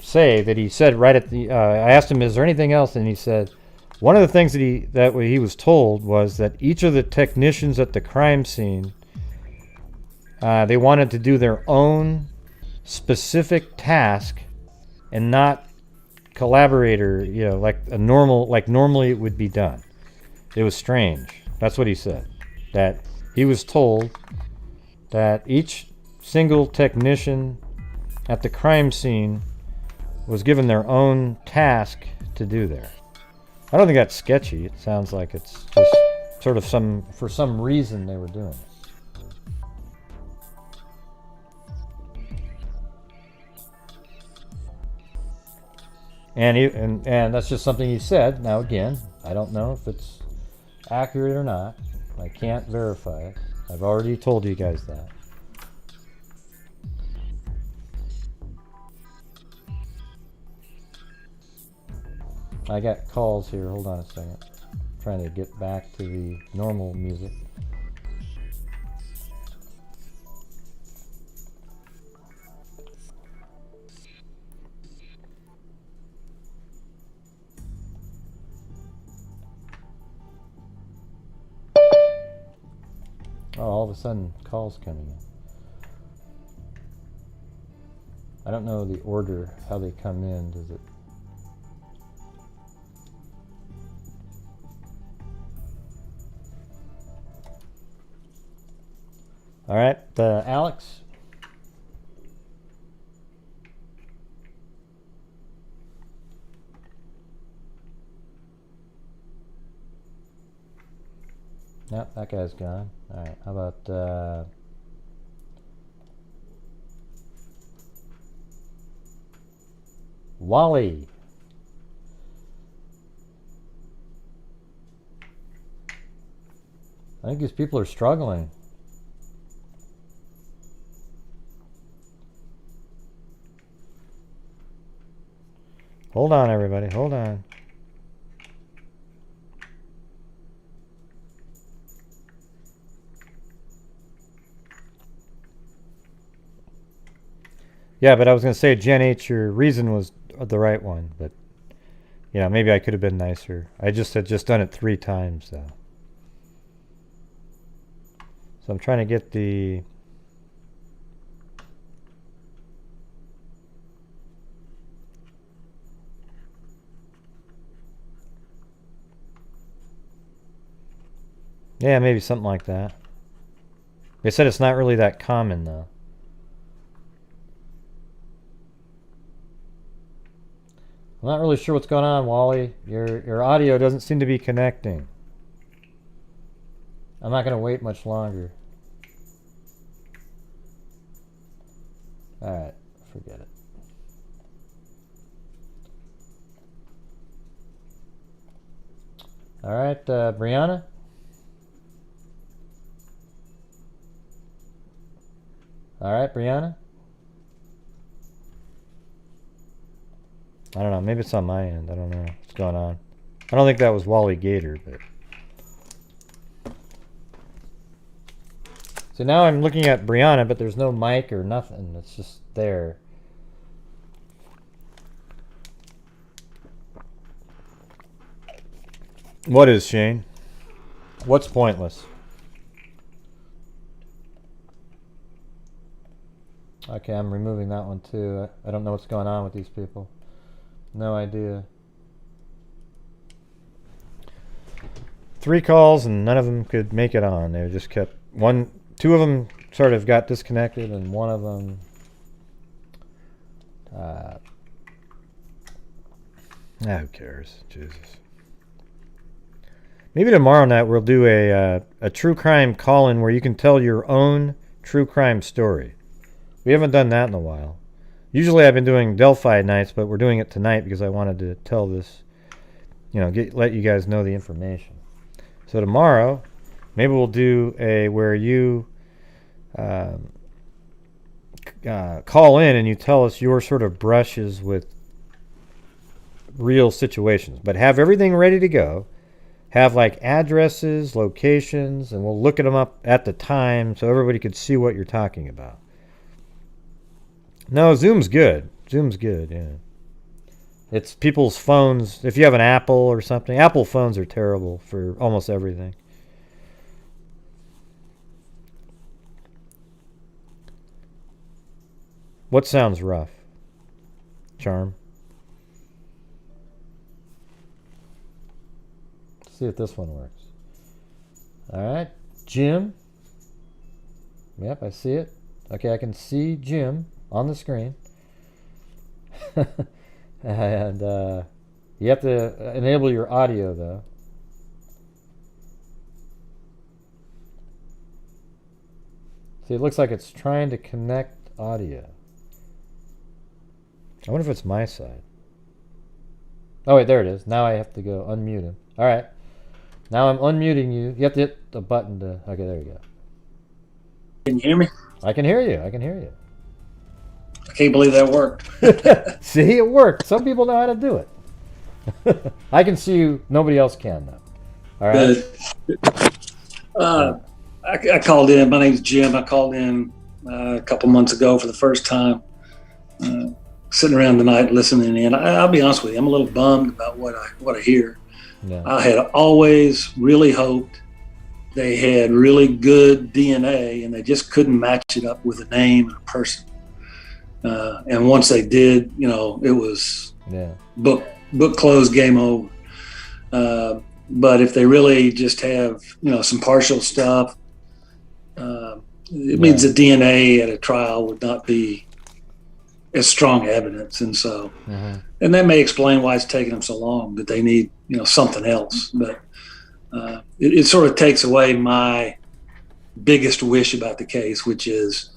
say that he said right at the. I asked him, "Is there anything else?" And he said, one of the things that he was told was that each of the technicians at the crime scene, they wanted to do their own specific task and not collaborator, like normally it would be done. It was strange. That's what he said. That he was told that each single technician at the crime scene was given their own task to do there. I don't think that's sketchy. It sounds like it's just sort of for some reason they were doing it. And that's just something he said. Now again, I don't know if it's accurate or not. I can't verify it. I've already told you guys that. I got calls here. Hold on a second. I'm trying to get back to the normal music. Oh, all of a sudden, calls coming in. I don't know the order, how they come in. Does it? All right, Alex. Yep, that guy's gone. All right, how about Wally? I think these people are struggling. Hold on, everybody. Hold on. Yeah, but I was going to say, Gen H, your reason was the right one. But, maybe I could have been nicer. I had just done it 3 times, though. So I'm trying to get the... Yeah, maybe something like that. They said it's not really that common, though. I'm not really sure what's going on, Wally. Your audio doesn't seem to be connecting. I'm not going to wait much longer. Alright, forget it. Alright, Brianna? Alright, Brianna? I don't know, maybe it's on my end. I don't know what's going on. I don't think that was Wally Gator, but... So now I'm looking at Brianna, but there's no mic or nothing. It's just there. What is, Shane? What's pointless? Okay, I'm removing that one too. I don't know what's going on with these people. No idea. 3 calls and none of them could make it on. They just kept... 2 of them sort of got disconnected and one of them... who cares? Jesus. Maybe tomorrow night we'll do a true crime call-in where you can tell your own true crime story. We haven't done that in a while. Usually I've been doing Delphi nights, but we're doing it tonight because I wanted to tell this, let you guys know the information. So tomorrow, maybe we'll do where you call in and you tell us your sort of brushes with real situations. But have everything ready to go. have like addresses, locations, and we'll look at them up at the time so everybody could see what you're talking about. No, Zoom's good. Zoom's good, yeah. It's people's phones. If you have an Apple or something, Apple phones are terrible for almost everything. What sounds rough? Charm. Let's see if this one works. All right, Jim. Yep, I see it. Okay, I can see Jim on the screen. And you have to enable your audio, though. See, it looks like it's trying to connect audio. I wonder if it's my side. Oh, wait, there it is. Now I have to go unmute him. All right. Now I'm unmuting you. You have to hit the button to... Okay, there you go. Can you hear me? I can hear you. I can hear you. I can't believe that worked. See, it worked. Some people know how to do it. I can see you. Nobody else can, though. All right. I called in. My name's Jim. I called in a couple months ago for the first time. Sitting around tonight listening in. I'll be honest with you. I'm a little bummed about what I hear. Yeah. I had always really hoped they had really good DNA and they just couldn't match it up with a name and a person. And once they did, it was book closed, game over. But if they really just have, some partial stuff, it means the DNA at a trial would not be as strong evidence. And so, and that may explain why it's taking them so long, that they need, something else. But it sort of takes away my biggest wish about the case, which is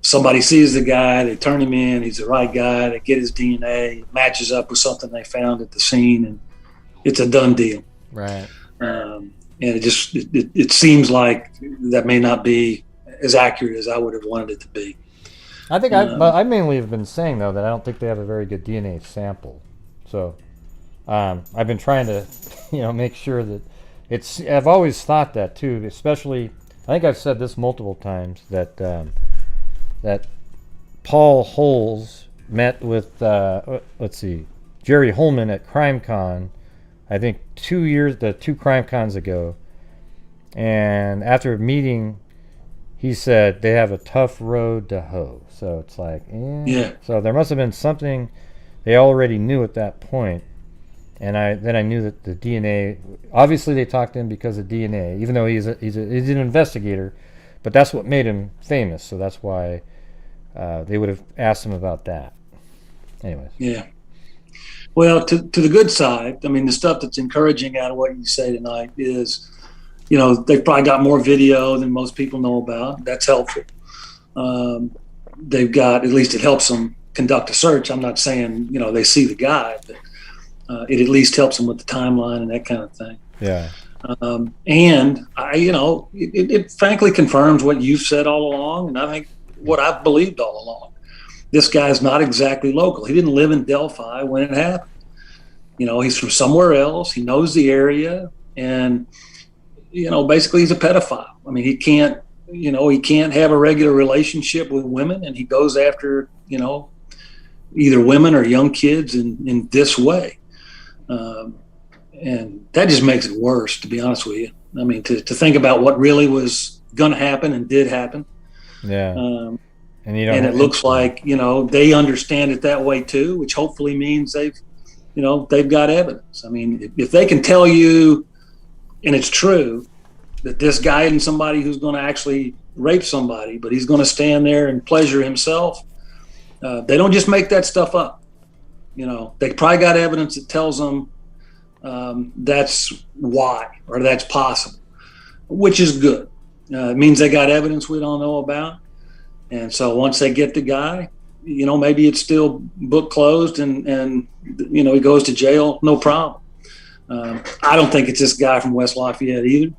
somebody sees the guy, they turn him in, he's the right guy, they get his DNA, matches up with something they found at the scene, and it's a done deal. Right. And it seems like that may not be as accurate as I would have wanted it to be. I think I mainly have been saying, though, that I don't think they have a very good DNA sample. So I've been trying to, make sure that I've always thought that, too, especially, I think I've said this multiple times, that that Paul Holes met with, Jerry Holman at CrimeCon, I think 2 CrimeCons ago. And after meeting, he said they have a tough road to hoe. So it's like, yeah. So there must have been something they already knew at that point. And then I knew that the DNA, obviously they talked to him because of DNA, even though he's an investigator, but that's what made him famous. So that's why they would have asked him about that. Anyways. Yeah. Well, to the good side, I mean, the stuff that's encouraging out of what you say tonight is, they've probably got more video than most people know about. That's helpful. They've got, at least it helps them conduct a search. I'm not saying, they see the guy, but it at least helps them with the timeline and that kind of thing. Yeah. And it frankly confirms what you've said all along, and I think what I've believed all along. This guy's not exactly local. He didn't live in Delphi when it happened. He's from somewhere else. He knows the area, and basically he's a pedophile. I mean, he can't have a regular relationship with women, and he goes after either women or young kids in this way. And that just makes it worse, to be honest with you. I mean, to think about what really was going to happen and did happen. Yeah. And it looks like, they understand it that way too, which hopefully means they've got evidence. I mean, if they can tell you, and it's true, that this guy isn't somebody who's going to actually rape somebody, but he's going to stand there and pleasure himself. They don't just make that stuff up. They probably got evidence that tells them that's why, or that's possible, which is good. It means they got evidence we don't know about. And so once they get the guy, maybe it's still book closed and he goes to jail, no problem. I don't think it's this guy from West Lafayette either.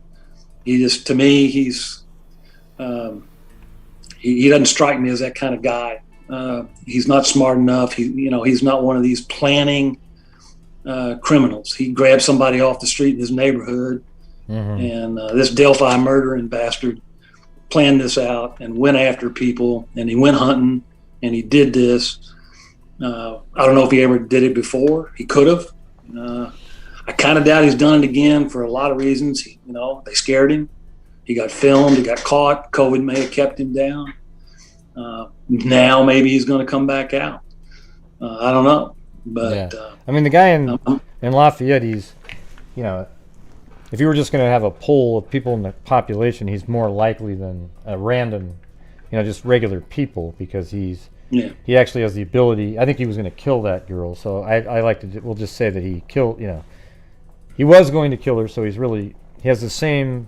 To me, he's he doesn't strike me as that kind of guy. He's not smart enough. He's not one of these planning criminals. He grabbed somebody off the street in his neighborhood, and this Delphi murdering bastard planned this out and went after people, and he went hunting, and he did this. I don't know if he ever did it before. He could have. I kind of doubt he's done it again for a lot of reasons. They scared him. He got filmed. He got caught. COVID may have kept him down. Now maybe he's going to come back out. I don't know. But I mean, the guy in Lafayette, he's, if you were just going to have a poll of people in the population, he's more likely than a random, just regular people, because he actually has the ability. I think he was going to kill that girl, so we'll just say that he killed, he was going to kill her, so he has the same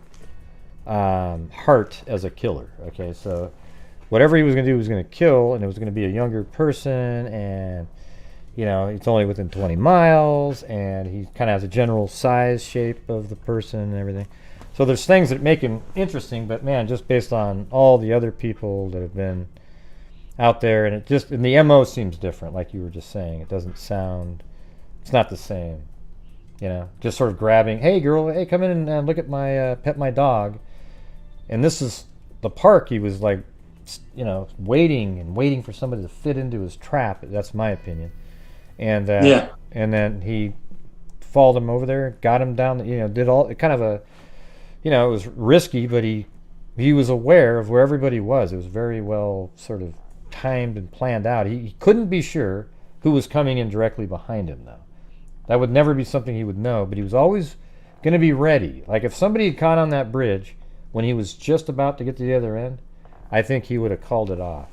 heart as a killer. Okay, so whatever he was going to do, he was going to kill, and it was going to be a younger person, and it's only within 20 miles, and he kind of has a general size, shape of the person and everything. So there's things that make him interesting, but man, just based on all the other people that have been out there, and the MO seems different, like you were just saying. It doesn't sound, it's not the same. Just sort of grabbing, hey girl, hey, come in and look at my, pet my dog. And this is the park. He was like, waiting for somebody to fit into his trap. That's my opinion. And and then he followed him over there, got him down, did all kind of a, it was risky, but he was aware of where everybody was. It was very well sort of timed and planned out. He couldn't be sure who was coming in directly behind him, though. That would never be something he would know, but he was always going to be ready. Like if somebody had caught on that bridge when he was just about to get to the other end, I think he would have called it off,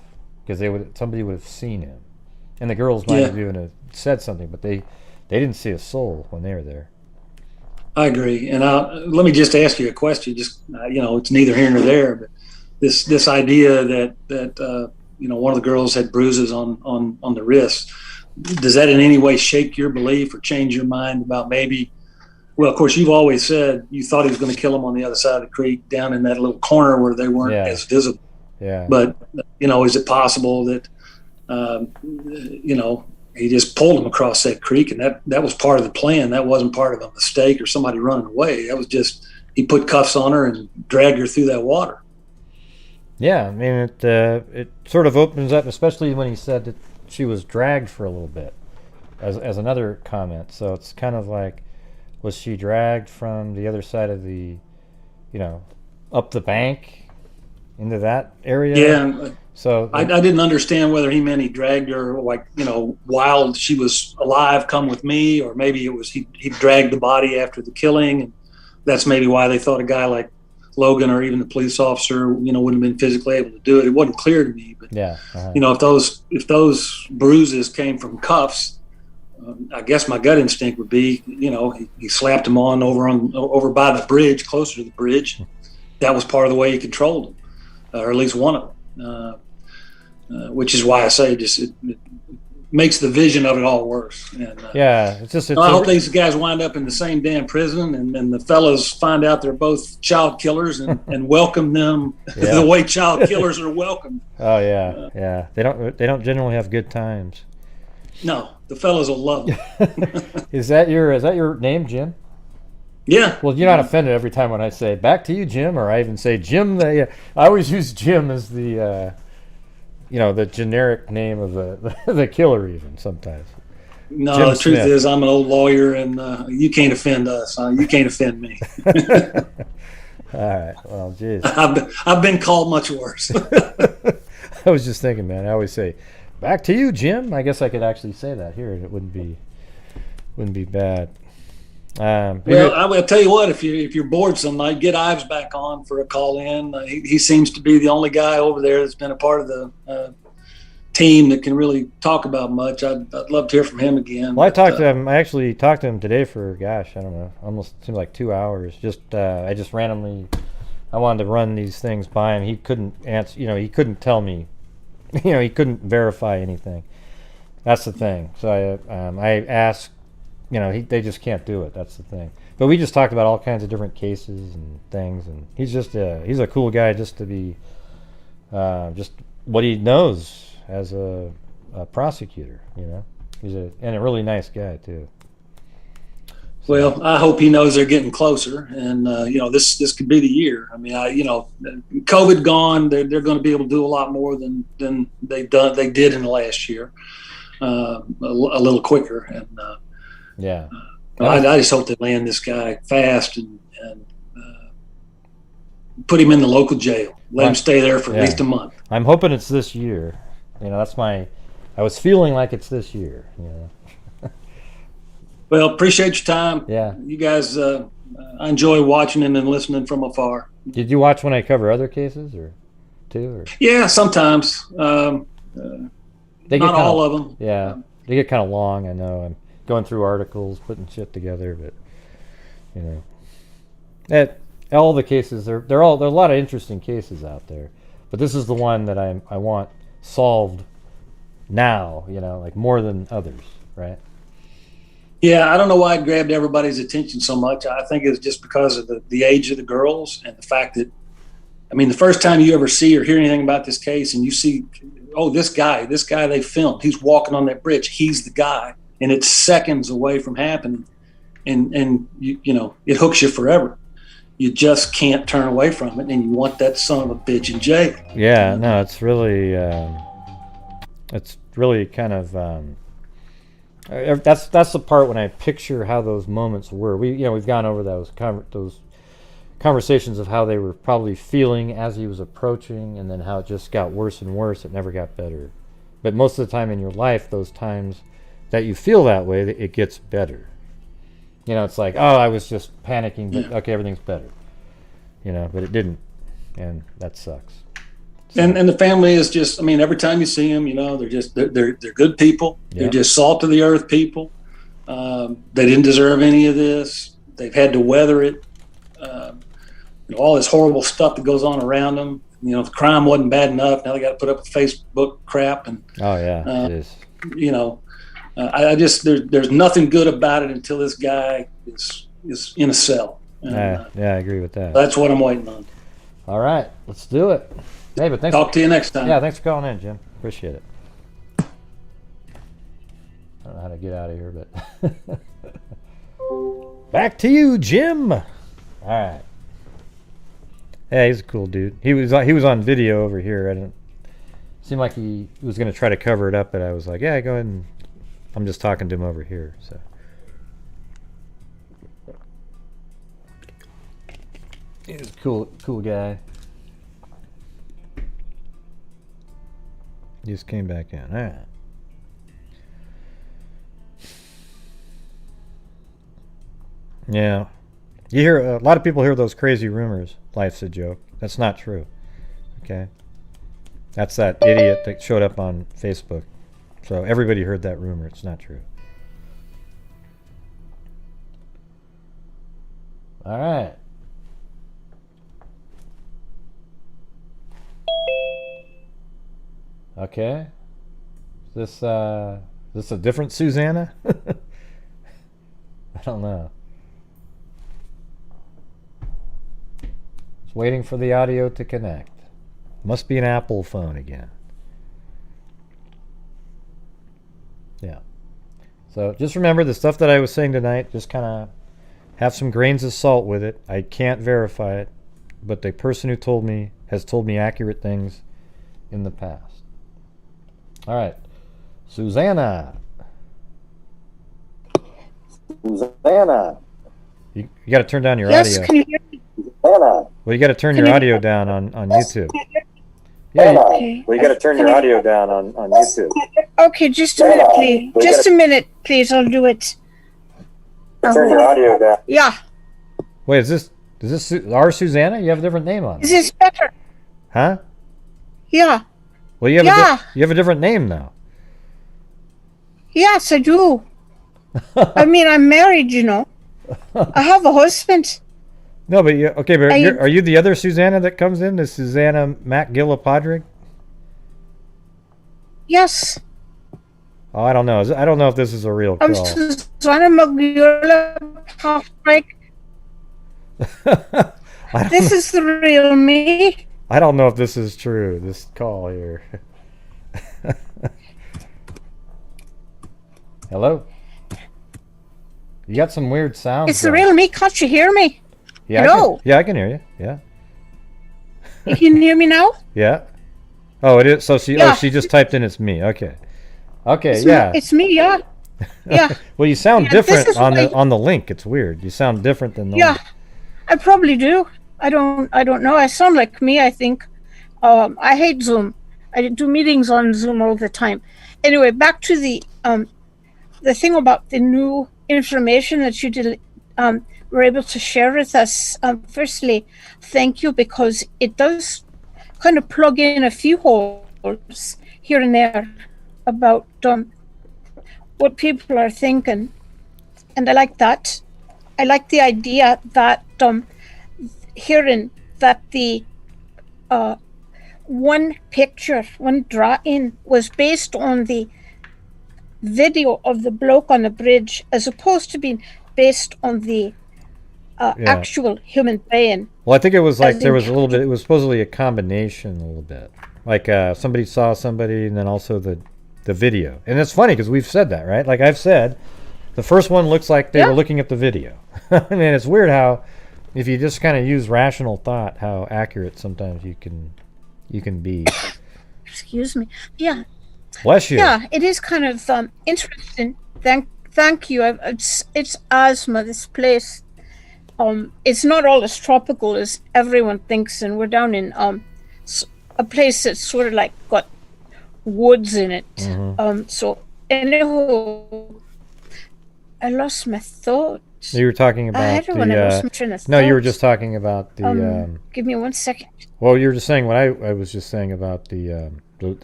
because somebody would have seen him. And the girls might have even said something, but they didn't see a soul when they were there. I agree. And let me just ask you a question. Just it's neither here nor there, but this idea that one of the girls had bruises on the wrist, does that in any way shake your belief or change your mind about maybe? Well, of course, you've always said you thought he was going to kill him on the other side of the creek, down in that little corner where they weren't as visible. Yeah. But is it possible that he just pulled him across that creek, and that was part of the plan? That wasn't part of a mistake or somebody running away. That was just, he put cuffs on her and dragged her through that water. Yeah, I mean, it sort of opens up, especially when he said that she was dragged for a little bit, as another comment. So it's kind of like, was she dragged from the other side of the, up the bank into that area? Yeah. So I didn't understand whether he meant he dragged her, like, while she was alive, come with me, or maybe it was he dragged the body after the killing, and that's maybe why they thought a guy like Logan or even the police officer, wouldn't have been physically able to do it. It wasn't clear to me, but if those bruises came from cuffs, I guess my gut instinct would be, he slapped him on over by the bridge, closer to the bridge. That was part of the way he controlled him, or at least one of them. Which is why I say it makes the vision of it all worse. And, I hope these guys wind up in the same damn prison, and the fellas find out they're both child killers and welcome them the way child killers are welcomed. Oh yeah, they don't generally have good times. No, the fellas will love them. Is that your name, Jim? Yeah. Well, you're not offended every time when I say back to you, Jim, or I even say Jim. I always use Jim as the the generic name of the killer, even sometimes. No, Jim the truth Smith. Is I'm an old lawyer, and you can't offend us. You can't offend me. All right. Well, geez. I've been called much worse. I was just thinking, man. I always say, back to you, Jim. I guess I could actually say that here, and it wouldn't be bad. Well, I will tell you what. If you're bored some night, get Ives back on for a call in. He seems to be the only guy over there that's been a part of the team that can really talk about much. I'd love to hear from him again. Well, I actually talked to him today for I don't know, almost seemed like 2 hours. I just randomly, I wanted to run these things by him. He couldn't answer. He couldn't tell me. He couldn't verify anything. That's the thing. So I asked. They just can't do it. That's the thing. But we just talked about all kinds of different cases and things, and he's a cool guy just to be, just what he knows as a prosecutor. He's a really nice guy too. Well, I hope he knows they're getting closer, and this could be the year. I mean, COVID gone, they're going to be able to do a lot more than they did in the last year, a little quicker. And yeah, I just hope they land this guy fast and put him in the local jail. Let him stay there for at least a month. I'm hoping it's this year. That's I was feeling like it's this year. Well, appreciate your time. Yeah. You guys, I enjoy watching and listening from afar. Did you watch when I cover other cases too? Yeah, sometimes. Not all of them. Yeah. They get kind of long, I know. I'm going through articles, putting shit together, but all the cases, there are a lot of interesting cases out there. But this is the one that I want solved now, like more than others, right? Yeah, I don't know why it grabbed everybody's attention so much. I think it's just because of the age of the girls and the fact that, the first time you ever see or hear anything about this case and you see, this guy they filmed, he's walking on that bridge, he's the guy, and it's seconds away from happening, and it hooks you forever. You just can't turn away from it, and you want that son of a bitch in jail. Yeah, no, it's really kind of. That's the part when I picture how those moments were. We've gone over those conversations of how they were probably feeling as he was approaching, and then how it just got worse and worse. It never got better. But most of the time in your life, those times that you feel that way, it gets better. It's like, I was just panicking, but okay, everything's better. But it didn't, and that sucks. So. And the family is just, every time you see them, they're good people. Yep. They're just salt of the earth people. They didn't deserve any of this. They've had to weather it. All this horrible stuff that goes on around them. The crime wasn't bad enough. Now they got to put up with Facebook crap. And it is. I just there's nothing good about it until this guy is in a cell. And, I agree with that. That's what I'm waiting on. All right, let's do it. Hey, but thanks. Talk to you next time. Yeah, thanks for calling in, Jim. Appreciate it. I don't know how to get out of here, but back to you, Jim. All right. Yeah, he's a cool dude. He was on video over here. I didn't seem like he was going to try to cover it up, but I was like, yeah, go ahead and I'm just talking to him over here. So he's a cool guy. He just came back in. All right. Yeah. You hear a lot of people hear those crazy rumors. Life's a joke. That's not true. Okay. That's that idiot that showed up on Facebook. So everybody heard that rumor. It's not true. All right. Okay. Is this a different Susanna? I don't know. Just waiting for the audio to connect. Must be an Apple phone again. Yeah. So just remember the stuff that I was saying tonight, just kind of have some grains of salt with it. I can't verify it, but the person who told me has told me accurate things in the past. All right. Susanna. Susanna. You got to turn down your Yes, audio. can you hear me? Susanna. Well, you got to turn your audio down on YouTube. Yeah. Okay. Well, you got to turn your audio down on YouTube. Okay, just a minute, please. Just a minute, please. I'll do it. Turn your audio down. Yeah. Wait, is this our Susanna? You have a different name on Is it. this better? Huh? Yeah. Well, you have Yeah. you have a different name now. Yes, I do. I mean, I'm married, you know. I have a husband. No, but are you the other Susanna that comes in? The Susanna MacGillipadrig? Yes. Oh, I don't know. I don't know if this is a real I'm call. Susanna MacGillipadrig. This is the real me. I don't know if this is true, this call here. Hello? You got some weird sounds. It's the real me. Can't you hear me? Yeah, Hello? I can hear you. Yeah. You can hear me now? Yeah. Oh, it is. So she. Yeah. Oh, she just typed in it's me. Okay. Okay. It's yeah. it's me. Yeah. Yeah. Well, you sound Yeah, this different is on why- the link. It's weird. You sound different than the. Yeah. I probably do. I don't know. I sound like me, I think. I hate Zoom. I do meetings on Zoom all the time. Anyway, back to the thing about the new information that you did, were able to share with us. Firstly, thank you, because it does kind of plug in a few holes here and there about what people are thinking, and I like that. I like the idea that hearing that the one picture, one draw-in was based on the video of the bloke on the bridge, as opposed to being based on the actual human being. Well, I think it was like As there in- was a little bit. It was supposedly a combination, a little bit. Like somebody saw somebody, and then also the video. And it's funny because we've said that, right? Like I've said, the first one looks like they were looking at the video. I mean, it's weird how, if you just kind of use rational thought, how accurate sometimes you can be. Excuse me. Yeah. Bless you. Yeah, it is kind of interesting. Thank you. It's asthma. This place. It's not all as tropical as everyone thinks, and we're down in a place that's sort of like got woods in it. So anyhow, I lost my thoughts. You were talking I about had it when I lost my train of no, you were thoughts. just talking about the. Give me 1 second. Well, you were just saying what I was just saying about the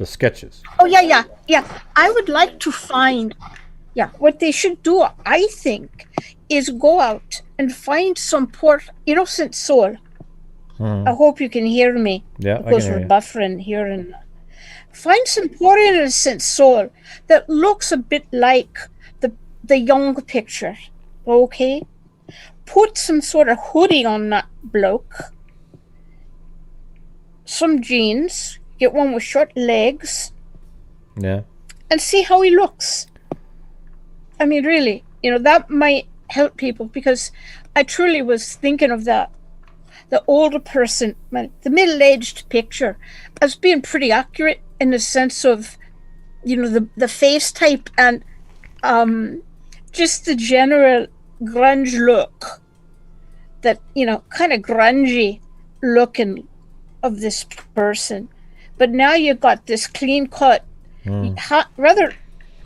sketches. Oh yeah. I would like to find. Yeah, what they should do, I think, is go out and find some poor innocent soul. I hope you can hear me. Yeah, because I can we're hear you. buffering here, and find some poor innocent soul that looks a bit like the young picture. Okay, put some sort of hoodie on that bloke, some jeans, get one with short legs, Yeah. and see how he looks. I mean, really, that might help people, because I truly was thinking of the older person, the middle-aged picture, as being pretty accurate in the sense of, the face type and just the general grunge look, that, kind of grungy looking of this person. But now you've got this clean-cut, rather...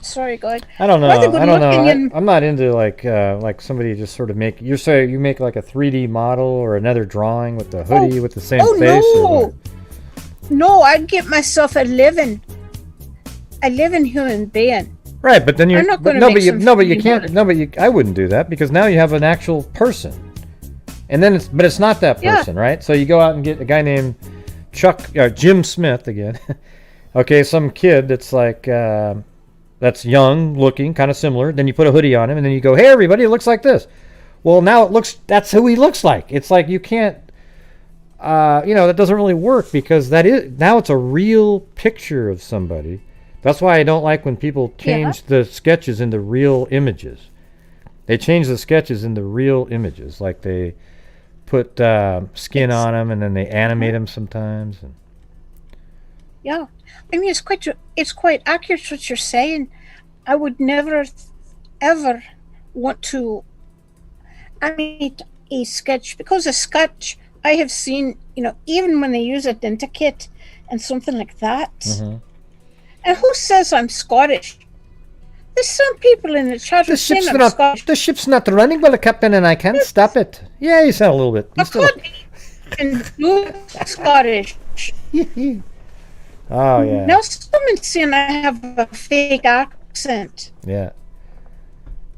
Sorry, go ahead. I don't know. Rather good I don't know. looking I'm not into like somebody just sort of make. You're saying you make like a 3D model or another drawing with the hoodie with the same face. Or what? No, I'd get myself a living human being. Right, but then you're I'm not but gonna no, make but you some no, but you 3D can't. model. No, but I wouldn't do that, because now you have an actual person, and then it's not that Yeah. person, right? So you go out and get a guy named Jim Smith again. Okay, some kid that's like. That's young looking, kind of similar. Then you put a hoodie on him, and then you go, "Hey, everybody, it looks like this." Well, now that's who he looks like. It's like you can't, that doesn't really work, because now it's a real picture of somebody. That's why I don't like when people change the sketches into real images. They change the sketches into real images, like they put skin on them, and then they animate them sometimes. And Yeah, I mean, it's quite accurate what you're saying. I would never, ever want to animate a sketch, because a sketch I have seen, even when they use a dentikit and something like that. And who says I'm Scottish? There's some people in the chat who say I'm Scottish. The ship's not running well, Captain, and I can't stop it. Yeah, you sound a little bit. I could even do Scottish. Oh yeah. Now someone's saying I have a fake accent. Yeah.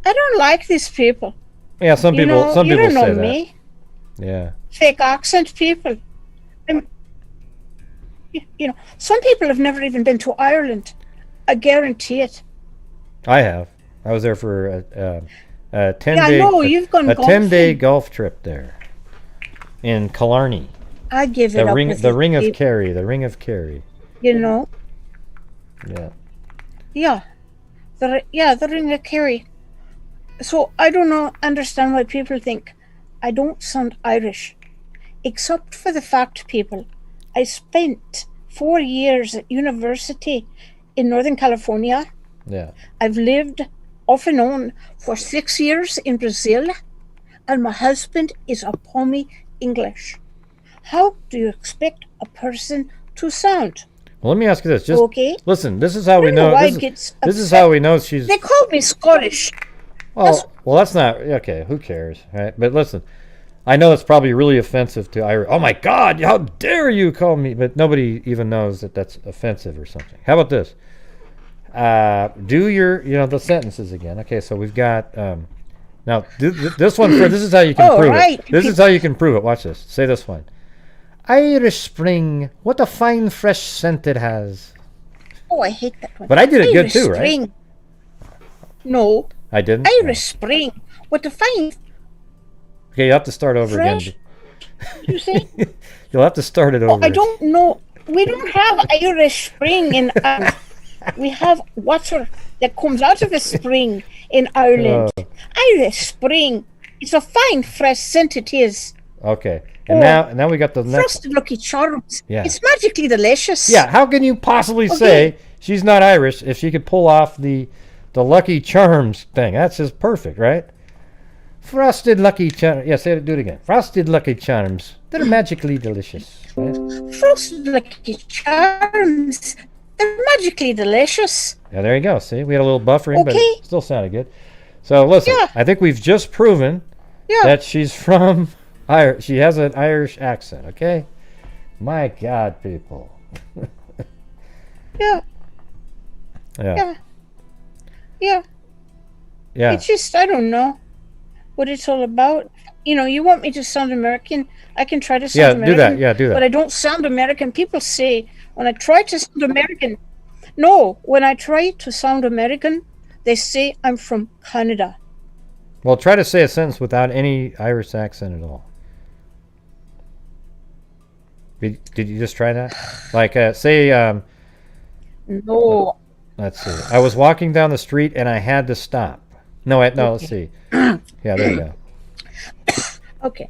I don't like these people. Yeah, some people you say don't know that. me. Yeah. Fake accent people. Some people have never even been to Ireland. I guarantee it. I have. I was there for a 10-day. Yeah, I know, you've gone a 10-day golfing. golf trip there in Killarney. I give it The up ring, with the these ring of people, Kerry, the ring of Kerry. Yeah. Yeah. The ring of Kerry. So I don't know, understand why people think I don't sound Irish, except for the fact, people, I spent 4 years at university in Northern California. Yeah. I've lived off and on for 6 years in Brazil, and my husband is a Pommy English. How do you expect a person to sound? Well, let me ask you this. Just Okay. listen. This is how we I don't know know. why This, it gets this is upset. how we know she's. They call me Scottish. Oh, well, that's not okay. Who cares, right? But listen, I know it's probably really offensive to Irish. Oh my God! How dare you call me? But nobody even knows that that's offensive or something. How about this? Do your, the sentences again. Okay, so we've got now this one. This is how you can prove it. This is how you can prove it. Watch this. Say this one. Irish Spring. What a fine, fresh scent it has. Oh, I hate that one. But I did it Irish good too, Spring. right? No. I didn't. Irish Spring. What a fine. Okay, you have to start over Fresh? again. You say? You'll have to start it over. I don't know. We don't have Irish Spring in Ireland. We have water that comes out of a spring in Ireland. Irish Spring. It's a fine, fresh scent it is. Okay. And now we got the next. Frosted Lucky Charms. Yeah. It's magically delicious. Yeah, how can you possibly say she's not Irish if she could pull off the Lucky Charms thing? That's just perfect, right? Frosted Lucky Charms. Yeah, do it again. Frosted Lucky Charms. They're magically delicious. Right? Frosted Lucky Charms. They're magically delicious. Yeah, there you go. See, we had a little buffering, but Okay. it still sounded good. So listen, Yeah. I think we've just proven that she's from Irish. She has an Irish accent. Okay. My God, people. Yeah. Yeah. Yeah. Yeah. Yeah. It's just, I don't know what it's all about. You want me to sound American? I can try to sound American. do that. Yeah, do that. But I don't sound American. People say when I try to sound American, when I try to sound American, they say I'm from Canada. Well, try to say a sentence without any Irish accent at all. Did you just try that? Like, say, No. let's see. I was walking down the street and I had to stop. No, let's see. Yeah, there you go. Okay.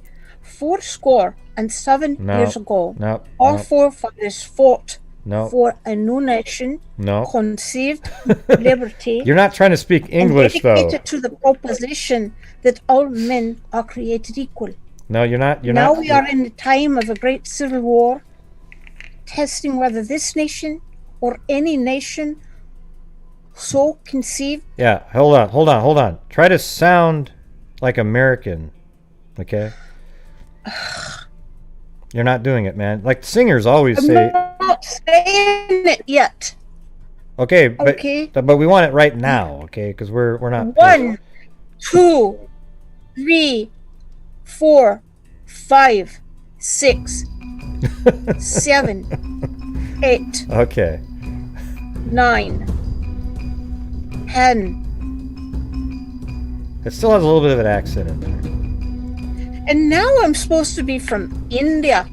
fourscore and 7 years ago, our forefathers fought for a new nation conceived liberty. You're not trying to speak English, and though. dedicated to the proposition that all men are created equal. No, you're not. Now we are in the time of a great civil war, testing whether this nation or any nation so conceived. Yeah, hold on. Try to sound like American, okay? You're not doing it, man. Like singers always say. I'm not saying it yet. Okay, but we want it right now, okay? Because we're not. 1, 2, 3, 4, 5, 6, 7, 8. Okay. 9, 10. It still has a little bit of an accent in there. And now I'm supposed to be from India.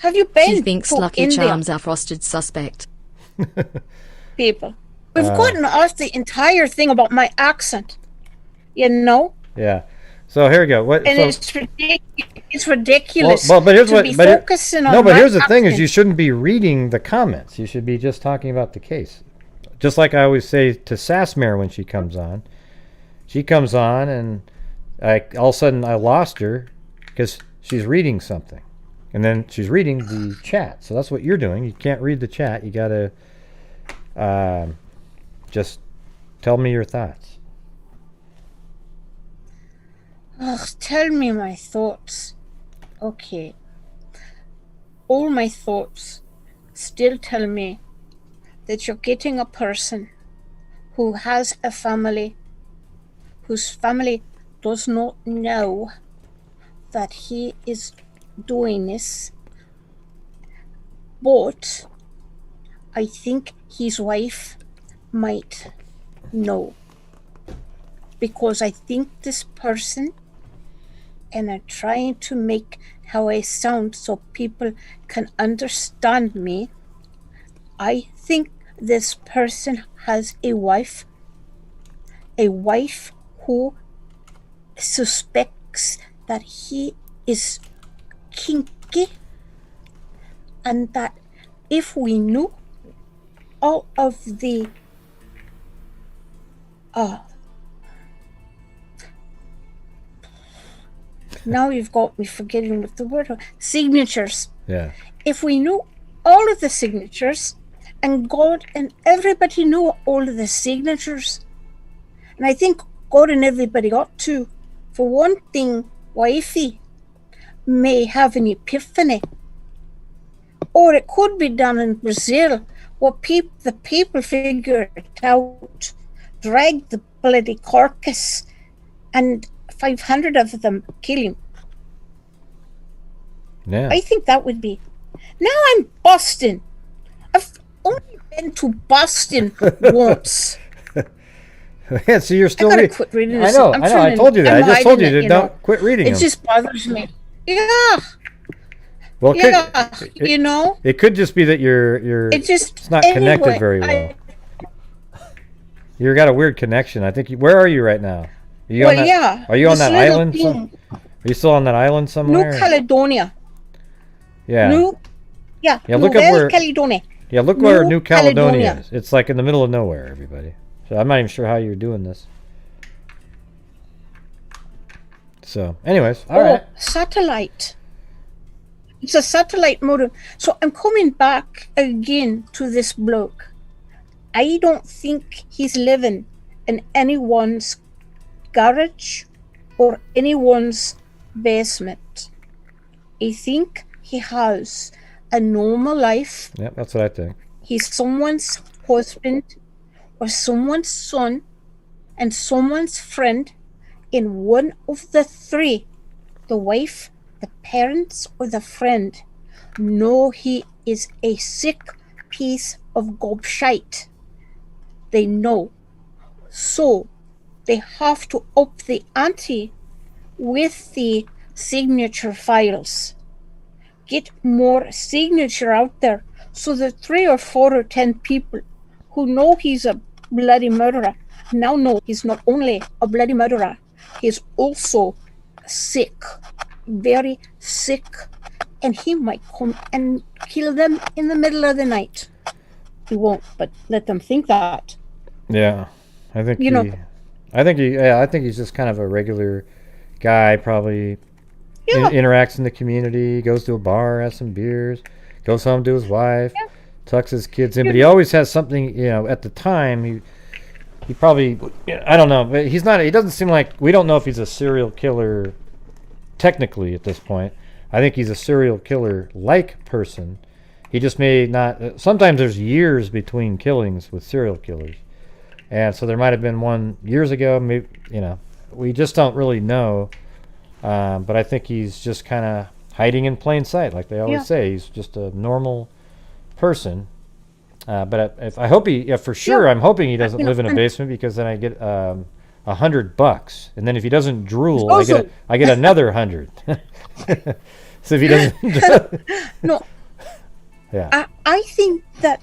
Have you been She thinks to Lucky India? Charms are frosted suspect. People, we've gotten off the entire thing about my accent. Yeah. So here we go. It's ridiculous. Well, but here's to be focusing on but my here's the thing: is accent. you shouldn't be reading the comments. You should be just talking about the case. Just like I always say to Sassmare when she comes on. She comes on and all of a sudden I lost her because she's reading something. And then she's reading the chat. So that's what you're doing. You can't read the chat. You got to just tell me your thoughts. Tell me my thoughts. Okay. All my thoughts still tell me that you're getting a person who has a family, whose family does not know that he is doing this. But I think his wife might know. Because I think this person, and I'm trying to make how I sound so people can understand me. I think this person has a wife who suspects that he is kinky, and that if we knew all of the now you've got me forgetting what the word was. Signatures. Yeah. If we knew all of the signatures, and God and everybody knew all of the signatures, and I think God and everybody ought to, for one thing, wifey may have an epiphany. Or it could be done in Brazil, where the people figure it out, drag the bloody carcass, and 500 of them kill him. Yeah. I think that would be. Now I'm Boston. I've only been to Boston once. Yeah, so you're still I gotta quit reading this. I know. I told you that. I just told you to don't quit reading it them. It just bothers me. Yeah. Well, It could just be that it's not connected very well. You got a weird connection. I think. Where are you right now? Are you on that island? Are you still on that island somewhere? New Caledonia. Yeah. Look up where Caledonia. Yeah, look where New Caledonia is. It's like in the middle of nowhere, everybody. So I'm not even sure how you're doing this. So, anyways, all right. Satellite. It's a satellite modem. So I'm coming back again to this bloke. I don't think he's living in anyone's garage or anyone's basement. I think he has a normal life. Yeah, that's what I think. He's someone's husband or someone's son and someone's friend in one of the three, the wife, the parents, or the friend. No, he is a sick piece of gobshite. They know. So they have to up the ante with the signature files. Get more signature out there so that 3 or 4 or 10 people who know he's a bloody murderer now know he's not only a bloody murderer, he's also sick, very sick, and he might come and kill them in the middle of the night. He won't, but let them think that. Yeah, I think I think he's just kind of a regular guy, probably interacts in the community, goes to a bar, has some beers, goes home to his wife, tucks his kids in, but he always has something, at the time he probably, I don't know, but he doesn't seem like, we don't know if he's a serial killer technically at this point. I think he's a serial killer like person. He just may not, sometimes there's years between killings with serial killers. And so there might have been one years ago, maybe, we just don't really know. But I think he's just kind of hiding in plain sight, like they always say. He's just a normal person. But if I hope for sure, I'm hoping he doesn't live in a basement, because then I get $100, and then if he doesn't drool, I get another 100. So if he doesn't, no, yeah, I think that,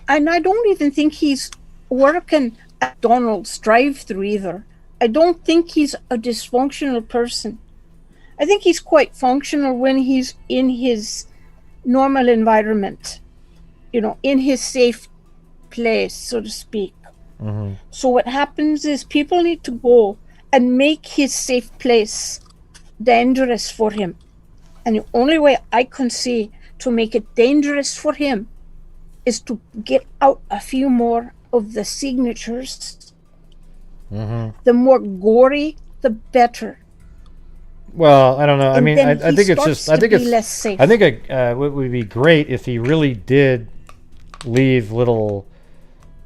and I don't even think he's working at Donald's drive-thru either. I don't think he's a dysfunctional person. I think he's quite functional when he's in his normal environment, in his safe place, so to speak. Mm-hmm. So what happens is people need to go and make his safe place dangerous for him. And the only way I can see to make it dangerous for him is to get out a few more of the signatures. Mm-hmm. The more gory, the better. Well, I don't know. I mean, I think it's just, I think less safe. I think it would be great if he really did leave little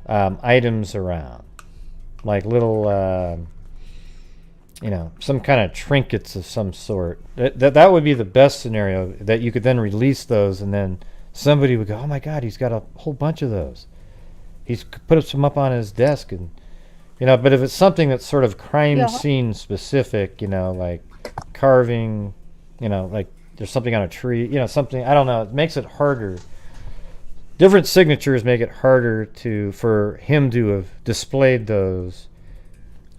items around, like little, some kind of trinkets of some sort. That would be the best scenario, that you could then release those, and then somebody would go, "Oh my God, he's got a whole bunch of those. He's put some up on his desk," and But if it's something that's sort of crime scene specific, like carving, like there's something on a tree, something, I don't know, it makes it harder. Different signatures make it harder for him to have displayed those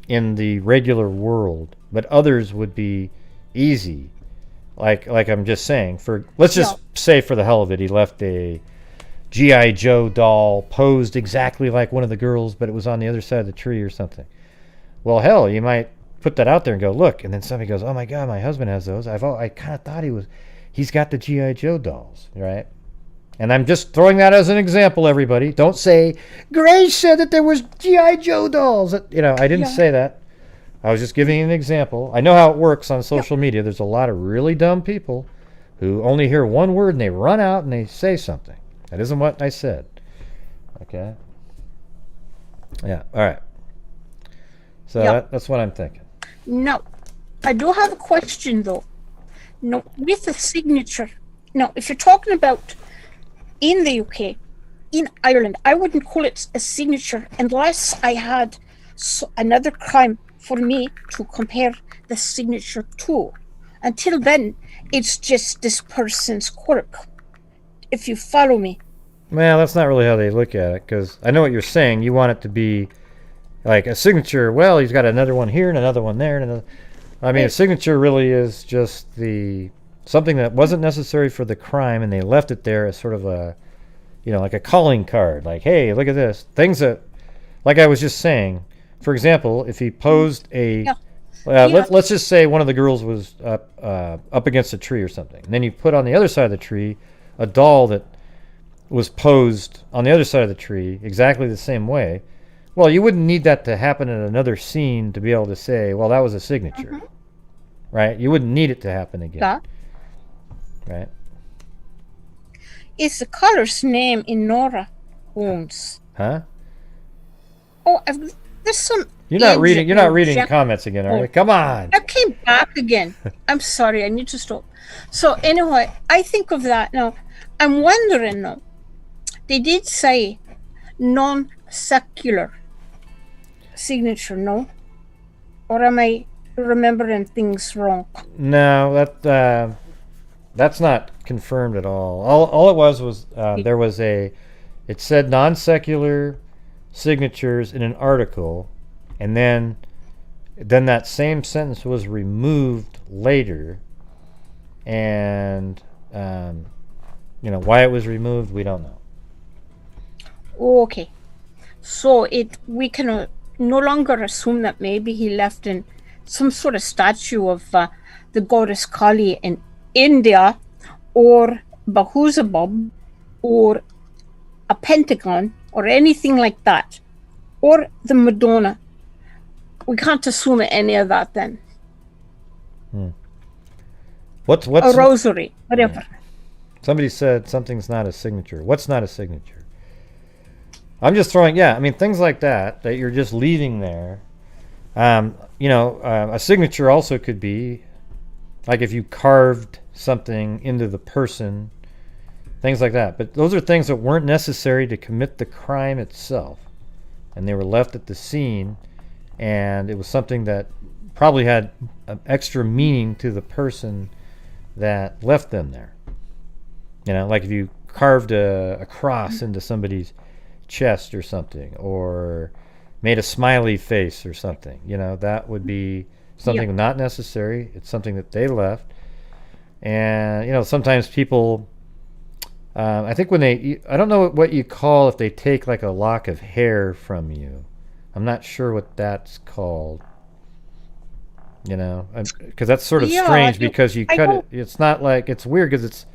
in the regular world, but others would be easy. Like I'm just saying, let's just say for the hell of it, he left a G.I. Joe doll posed exactly like one of the girls, but it was on the other side of the tree or something. Well, hell, you might put that out there and go, look, and then somebody goes, oh my God, my husband has those. I kind of thought he's got the G.I. Joe dolls, right? And I'm just throwing that as an example, everybody. Don't say, Grace said that there was G.I. Joe dolls. I didn't say that. I was just giving you an example. I know how it works on social media. There's a lot of really dumb people who only hear one word and they run out and they say something. That isn't what I said. Okay? Yeah, all right. So that's what I'm thinking. No. I do have a question, though. No, with the signature. Now, if you're talking about in the UK, in Ireland, I wouldn't call it a signature unless I had another crime for me to compare the signature to. Until then, it's just this person's quirk. If you follow me. Well, that's not really how they look at it, because I know what you're saying. You want it to be like a signature. Well, he's got another one here and another one there. And another. I mean, a signature really is just something that wasn't necessary for the crime, and they left it there as sort of a, like a calling card. Like, hey, look at this. Things that, like I was just saying, for example, if he posed let's just say one of the girls was up against a tree or something, and then you put on the other side of the tree a doll that was posed on the other side of the tree exactly the same way. Well, you wouldn't need that to happen in another scene to be able to say, well, that was a signature, right? You wouldn't need it to happen again, right? Is the caller's name in Nora Holmes? Huh? Oh, there's some. You're not reading comments again, are you? Come on. I came back again. I'm sorry. I need to stop. So anyway, I think of that now. I'm wondering now. They did say non-secular signature, no? Or am I remembering things wrong? No, that's not confirmed at all. All it was there was it said non-secular signatures in an article, and then that same sentence was removed later, and why it was removed, we don't know. Okay, so we can no longer assume that maybe he left in some sort of statue of the goddess Kali in India, or Bahuzabub, or a pentagon, or anything like that, or the Madonna. We can't assume any of that then. What's a rosary, whatever. Yeah. Somebody said something's not a signature. What's not a signature? I'm just throwing, things like that you're just leaving there. A signature also could be like if you carved something into the person, things like that. But those are things that weren't necessary to commit the crime itself, and they were left at the scene, and it was something that probably had an extra meaning to the person that left them there. Like if you carved a cross into somebody's chest or something, or made a smiley face or something, that would be something not necessary. It's something that they left. And sometimes people I think I don't know what you call if they take like a lock of hair from you. I'm not sure what that's called, because that's sort of strange, because you cut it. It's not like, it's weird because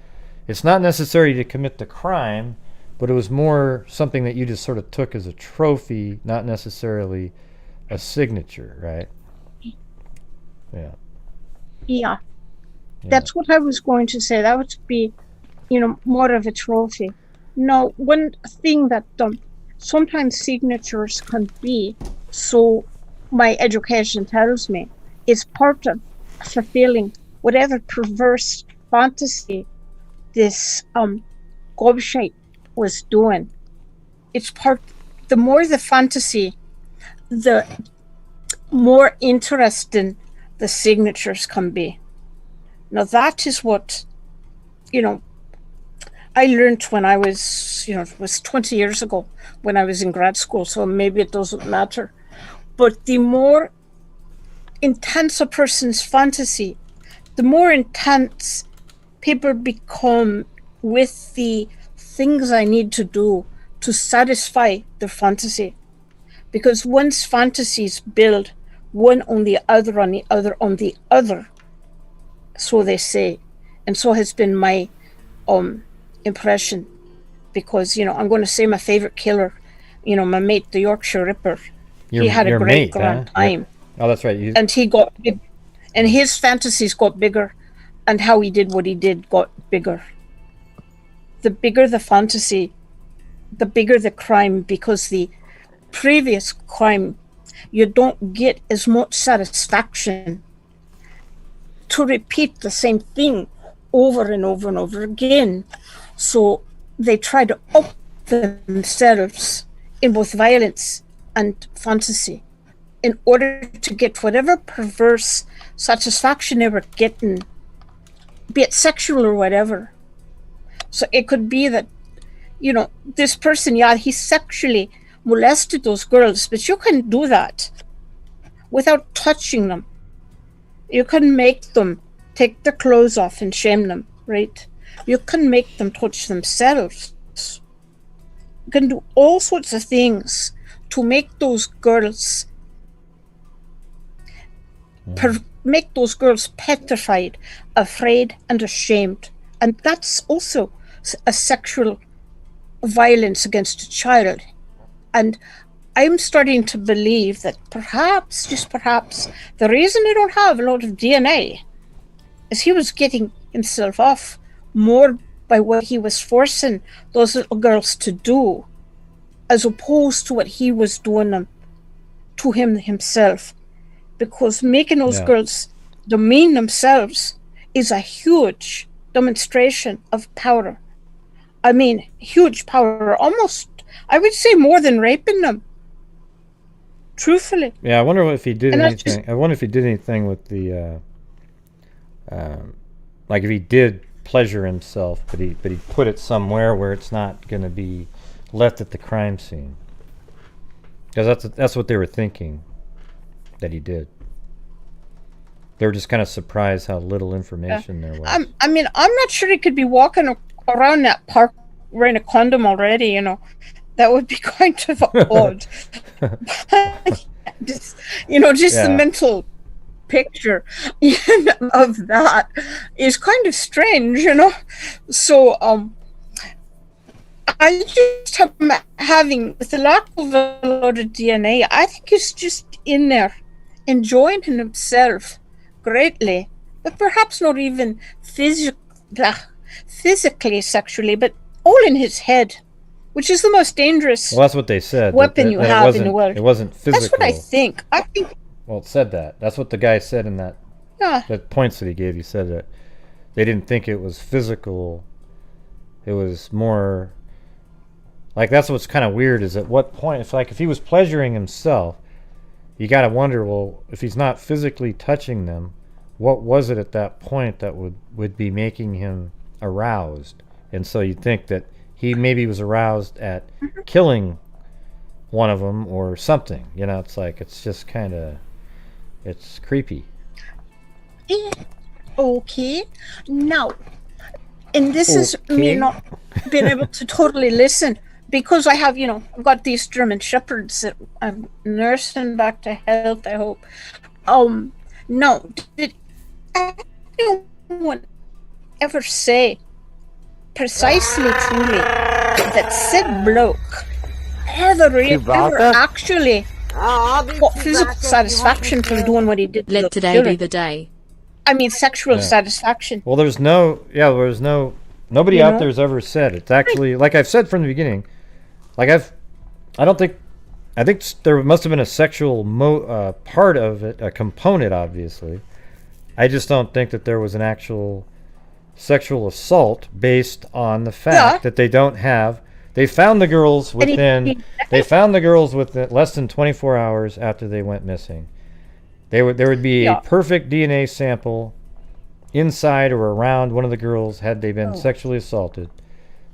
it's not necessary to commit the crime, but it was more something that you just sort of took as a trophy, not necessarily a signature, right? Yeah. That's what I was going to say. That would be, more of a trophy. Now, one thing that sometimes signatures can be, so my education tells me, is part of fulfilling whatever perverse fantasy this gobshite was doing. It's the more the fantasy, the more interesting the signatures can be. Now that is what, I learned when I was, it was 20 years ago when I was in grad school, so maybe it doesn't matter. But the more intense a person's fantasy, the more intense people become with the things I need to do to satisfy their fantasy. Because once fantasies build one on the other, on the other, on the other, so they say, and so has been my impression. Because, you know, I'm going to say my favorite killer, you know, my mate, the Yorkshire Ripper. He had a great grand time. Yeah. Oh, that's right. And he got big, and his fantasies got bigger, and how he did what he did got bigger. The bigger the fantasy, the bigger the crime, because the previous crime, you don't get as much satisfaction to repeat the same thing over and over and over again. So they try to up themselves in both violence and fantasy in order to get whatever perverse satisfaction they were getting, be it sexual or whatever. So it could be that, you know, this person, yeah, he sexually molested those girls, but you couldn't do that without touching them. You couldn't make them take their clothes off and shame them, right? You can make them touch themselves. You can do all sorts of things to make those girls make those girls petrified, afraid, and ashamed. And that's also a sexual violence against a child. And I'm starting to believe that perhaps, just perhaps, the reason I don't have a lot of DNA is he was getting himself off more by what he was forcing those little girls to do, as opposed to what he was doing them to him himself. Because making those girls demean themselves is a huge demonstration of power. I mean, huge power, almost, I would say, more than raping them. Truthfully. Yeah, I wonder if he did anything. I wonder if he did anything with the, like if he did pleasure himself, but he put it somewhere where it's not going to be left at the crime scene. Because that's what they were thinking that he did. They were just kind of surprised how little information there was. I mean, I'm not sure he could be walking around that park wearing a condom already, you know. That would be kind of odd. Just, you know, just the mental picture of that is kind of strange, you know. So, I just having, with the lack of a lot of DNA, I think he's just in there enjoying himself greatly, but perhaps not even physically, sexually, but all in his head, which is the most dangerous that's what they said. Weapon you have in the world. It wasn't physical. That's what I think. Well, it said that. That's what the guy said in that. That points that he gave. He said that they didn't think it was physical. It was more like, that's what's kind of weird, is at what point, it's like if he was pleasuring himself, you got to wonder, well, if he's not physically touching them, what was it at that point that would be making him aroused? And so you'd think that he maybe was aroused at killing one of them or something. You know, it's like, it's just kind of, it's creepy. Okay. Now, and this is me not being able to totally listen, because I have, you know, I've got these German shepherds that I'm nursing back to health, I hope. No, did anyone ever say precisely, truly, that said bloke ever actually got physical satisfaction from doing what he did? Let today be the day. I mean, sexual satisfaction. Well, nobody out there's ever said. It's actually, like I've said from the beginning, like I think there must have been a sexual part of it, a component, obviously. I just don't think that there was an actual sexual assault based on the fact that they found the girls within less than 24 hours after they went missing. There would be a perfect DNA sample inside or around one of the girls had they been sexually assaulted.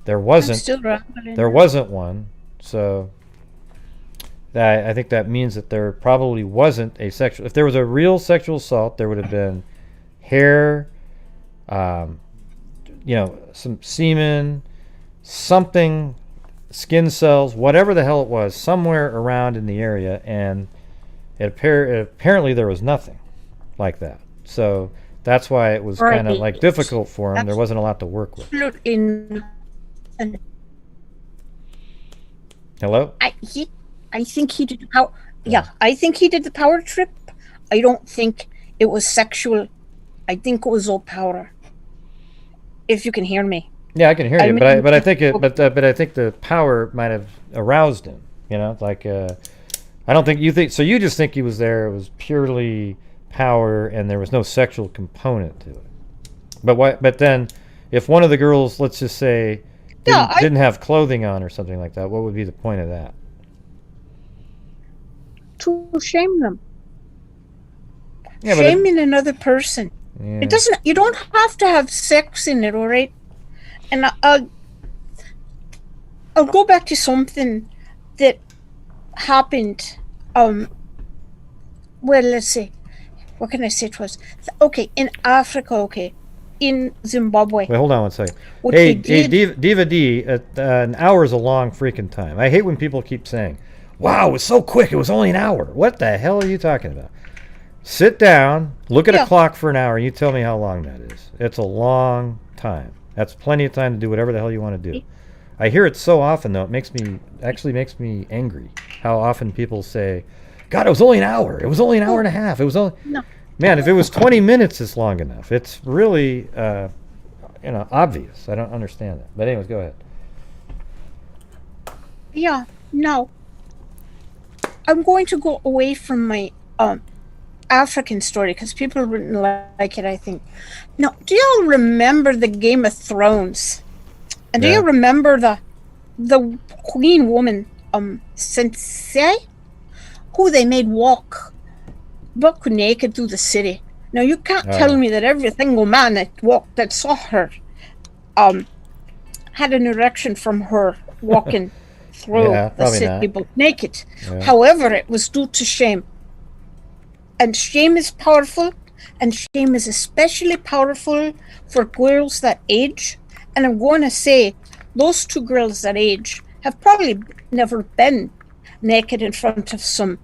There wasn't one, so I think that means that there probably wasn't a sexual. If there was a real sexual assault, there would have been hair, some semen, something, skin cells, whatever the hell it was, somewhere around in the area, and apparently there was nothing like that. So that's why it was kind of like difficult for him. There wasn't a lot to work with. Absolutely. Hello? I think he did I think he did the power trip. I don't think it was sexual. I think it was all power. If you can hear me. Yeah, I can hear you, but I think I think the power might have aroused him. Like I don't think you think so. You just think he was there. It was purely power, and there was no sexual component to it. But why? But then, if one of the girls, let's just say, didn't have clothing on or something like that, what would be the point of that? To shame them. Yeah, Shaming another person. Yeah. It doesn't. You don't have to have sex in it, all right? And I'll go back to something that happened. Well, let's see. What can I say it was? Okay, in Africa. Okay, in Zimbabwe. Wait, hold on one second. What Hey, they did- Diva D, an hour is a long freaking time. I hate when people keep saying, "Wow, it was so quick. It was only an hour." What the hell are you talking about? Sit down, look at a clock for an hour, and you tell me how long that is. It's a long time. That's plenty of time to do whatever the hell you want to do. I hear it so often, though. It makes me angry how often people say, "God, it was only an hour. It was only an hour and a half. It was only..." No. Man, if it was 20 minutes, it's long enough. It's really, obvious. I don't understand that. But anyways, go ahead. Yeah, no. I'm going to go away from my African story because people wouldn't like it, I think. Now, do y'all remember the Game of Thrones? And do you remember the queen woman, Sensei, who they made walk buck naked through the city? Now, you can't tell me that every single man that saw her had an erection from her walking through the city buck naked. Yeah. However, it was due to shame. And shame is powerful, and shame is especially powerful for girls that age. And I'm going to say those two girls that age have probably never been naked in front of some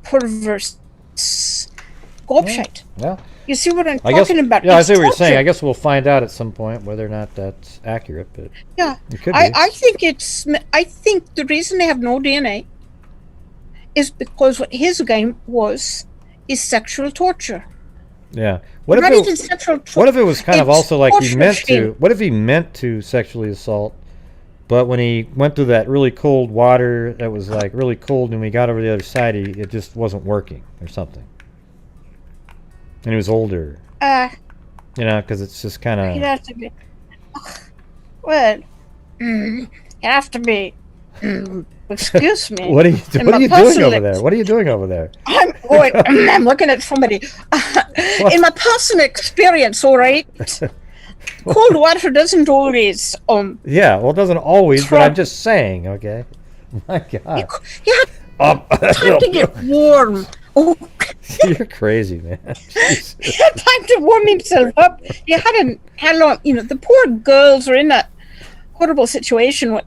perverse gobshite. Yeah. You see what I'm talking about? Yeah, I see what you're saying. I guess we'll find out at some point whether or not that's accurate. But yeah, it could be. I think the reason they have no DNA is because what his game is sexual torture. Yeah. What if it was kind of also like he meant to? What if he meant to sexually assault, but when he went through that really cold water that was like really cold, and when he got over the other side, it just wasn't working or something, and he was older. Because it's just kind of. He'd have to be. Well, you have to be. Excuse me. What are you doing over there? What are you doing over there? I'm looking at somebody. In my personal experience, all right, cold water doesn't always. Yeah, well, it doesn't always, but I'm just saying, okay? My God. You have time to get warm. Oh. You're crazy, man. You had time to warm himself up. You hadn't had long. The poor girls are in that horrible situation.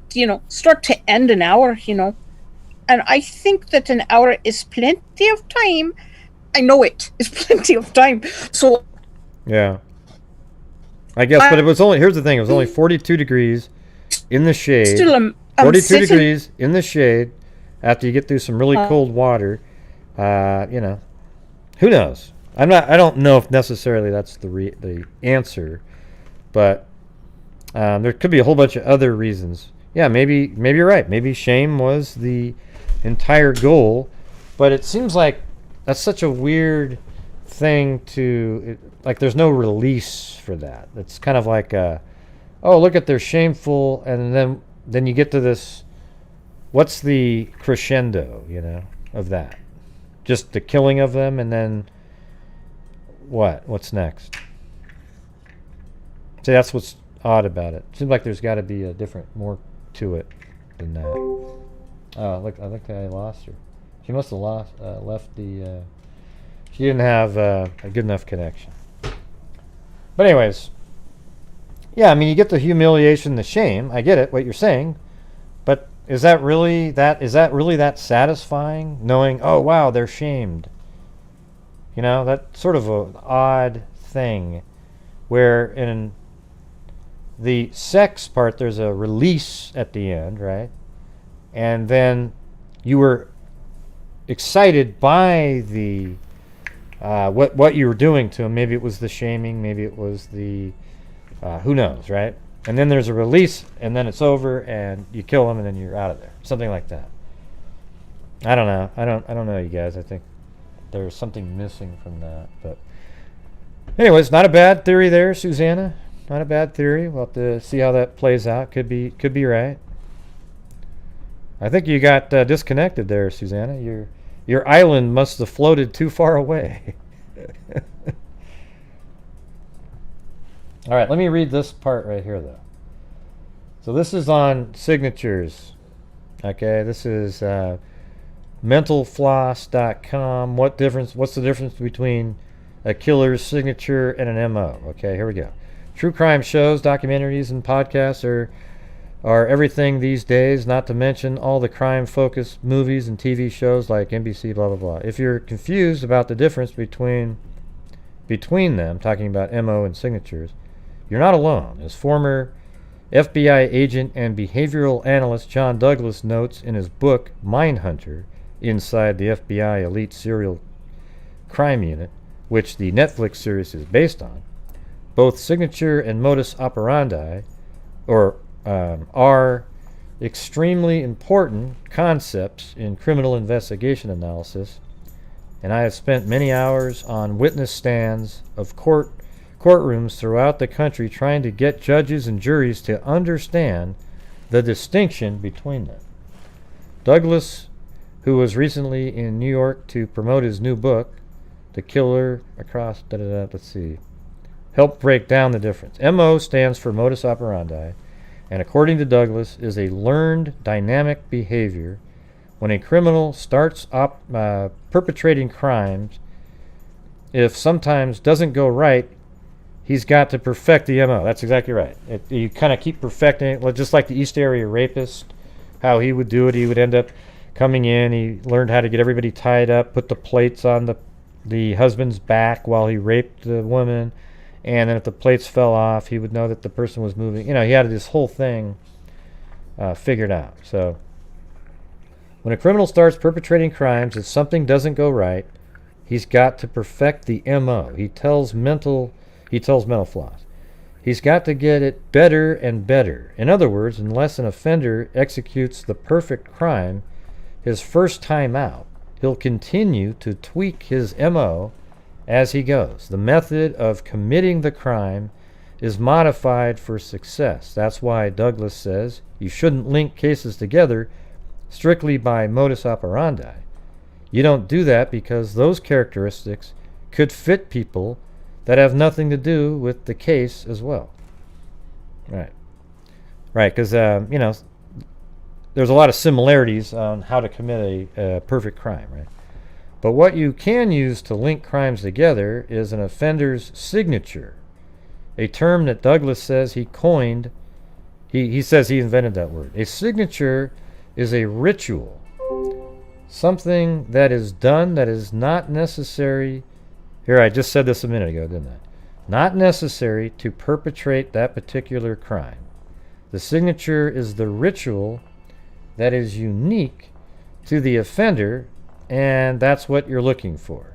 Start to end an hour. And I think that an hour is plenty of time. I know it is plenty of time. So. Yeah. I guess, but it was only. Here's the thing: it was only 42 degrees in the shade. Still, 42 degrees in the shade. After you get through some really cold water, who knows? I don't know if necessarily that's the answer, but there could be a whole bunch of other reasons. Yeah, maybe you're right. Maybe shame was the entire goal, but it seems like that's such a weird thing like there's no release for that. It's kind of like look at they're shameful, and then you get to this. What's the crescendo, of that? Just the killing of them, and then what? What's next? See, that's what's odd about it. Seems like there's got to be more to it than that. Oh, look! I think I lost her. She must have left the. She didn't have a good enough connection. But anyways, yeah. I mean, you get the humiliation, the shame. I get it. What you're saying, but is that really that? Is that really that satisfying? Knowing, oh wow, they're shamed. You know, that's sort of an odd thing, where in the sex part, there's a release at the end, right? And then you were excited by the what you were doing to him. Maybe it was the shaming, maybe it was the who knows, right? And then there's a release, and then it's over, and you kill him, and then you're out of there. Something like that. I don't know. I don't know, you guys. I think there's something missing from that. But anyways, not a bad theory there, Susanna. Not a bad theory. We'll have to see how that plays out. Could be right. I think you got disconnected there, Susanna. Your island must have floated too far away. All right, let me read this part right here, though. So this is on signatures. Okay, this is mentalfloss.com. What's the difference between a killer's signature and an MO? Okay, here we go. True crime shows, documentaries, and podcasts are everything these days, not to mention all the crime-focused movies and TV shows like NBC, blah, blah, blah. If you're confused about the difference between them, talking about MO and signatures, you're not alone. As former FBI agent and behavioral analyst John Douglas notes in his book, Mindhunter, Inside the FBI Elite Serial Crime Unit, which the Netflix series is based on, both signature and modus operandi are extremely important concepts in criminal investigation analysis, and I have spent many hours on witness stands of courtrooms throughout the country trying to get judges and juries to understand the distinction between them. Douglas, who was recently in New York to promote his new book, The Killer Across, helped break down the difference. MO stands for modus operandi, and according to Douglas, is a learned dynamic behavior. When a criminal starts perpetrating crimes, if sometimes doesn't go right, he's got to perfect the MO. That's exactly right. You kind of keep perfecting it, just like the East Area Rapist, how he would do it. He would end up coming in, he learned how to get everybody tied up, put the plates on the husband's back while he raped the woman, and then if the plates fell off, he would know that the person was moving. You know, he had this whole thing figured out. So when a criminal starts perpetrating crimes, if something doesn't go right, he's got to perfect the MO. He tells Mental Floss, he's got to get it better and better. In other words, unless an offender executes the perfect crime his first time out, he'll continue to tweak his MO as he goes. The method of committing the crime is modified for success. That's why Douglas says you shouldn't link cases together strictly by modus operandi. You don't do that because those characteristics could fit people that have nothing to do with the case as well. Right, because, there's a lot of similarities on how to commit a perfect crime, right? But what you can use to link crimes together is an offender's signature, a term that Douglas says he coined. He says he invented that word. A signature is a ritual, something that is done that is not necessary. Here, I just said this a minute ago, didn't I? Not necessary to perpetrate that particular crime. The signature is the ritual that is unique to the offender, and that's what you're looking for.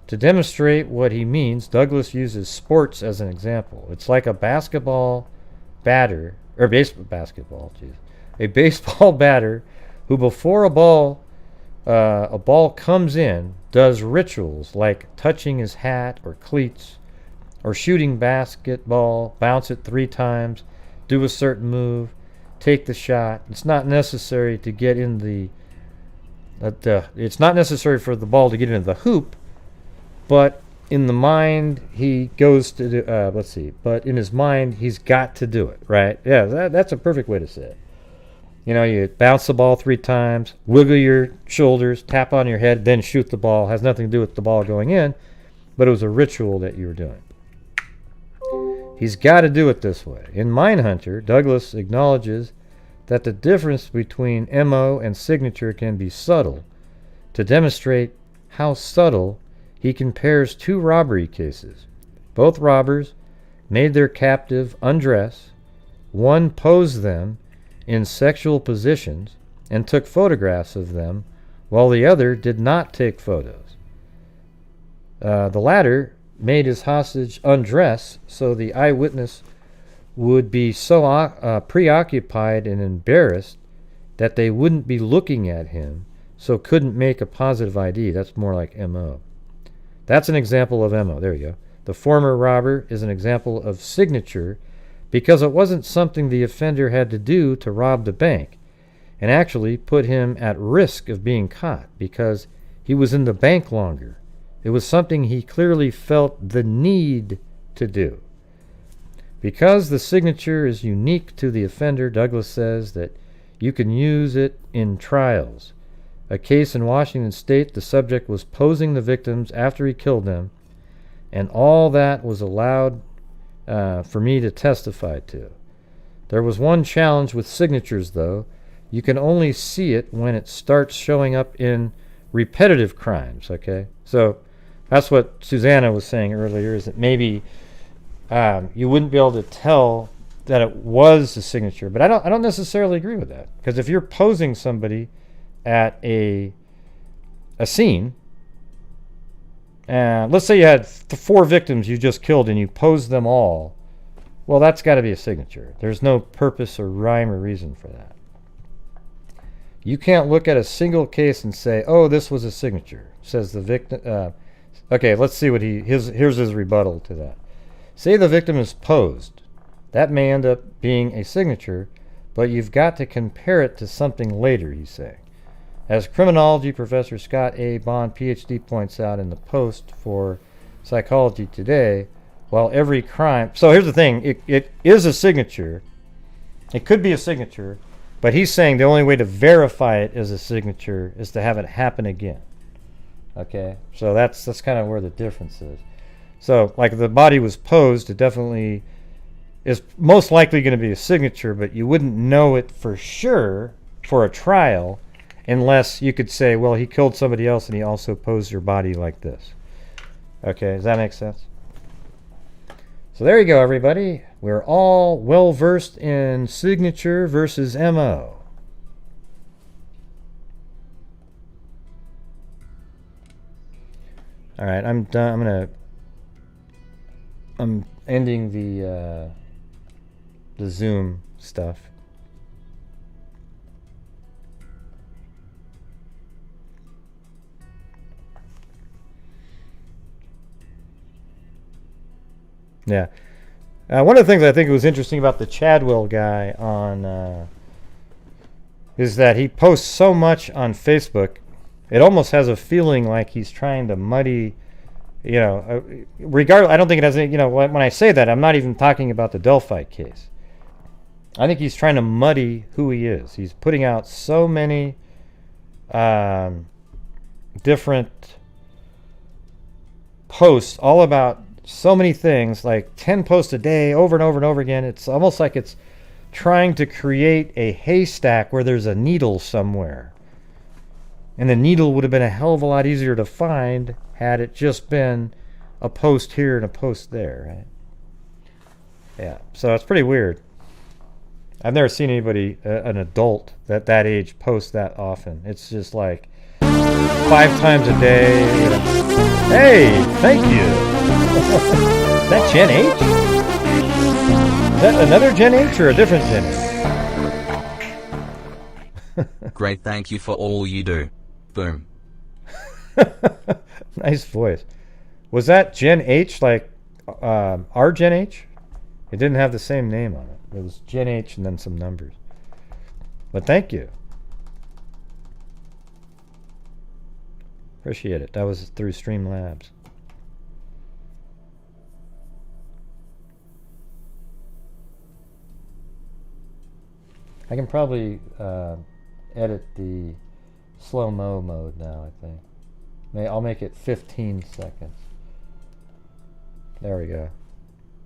To demonstrate what he means, Douglas uses sports as an example. It's like a baseball batter who before a ball comes in does rituals like touching his hat or cleats, or shooting basketball, bounce it 3 times, do a certain move, take the shot. It's not necessary to get in it's not necessary for the ball to get into the hoop, but in the mind he goes to do, but in his mind he's got to do it, right? Yeah, that's a perfect way to say it. You bounce the ball 3 times, wiggle your shoulders, tap on your head, then shoot the ball. Has nothing to do with the ball going in, but it was a ritual that you were doing. He's got to do it this way. In Mindhunter, Douglas acknowledges that the difference between MO and signature can be subtle. To demonstrate how subtle, he compares 2 robbery cases. Both robbers made their captive undress. One posed them in sexual positions and took photographs of them, while the other did not take photos. The latter made his hostage undress so the eyewitness would be so preoccupied and embarrassed that they wouldn't be looking at him, so couldn't make a positive ID. That's more like MO. That's an example of MO. There you go. The former robber is an example of signature because it wasn't something the offender had to do to rob the bank, and actually put him at risk of being caught because he was in the bank longer. It was something he clearly felt the need to do. Because the signature is unique to the offender, Douglas says that you can use it in trials. A case in Washington State, the subject was posing the victims after he killed them, and all that was allowed for me to testify to. There was one challenge with signatures, though. You can only see it when it starts showing up in repetitive crimes, okay? So that's what Susanna was saying earlier, is that maybe you wouldn't be able to tell that it was a signature. But I don't necessarily agree with that, because if you're posing somebody at a scene, let's say you had 4 victims you just killed and you posed them all, well, that's got to be a signature. There's no purpose or rhyme or reason for that. You can't look at a single case and say, oh, this was a signature, says the victim. Okay, let's see what here's his rebuttal to that. Say the victim is posed. That may end up being a signature, but you've got to compare it to something later, he's saying. As criminology professor Scott A. Bond, PhD, points out in the post for Psychology Today, while every crime... So here's the thing. It is a signature. It could be a signature, but he's saying the only way to verify it as a signature is to have it happen again. Okay? So that's kind of where the difference is. So, like, if the body was posed, it definitely is most likely going to be a signature, but you wouldn't know it for sure for a trial unless you could say, well, he killed somebody else and he also posed your body like this. Okay, does that make sense? So there you go, everybody. We're all well versed in signature versus MO. All right, I'm done. I'm ending the Zoom stuff. Yeah. One of the things I think was interesting about the Chadwell guy on is that he posts so much on Facebook, it almost has a feeling like he's trying to muddy, regardless. I don't think it has any, when I say that, I'm not even talking about the Delphi case. I think he's trying to muddy who he is. He's putting out so many different posts all about so many things, like 10 posts a day over and over and over again. It's almost like it's trying to create a haystack where there's a needle somewhere. And the needle would have been a hell of a lot easier to find had it just been a post here and a post there, right? Yeah, so it's pretty weird. I've never seen anybody, an adult at that age, post that often. It's just like 5 times a day. Hey, thank you. Is that Gen H? Is that another Gen H or a different Gen H? Great, thank you for all you do. Boom. Nice voice. Was that Gen H like our Gen H? It didn't have the same name on it. It was Gen H and then some numbers. But thank you. Appreciate it. That was through Streamlabs. I can probably edit the slow-mo mode now, I think. I'll make it 15 seconds. There we go.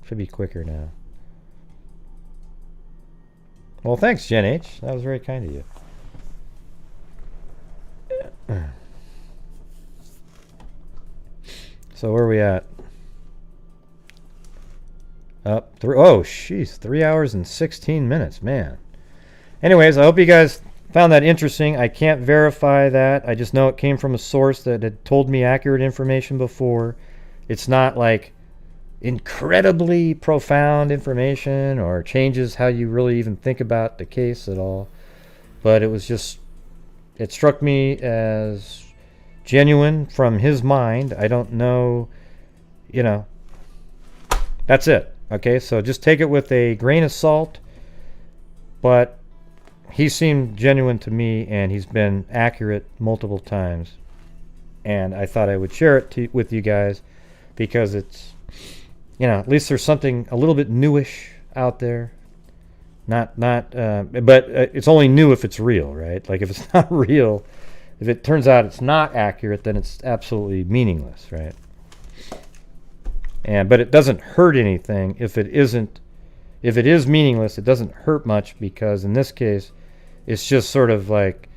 Should be quicker now. Well, thanks, Jen H. That was very kind of you. So where are we at? Up through. Oh, jeez, 3 hours and 16 minutes, man. Anyways, I hope you guys found that interesting. I can't verify that. I just know it came from a source that had told me accurate information before. It's not like incredibly profound information or changes how you really even think about the case at all. But it was just, it struck me as genuine from his mind. I don't know, you know. That's it. Okay, so just take it with a grain of salt. But he seemed genuine to me, and he's been accurate multiple times. And I thought I would share it with you guys because it's, you know, at least there's something a little bit newish out there. But it's only new if it's real, right? Like if it's not real, if it turns out it's not accurate, then it's absolutely meaningless, right? But it doesn't hurt anything if it isn't. If it is meaningless, it doesn't hurt much because in this case, it's just sort of like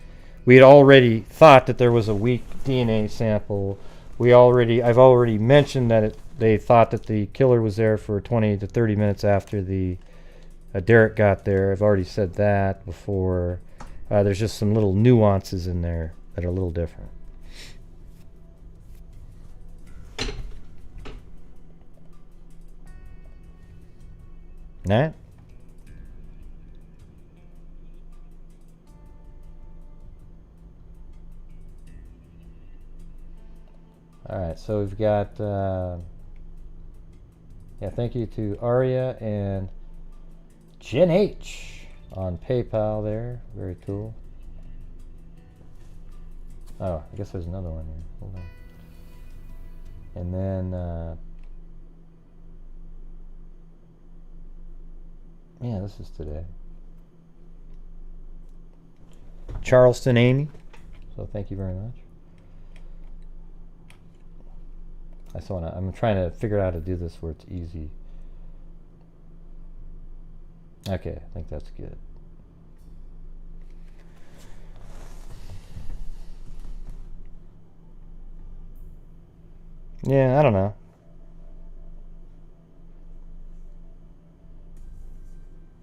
we had already thought that there was a weak DNA sample. I've already mentioned that they thought that the killer was there for 20 to 30 minutes after the Derrick got there. I've already said that before. There's just some little nuances in there that are a little different. Nat? Alright, so we've got, thank you to Aria and Jen H on PayPal there. Very cool. Oh, I guess there's another one here. Hold on. And then, yeah, this is today. Charleston Amy. So thank you very much. I'm trying to figure out how to do this where it's easy. Okay, I think that's good. Yeah, I don't know.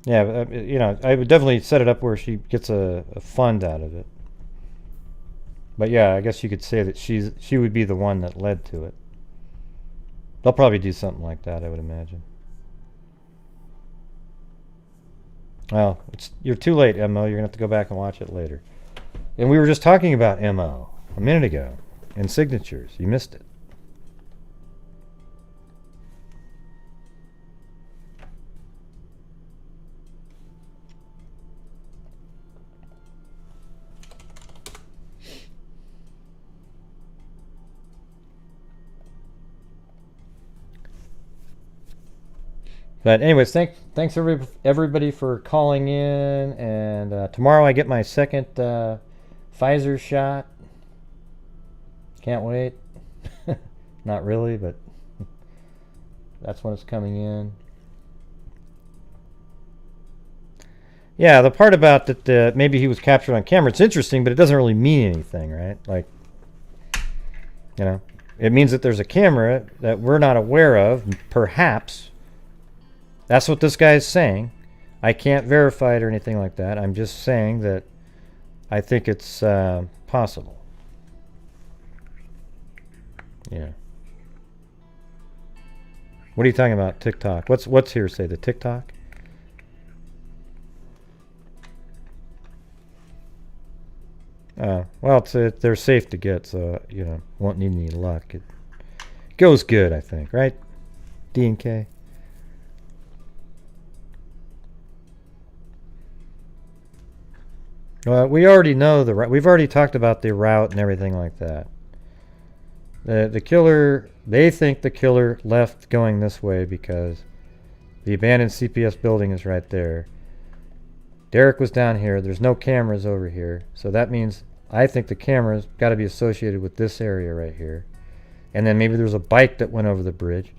Yeah, you know, I would definitely set it up where she gets a fund out of it. But yeah, I guess you could say that she would be the one that led to it. They'll probably do something like that, I would imagine. Well, you're too late, MO. You're going to have to go back and watch it later. And we were just talking about MO a minute ago in signatures. You missed it. But anyways, thanks everybody for calling in. And tomorrow I get my second Pfizer shot. Can't wait. Not really, but that's when it's coming in. Yeah, the part about that maybe he was captured on camera, it's interesting, but it doesn't really mean anything, right? Like, you know, it means that there's a camera that we're not aware of, perhaps. That's what this guy is saying. I can't verify it or anything like that. I'm just saying that I think it's possible. Yeah. What are you talking about, TikTok? What's hearsay? The TikTok? Well, they're safe to get, so you know, won't need any luck. It goes good, I think, right? D&K. Well, we already know the route. We've already talked about the route and everything like that. The killer, they think the killer left going this way because the abandoned CPS building is right there. Derrick was down here. There's no cameras over here. So that means I think the camera's got to be associated with this area right here. And then maybe there's a bike that went over the bridge.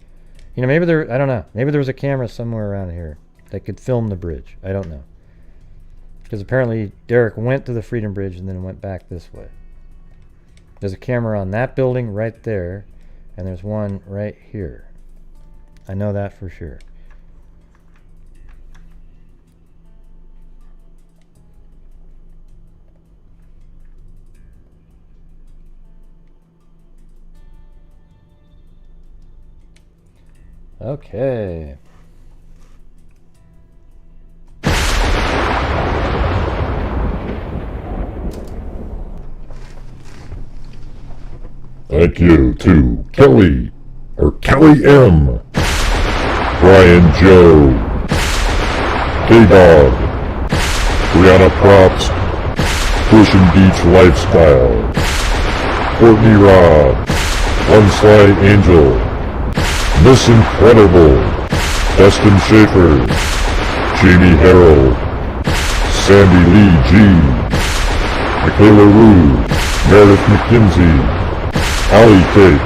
You know, maybe there, I don't know. Maybe there was a camera somewhere around here that could film the bridge. I don't know. Because apparently Derrick went to the Freedom Bridge and then went back this way. There's a camera on that building right there. And there's one right here. I know that for sure. Okay. Thank you to Kelly, or Kelly M, Brian Joe, K-Dog, Brianna Props, Pushing Beach Lifestyle, Courtney Robb, One Slide Angel, Miss Incredible, Dustin Schaefer, Jamie Harold, Sandy Lee G, Michaela Rue, Meredith McKinsey, Allie Cake,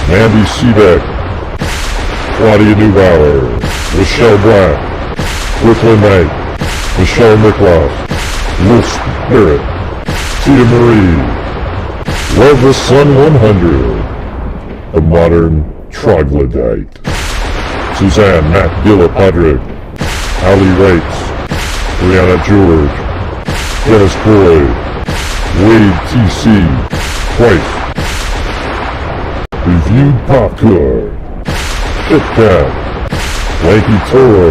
Mandy Seebeck, Claudia Neubauer, Michelle Black, Brooklyn Knight, Michelle Miklos, Wolf Spirit, Tia Marie, Love the Sun 100, A Modern Troglodyte, Suzanne MacGillapadrick, Ali Wrights, Brianna George, Dennis Boyd, Wade TC, twice, Reviewed Popcorn, Kit Kat, Lanky Toro,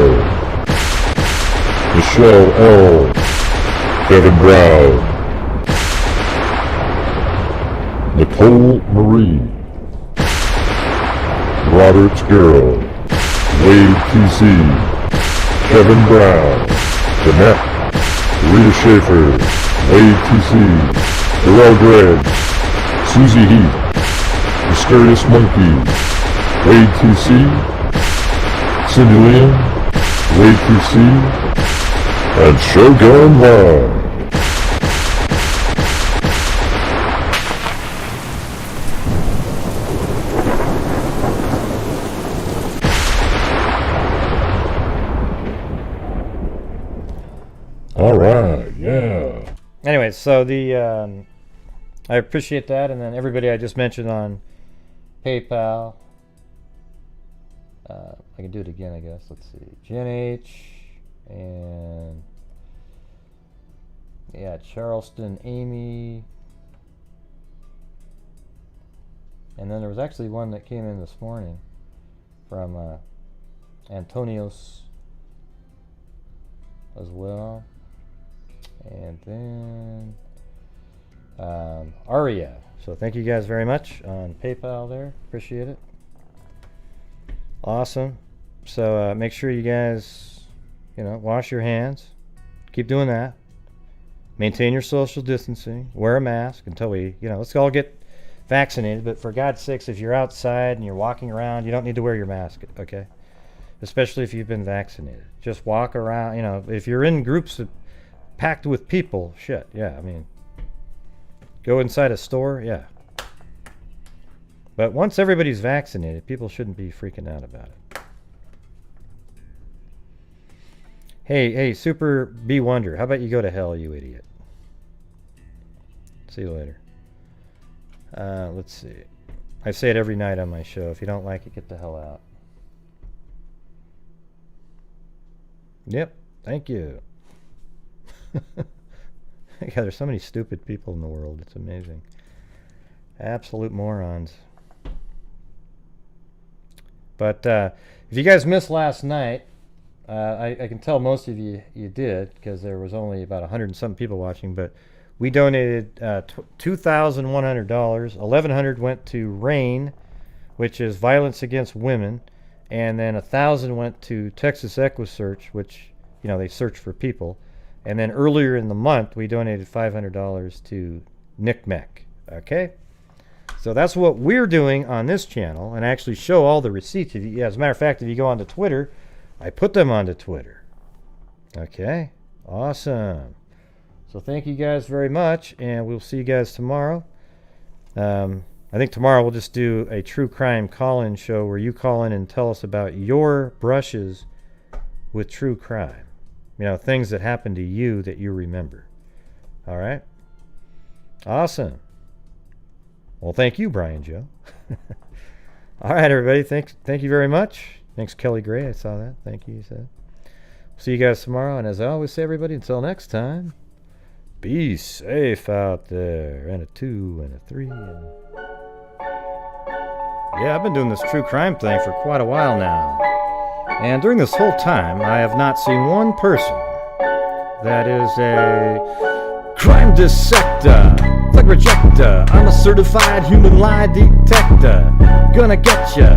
Michelle L, Kevin Brown, Nicole Marie, Robert's Girl, Wade TC, Kevin Brown, Jeanette, Rita Schaefer, Wade TC, Darrell Gregg, Susie Heath, Mysterious Monkey, Wade TC, Cindy Lynn, Wade TC, and Shogun Live. All right, yeah. Anyway, so I appreciate that, and then everybody I just mentioned on PayPal. I can do it again, I guess. Let's see. Jen H. And yeah, Charleston Amy. And then there was actually one that came in this morning from Antonios as well. And then Aria. So thank you guys very much on PayPal there. Appreciate it. Awesome. So make sure you guys, wash your hands. Keep doing that. Maintain your social distancing. Wear a mask until we, let's all get vaccinated. But for God's sakes, if you're outside and you're walking around, you don't need to wear your mask, okay? Especially if you've been vaccinated. Just walk around, if you're in groups packed with people, shit, yeah, go inside a store, yeah. But once everybody's vaccinated, people shouldn't be freaking out about it. Hey, Super B Wonder, how about you go to hell, you idiot? See you later. Let's see. I say it every night on my show. If you don't like it, get the hell out. Yep, thank you. Yeah, there's so many stupid people in the world. It's amazing. Absolute morons. But if you guys missed last night, I can tell most of you did, because there was only about 100 and some people watching, but we donated $2,100. $1,100 went to RAIN, which is Violence Against Women, and then $1,000 went to Texas EquiSearch, which, they search for people. And then earlier in the month, we donated $500 to NCMEC. Okay? So that's what we're doing on this channel, and I actually show all the receipts. As a matter of fact, if you go onto Twitter, I put them onto Twitter. Okay? Awesome. So thank you guys very much, and we'll see you guys tomorrow. I think tomorrow we'll just do a true crime call-in show where you call in and tell us about your brushes with true crime. You know, things that happened to you that you remember. All right? Awesome. Well, thank you, Brian Joe. All right, everybody. Thank you very much. Thanks, Kelly Gray. I saw that. Thank you, you said. See you guys tomorrow. And as I always say, everybody, until next time, be safe out there. And a 2 and a 3. And... yeah, I've been doing this true crime thing for quite a while now. And during this whole time, I have not seen one person that is a crime dissector, thug rejector. I'm a certified human lie detector. Gonna get ya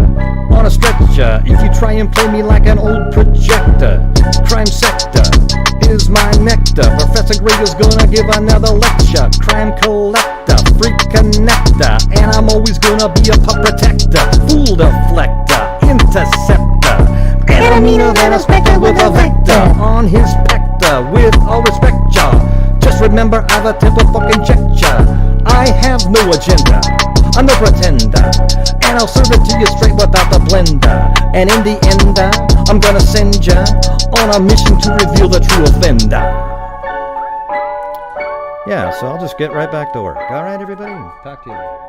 on a stretcher if you try and play me like an old projector. Crime sector is my nectar. Professor Gray is gonna give another lecture. Crime collector, freak connector, and I'm always gonna be a pup protector. Fool deflector, interceptor, enemy than a spectre with a vector on his pector. With all respect, y'all, just remember I've a temper fucking check ya. I have no agenda, I'm no pretender, and I'll serve it to you straight without the blender. And in the end, I'm gonna send ya on a mission to reveal the true offender. Yeah, so I'll just get right back to work. All right, everybody? Talk to you later.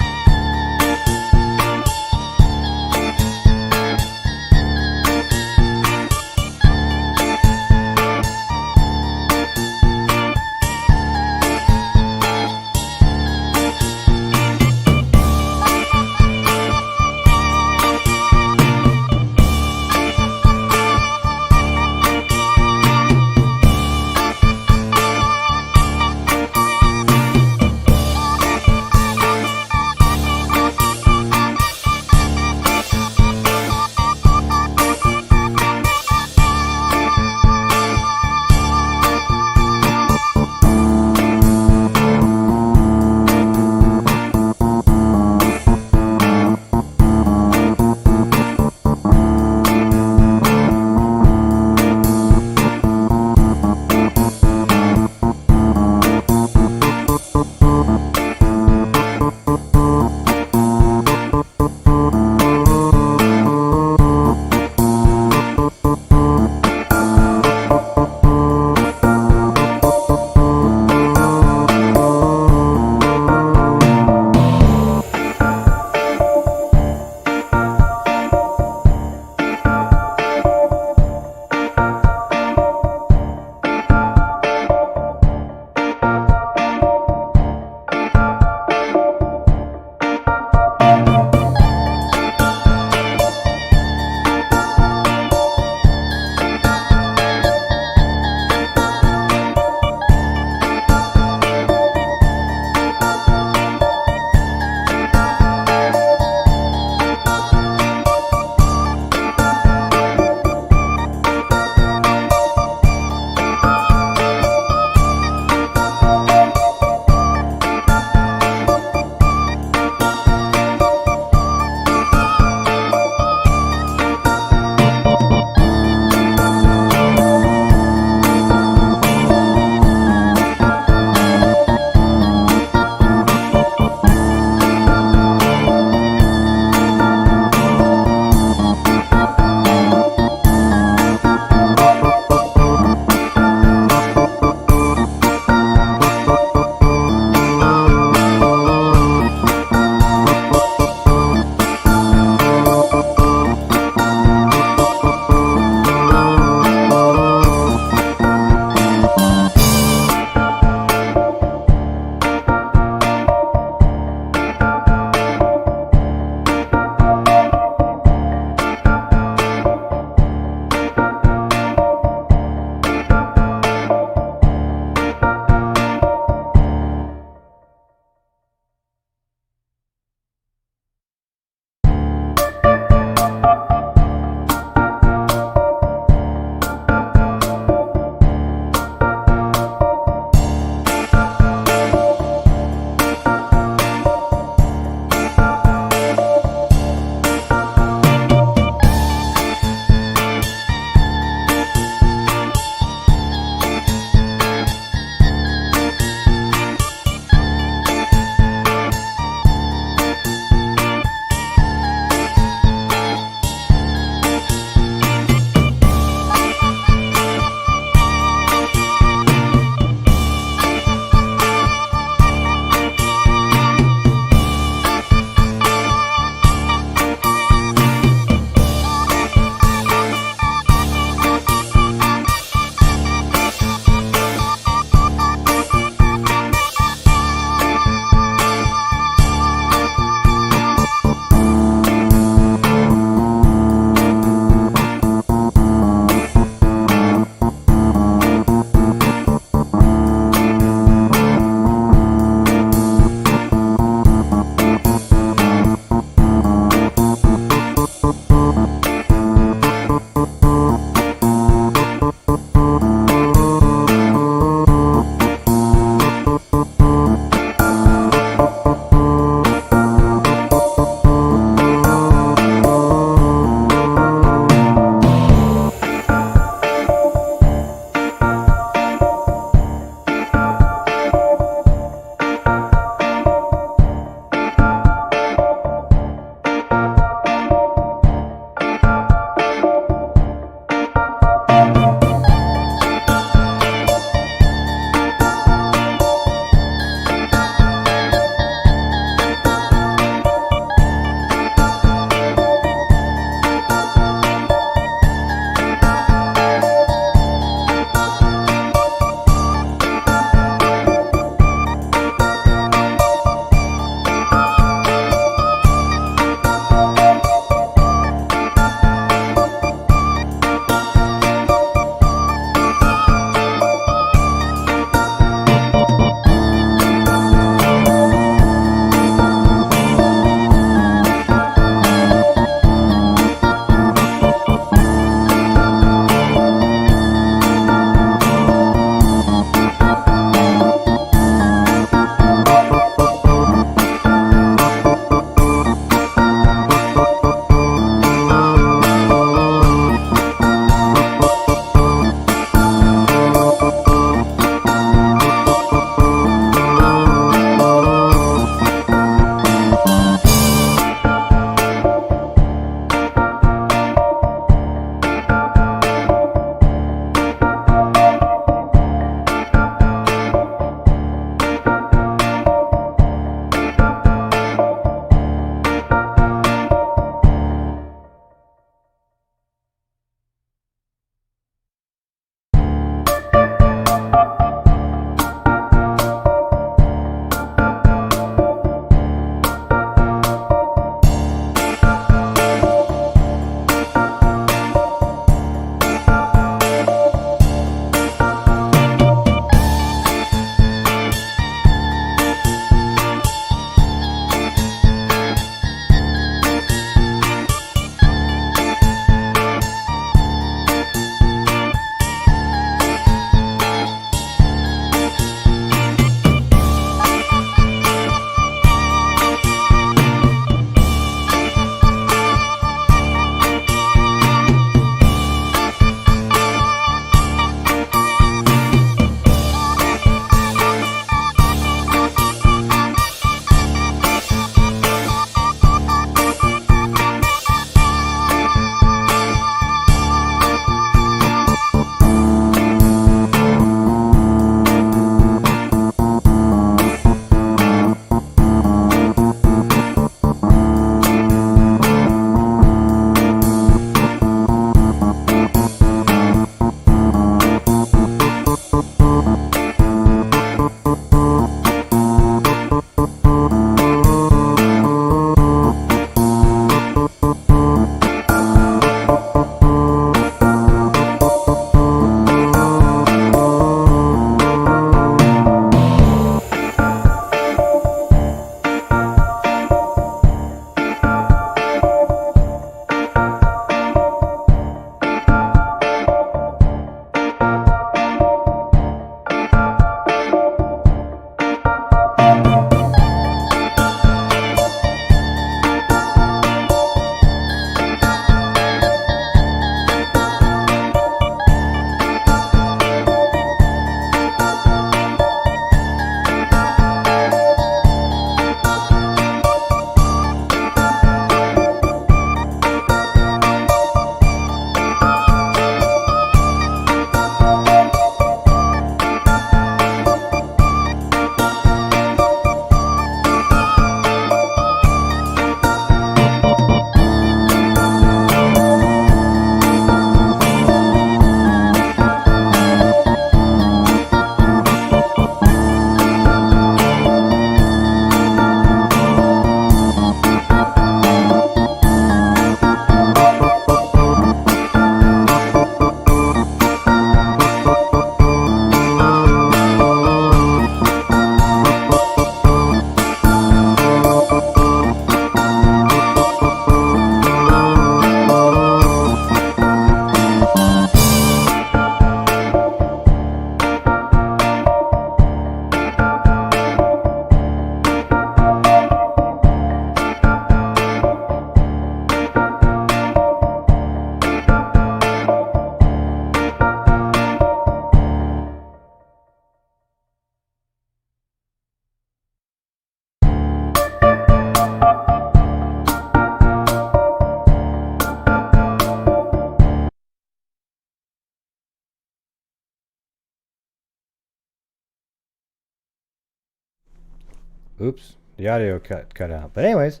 Oops, the audio cut out. But anyways,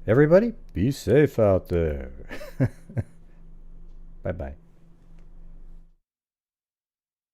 everybody, be safe out there. Bye-bye.